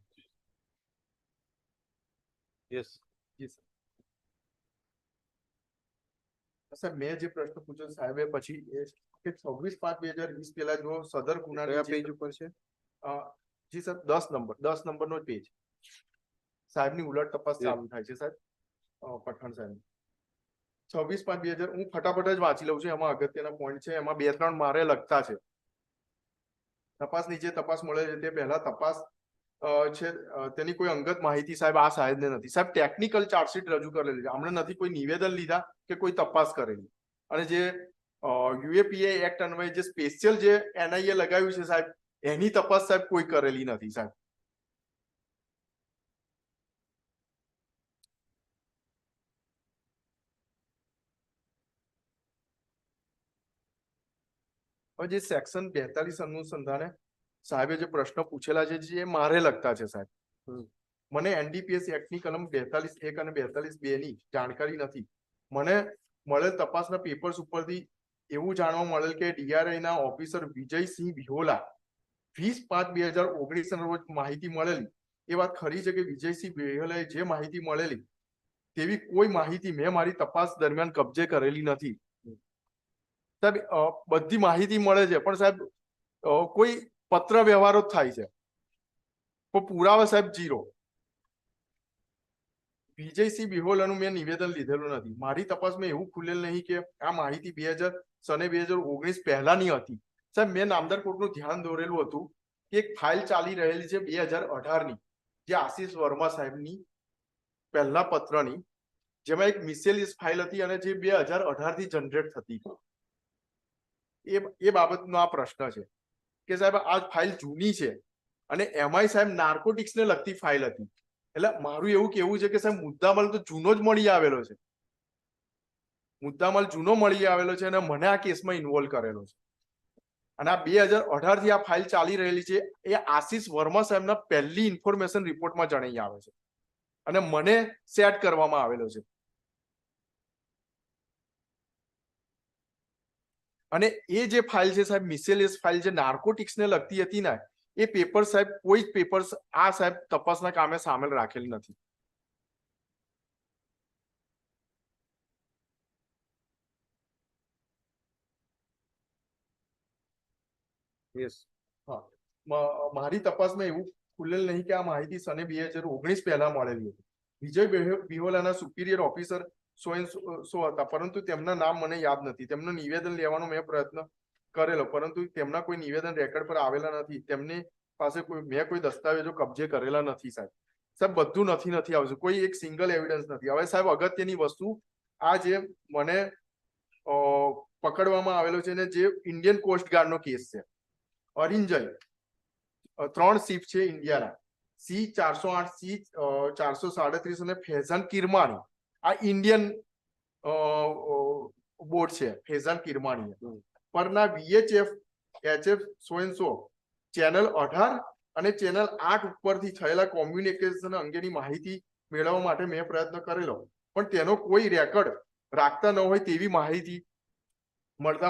યસ. જી સર. સાહેબ મેં જે પ્રશ્ન પૂછ્યો સાહેબે પછી એ કે 26/5/2020 પહેલા જો સદર કયા ગુનાની પેજ ઉપર છે? જી સર 10 નંબરનો પેજ સાહેબની ઉલટ તપાસ ચાલુ થાય છે સાહેબ. પઠાણ સાહેબ 26/5/2000 હું ફટાફટ જ વાંચી લઉં છું, એમાં અગત્યના પોઈન્ટ છે, એમાં 2-3 મારે લખતા છે. તપાસ નીચે તપાસ મળે છે તે પહેલા તપાસ છે તેની કોઈ અંગત માહિતી સાહેબ આ સાહેબને નથી. સાહેબ ટેકનિકલ ચાર્જશીટ રજૂ કરેલી છે, હમણાં નથી કોઈ નિવેદન લીધા કે કોઈ તપાસ કરેલી. અને જે UAPA એક્ટ અન્વયે જે સ્પેશિયલ જે NIA લગાવ્યું છે સાહેબ એની તપાસ સાહેબ કોઈ કરેલી નથી સાહેબ. હવે જે સેક્શન 42 અનુસંધાને સાહેબે જે પ્રશ્ન પૂછેલા છે જે મારે લગતા છે સાહેબ. મને NDPS એક્ટની કલમ 42(1) અને 42(2) ની જાણકારી નથી. મને મળેલ તપાસના પેપર્સ ઉપરથી એવું જાણવા મળેલ કે DRI ના ઓફિસર વિજયસિંહ વિહોલા 20/5/2019 ના રોજ માહિતી મળેલી. એ વાત ખરી છે કે વિજયસિંહ વિહોલાએ જે માહિતી મળેલી તેવી કોઈ માહિતી મેં મારી તપાસ દરમિયાન કબજે કરેલી નથી. સાહેબ બધી માહિતી મળે છે પણ સાહેબ કોઈ પત્ર વ્યવહારો જ થાય છે, કોઈ પુરાવા સાહેબ ઝીરો. વિજયસિંહ વિહોલાનું મેં નિવેદન લીધેલું નથી. મારી તપાસમાં એવું ખુલેલ નહીં કે આ માહિતી 2019 પહેલાની હતી. સાહેબ મેં નામદાર કોર્ટનું ધ્યાન દોરેલું હતું કે એક ફાઇલ ચાલી રહેલી છે 2018ની જે આશીષ વર્મા સાહેબની પહેલા પત્રની, જેમાં એક મિસેલિયસ ફાઇલ હતી અને જે 2018થી જનરેટ થતી. એ બાબતનો આ પ્રશ્ન છે કે સાહેબ આ ફાઇલ જૂની છે અને એમાંય સાહેબ નાર્કોટિક્સને લગતી ફાઇલ હતી. એટલે મારું એવું કેવું છે કે સાહેબ મુદ્દામાલ તો જૂનો જ મળી આવેલો છે, મુદ્દામાલ જૂનો મળી આવેલો છે અને મને આ કેસમાં ઇન્વોલ્વ કરેલો છે. અને આ 2018 થી આ ફાઇલ ચાલી રહેલી છે એ આશીષ વર્મા સાહેબના પહેલી ઇન્ફોર્મેશન રિપોર્ટમાં જણાઈ આવે છે અને મને સેટ કરવામાં આવેલો છે. અને એ જે ફાઇલ છે સાહેબ મિસેલિયસ ફાઇલ જે નાર્કોટિક્સને લગતી હતી ને એ પેપર સાહેબ કોઈ જ પેપર્સ આ સાહેબ તપાસના કામે સામેલ રાખેલ નથી. યસ. હા, મારી તપાસમાં એવું ખુલેલ નહીં કે આ માહિતી સને 2019 પહેલા મળેલી હતી. વિજય વિહોલાના સુપિરિયર ઓફિસર સો હતા પરંતુ તેમના નામ મને યાદ નથી. તેમનું નિવેદન લેવાનો મેં પ્રયત્ન કરેલો પરંતુ તેમના કોઈ નિવેદન રેકોર્ડ પર આવેલા નથી. તેમની પાસે મેં કોઈ દસ્તાવેજો કબજે કરેલા નથી સાહેબ. સાહેબ બધું નથી આવતું, કોઈ એક સિંગલ એવિડન્સ નથી. હવે સાહેબ અગત્યની વસ્તુ આ જે મને પકડવામાં આવેલો છે ને જે ઇન્ડિયન કોસ્ટ ગાર્ડનો કેસ છે. અરિંજય 3 શિપ છે ઇન્ડિયાના, C408, C437 અને ફેઝાન કિરમાણી. આ ઇન્ડિયન બોટ છે ફેઝાન કિરમાણી પરના VHF HF 100 ચેનલ 18 અને ચેનલ 8 ઉપરથી થયેલા કોમ્યુનિકેશન અંગેની માહિતી મેળવવા માટે મેં પ્રયત્ન કરેલો પણ તેનો કોઈ રેકોર્ડ રાખતા ન હોય તેવી માહિતી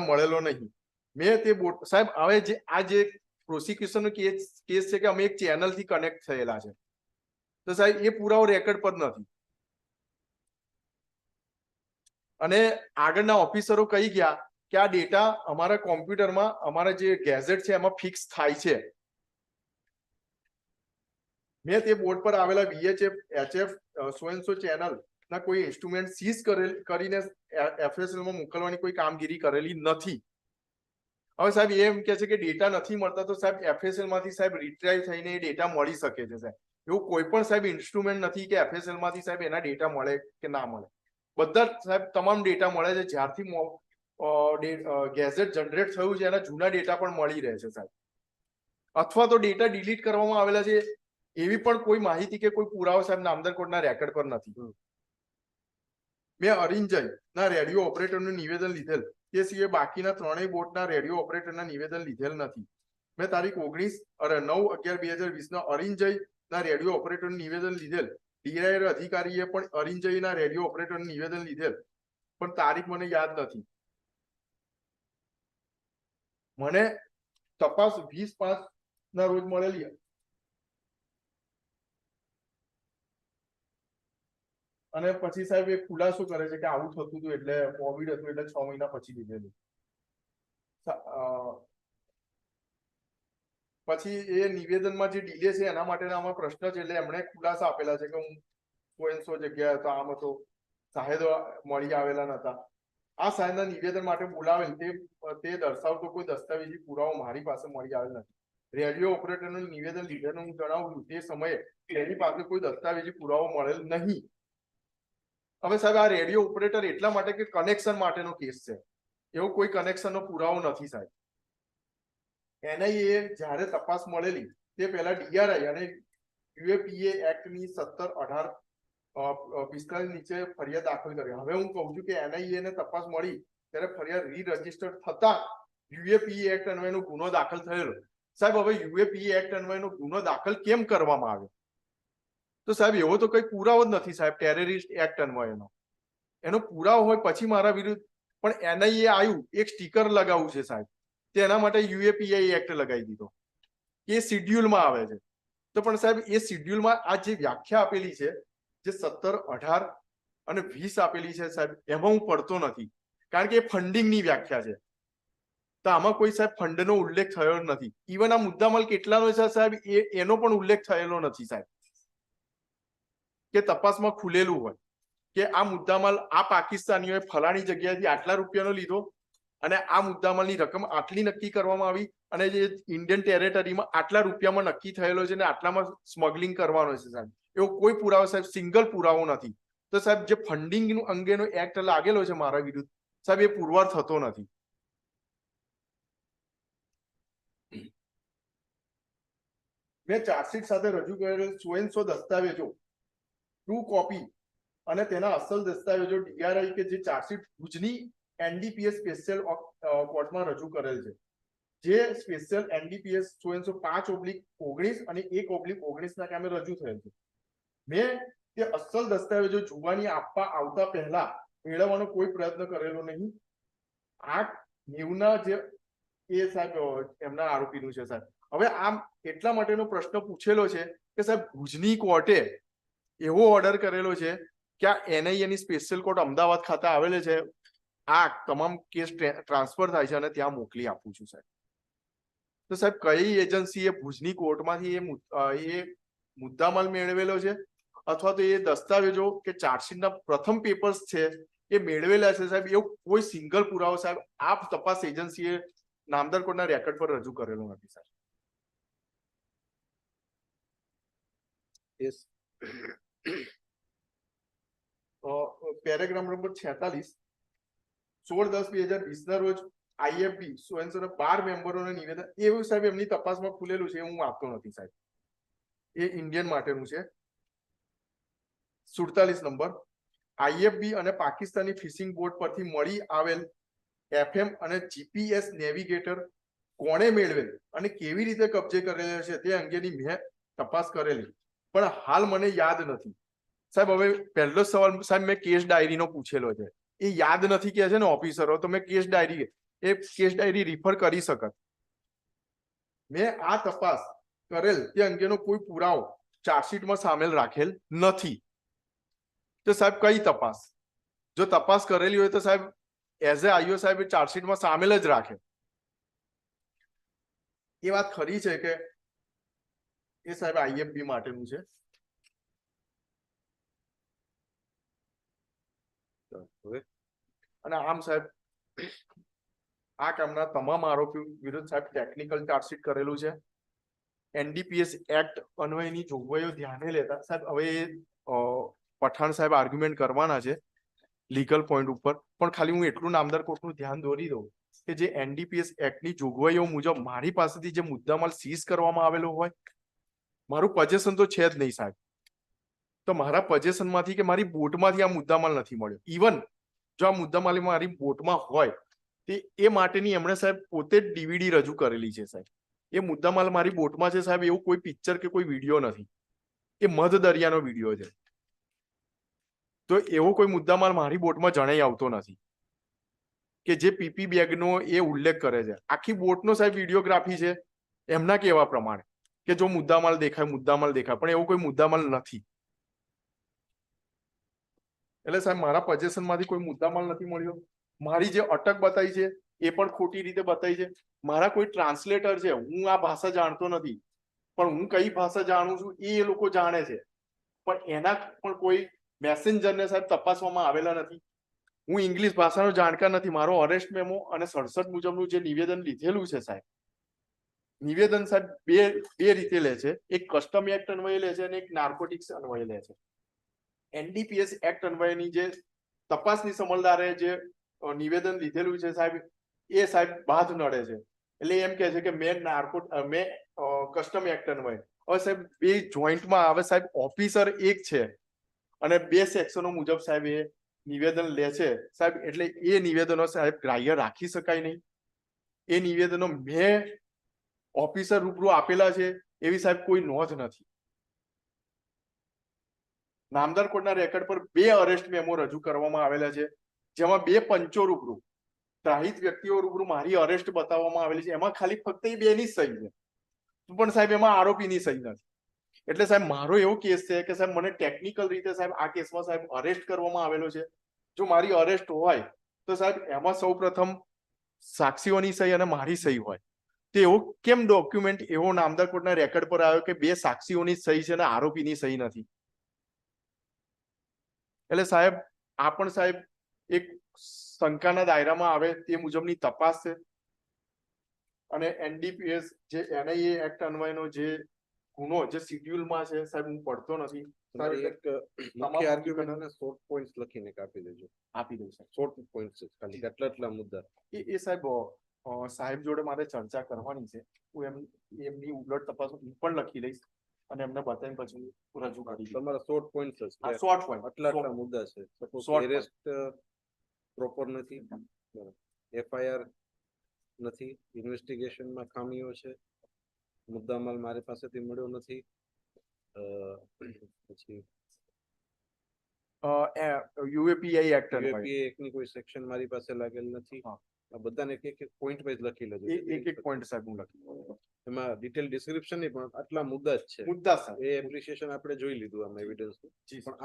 મળેલો નહીં. મેં તે બોટ સાહેબ હવે જે આ જે પ્રોસિક્યુશનનો કેસ છે કે અમે એક ચેનલથી કનેક્ટ થયેલા છે તો સાહેબ એ પુરાવો રેકોર્ડ પર નથી. અને આગળના ઓફિસરો કહી ગયા કે આ ડેટા અમારા કોમ્પ્યુટરમાં અમારા જે ગેઝેટ છે એમાં ફિક્સ થાય છે. મેં તે બોર્ડ પર આવેલા VHF HF so and so channel ના કોઈ ઇન્સ્ટ્રુમેન્ટ સીઝ કરીને FSL માં મોકલવાની કોઈ કામગીરી કરેલી નથી. હવે સાહેબ એમ કે છે કે ડેટા નથી મળતા, તો સાહેબ FSL માંથી સાહેબ રિટ્રાઈવ થઈને એ ડેટા મળી શકે છે સાહેબ. એવું કોઈ પણ સાહેબ ઇન્સ્ટ્રુમેન્ટ નથી કે FSL માંથી સાહેબ એના ડેટા મળે કે ના મળે. બધા સાહેબ તમામ ડેટા મળે છે. જ્યારથી ગેઝેટ જનરેટ થયું છે એના જૂના ડેટા પણ મળી રહે છે સાહેબ. અથવા તો ડેટા ડિલીટ કરવામાં આવેલા છે એવી પણ કોઈ માહિતી કે કોઈ પુરાવો સાહેબ નામદાર કોર્ટના રેકોર્ડ પર નથી. મેં અરિંજય ના રેડિયો ઓપરેટરનું નિવેદન લીધેલ, તે સિવાય બાકીના ત્રણેય બોર્ડના રેડિયો ઓપરેટરના નિવેદન લીધેલ નથી. મેં તારીખ 9/11/2020 ના અરિંજય ના રેડિયો ઓપરેટરનું નિવેદન લીધેલ. ડીઆઈઆર અધિકારીએ પણ અરિંજયના રેડિયો ઓપરેટરનું નિવેદન લીધેલ, પણ તારીખ મને યાદ નથી. મને તપાસ 20/5 ના રોજ મળેલી. અને પછી સાહેબ એ ખુલાસો કરે છે કે આવું થતું હતું એટલે કોવિડ હતું એટલે 6 મહિના પછી લીધેલું. પછી એ નિવેદનમાં જે ડીલે છે એના માટેના આમાં પ્રશ્ન છે એટલે એમણે ખુલાસા આપેલા છે કે હું સો એન્ડ સો જગ્યાએ હતો, આમ હતો, સાહેદો મળી આવેલા નતા. આ સાહેબના નિવેદન માટે બોલાવેલ તે દર્શાવતો કોઈ દસ્તાવેજી પુરાવો મારી પાસે મળી આવેલ નથી. રેડિયો ઓપરેટરનું નિવેદન લીધેલું હું જણાવું છું તે સમયે તેની પાસે કોઈ દસ્તાવેજી પુરાવો મળેલ નહીં. હવે સાહેબ આ રેડિયો ઓપરેટર એટલા માટે કે કનેક્શન માટેનો કેસ છે, એવો કોઈ કનેક્શનનો પુરાવો નથી સાહેબ. NIA જ્યારે તપાસ મળેલી તે પહેલા DRI અને UAPA એક્ટની 17/18/45 નીચે ફરિયાદ દાખલ કરી. હવે હું કહું છું કે NIA ને તપાસ મળી ત્યારે ફરિયાદ રજીસ્ટર થતા UAPA એક્ટ અન્વયનો ગુનો દાખલ થયેલો. સાહેબ હવે UAPA એક્ટ અન્વયનો ગુનો દાખલ કેમ કરવામાં આવ્યો? તો સાહેબ એવો તો કઈ પુરાવો જ નથી સાહેબ ટેરરિસ્ટ એક્ટ અન્વયનો. એનો પુરાવો હોય પછી મારા વિરુદ્ધ પણ NIA આવ્યું એક સ્ટીકર લગાવવું છે સાહેબ, તેના માટે UAPA એક્ટ લગાવી દીધો. એ શિડ્યુલમાં આવે છે. તો પણ સાહેબ એ શિડ્યુલમાં આ જે વ્યાખ્યા આપેલી છે જે 17, 18 અને 20 આપેલી છે સાહેબ, એમાં હું પડતો નથી કારણ કે એ ફંડિંગની વ્યાખ્યા છે. તો આમાં કોઈ સાહેબ ફંડનો ઉલ્લેખ થયો નથી. ઇવન આ મુદ્દામાલ કેટલાનો છે સાહેબ એનો પણ ઉલ્લેખ થયેલો નથી સાહેબ. કે તપાસમાં ખુલેલું હોય કે આ મુદ્દામાલ આ પાકિસ્તાનીઓએ ફલાણી જગ્યાએથી આટલા રૂપિયાનો લીધો અને આ મુદ્દામાલની રકમ આટલી નક્કી કરવામાં આવી અને જે ઇન્ડિયન ટેરેટરીમાં આટલા રૂપિયામાં નક્કી થયેલો છે અને આટલામાં સ્મગલિંગ કરવાનો છે સાહેબ. એવો કોઈ પુરાવો સાહેબ સિંગલ પુરાવો નથી. તો સાહેબ જે ફંડિંગ અંગેનો એક્ટ લાગેલો છે મારા વિરુદ્ધ સાહેબ એ પુરવાર થતો નથી. મેં ચાર્જશીટ સાથે રજૂ કરેલ 100 દસ્તાવેજો ટ્રુ કોપી અને તેના અસલ દસ્તાવેજો DRI કે જે ચાર્જશીટ ભુજની NDPS સ્પેશિયલ કોર્ટમાં રજૂ કરેલ છે, જે સ્પેશિયલ NDPS 105/19 અને 1/19 ના કામે રજૂ થયેલ છે. મેં તે અસલ દસ્તાવેજો જોવાની આપવા આવતા પહેલા મેળવવાનો કોઈ પ્રયત્ન કરેલો નહીં. 8/90 જે એ સાહેબ એમના આરોપીનું છે સાહેબ. હવે આમ એટલા માટેનો પ્રશ્ન પૂછેલો છે કે સાહેબ ભુજની કોર્ટે એવો ઓર્ડર કરેલો છે કે આ NIA ની સ્પેશિયલ કોર્ટ અમદાવાદ ખાતે આવેલે છે, આ તમામ કેસ ટ્રાન્સફર થાય છે અને ત્યાં મોકલી આપું છું સાહેબ. તો સાહેબ કઈ એજન્સીએ ભુજની કોર્ટમાંથી એ મુદ્દામાલ મેળવેલો છે અથવા તો એ દસ્તાવેજો કે ચાર્જશીટના પ્રથમ પેપર્સ છે એ મેળવેલા છે સાહેબ, એવો કોઈ સિંગલ પુરાવો સાહેબ આ તપાસ એજન્સીએ નામદાર કોર્ટના રેકોર્ડ પર રજૂ કરેલો નથી સાહેબ. Yes. પેરેગ્રાફ નંબર 46 16/10/2020 ના રોજ IFB 12 મેમ્બરોને નિવેદન એવું સાહેબ એમની તપાસમાં ખુલેલું છે, હું આપતો નથી સાહેબ. એ ઇન્ડિયન માટેનું છે. 47 નંબર IFB અને પાકિસ્તાની ફિશિંગ બોટ પરથી મળી આવેલ FM અને GPS નેવિગેટર કોણે મેળવેલ અને કેવી રીતે કબજે કરેલો છે તે અંગેની મેં તપાસ કરેલી, પણ હાલ મને યાદ નથી સાહેબ. હવે પહેલો સવાલ સાહેબ મેં કેસ ડાયરીનો પૂછેલો છે, એ યાદ નથી કે છે ને ઓફિસરો, તો મેં કેસ ડાયરી રિફર કરી શકત. મેં આ તપાસ કરેલ તે અંગેનો કોઈ પુરાવો ચાર્જશીટમાં સામેલ રાખેલ નથી. તો સાહેબ કઈ તપાસ? જો તપાસ કરેલી હોય તો સાહેબ એઝ એ આઈઓ સાહેબ ચાર્જશીટમાં સામેલ જ રાખે. એ વાત ખરી છે કે એ સાહેબ IFB માટેનું છે. હવે અને આમ સાહેબ આ કામના તમામ આરોપીઓ વિરુદ્ધ સાહેબ ટેકનિકલ ચાર્જશીટ કરેલું છે. NDPS એક્ટ અન્વયની જોગવાઈઓ ધ્યાને લેતા સાહેબ હવે પઠાણ સાહેબ આર્ગ્યુમેન્ટ કરવાના છે લીગલ પોઈન્ટ ઉપર, પણ ખાલી હું એટલું નામદાર કોર્ટનું ધ્યાન દોરી દઉં કે જે NDPS એક્ટની જોગવાઈઓ મુજબ મારી પાસેથી જે મુદ્દામાલ સીઝ કરવામાં આવેલો હોય, મારું પોઝેશન તો છે જ નહીં સાહેબ, તો મારા પોઝેશનમાંથી કે મારી બોટમાંથી આ મુદ્દામાલ નથી મળ્યો. ઇવન જો આ મુદ્દામાલ મારી બોટમાં હોય તે એ માટેની એમણે સાહેબ પોતે જ DVD રજૂ કરેલી છે સાહેબ. એ મુદ્દામાલ મારી બોટમાં છે સાહેબ, એવું કોઈ પિક્ચર કે કોઈ વિડીયો નથી, એ મધ દરિયાનો વિડીયો છે. તો એવો કોઈ મુદ્દામાલ મારી બોટમાં જણાઈ આવતો નથી કે જે PP બેગનો એ ઉલ્લેખ કરે છે. આખી બોટનો સાહેબ વિડીયોગ્રાફી છે એમના કહેવા પ્રમાણે કે જો મુદ્દામાલ દેખાય, પણ એવો કોઈ મુદ્દામાલ નથી. એટલે સાહેબ મારા પોઝેશનમાંથી કોઈ મુદ્દામાલ નથી મળ્યો. મારી જે અટક બતાવી છે એ પણ ખોટી રીતે બતાવી છે. મારા કોઈ ટ્રાન્સલેટર છે, હું આ ભાષા જાણતો નથી, પણ હું કઈ ભાષા જાણું છું એ લોકો જાણે છે, પણ એના પણ કોઈ મેસેન્જરને સાહેબ તપાસવામાં આવેલા નથી. હું ઇંગ્લિશ ભાષાનો જાણકાર નથી. મારો અરેસ્ટ મેમો અને 67 મુજબનું જે નિવેદન લીધેલું છે સાહેબ, નિવેદન સાહેબ બે રીતે લે છે. એક કસ્ટમ એક્ટ અન્વયે લે છે અને એક નાર્કોટિક્સ અન્વયે લે છે. NDPS એક્ટ અન્વયની જે તપાસની સમલદારે જે નિવેદન લીધેલું છે સાહેબ, એ સાહેબ બાદ નડે છે. એટલે એમ કે છે કે મેં કસ્ટમ એક્ટ અન્વયે. હવે સાહેબ બે જોઈન્ટમાં આવે સાહેબ, ઓફિસર એક છે અને બે સેક્શનો મુજબ સાહેબ એ નિવેદન લે છે સાહેબ, એટલે એ નિવેદનો સાહેબ ગ્રાહ્ય રાખી શકાય નહીં. એ નિવેદનો મેં ઓફિસર રૂબરૂ આપેલા છે એવી સાહેબ કોઈ નોંધ નથી. નામદાર કોર્ટના રેકોર્ડ પર 2 અરેસ્ટ મેમો રજૂ કરવામાં આવેલા છે, જેમાં 2 પંચો રૂબરૂ ત્રાહિત વ્યક્તિઓ રૂબરૂ મારી અરેસ્ટ બતાવવામાં આવેલી છે. એમાં ખાલી ફક્ત એ 2ની સહી છે, પણ સાહેબ એમાં આરોપીની સહી નથી. એટલે સાહેબ મારો એવો કેસ છે કે સાહેબ મને ટેકનિકલ રીતે સાહેબ આ કેસમાં સાહેબ અરેસ્ટ કરવામાં આવેલો છે. જો મારી અરેસ્ટ હોય તો સાહેબ એમાં સૌપ્રથમ સાક્ષીઓની સહી અને મારી સહી હોય, તો એવો કેમ ડોક્યુમેન્ટ એવો નામદાર કોર્ટના રેકોર્ડ પર આવ્યો કે 2 સાક્ષીઓની સહી છે અને આરોપીની સહી નથી? એટલે સાહેબ આ પણ સાહેબ એક શંકાના દાયરામાં આવે તે મુજબની તપાસ છે. અને NDPS જે NIA એક્ટ અન્વયનો જે ગુનો જે શિડ્યુલમાં છે સાહેબ હું પડતો નથી. તમારી એક મુખ્ય આર્ગ્યુમેન્ટના શોર્ટ પોઈન્ટ્સ લખીને આપી દેજો. આપી દઉં સાહેબ. શોર્ટ પોઈન્ટ્સ ખાલી આટલા મુદ્દા. એ સાહેબ સાહેબ જોડે મારે ચર્ચા કરવાની છે. હું એમની ઉલટ તપાસ હું પણ લખી લઈશ અને એમને બતાવીને પછી હું રજૂ કરી દઈશ. તમારા શોર્ટ પોઈન્ટ્સ જ છે. શોર્ટ પોઈન્ટ આટલા મુદ્દા છે. સપોઝ એરેસ્ટ પ્રોપર નથી, FIR નથી, ઇન્વેસ્ટિગેશનમાં ખામીઓ છે, મુદ્દામાલ મારી પાસેથી મળ્યો નથી, પછી UAPI એક્ટ એકની કોઈ સેક્શન મારી પાસે લાગેલ નથી. આ બધાને એક પોઈન્ટ વાઇઝ લખી લેજો. એક પોઈન્ટ સાહેબ હું લખી એમાં ડિટેલ ડિસ્ક્રિપ્શન નહીં, પણ આટલા મુદ્દા જ છે. મુદ્દા સાહેબ એ એપ્રિસિએશન આપણે જોઈ લીધું આમાં એવિડન્સ. પણ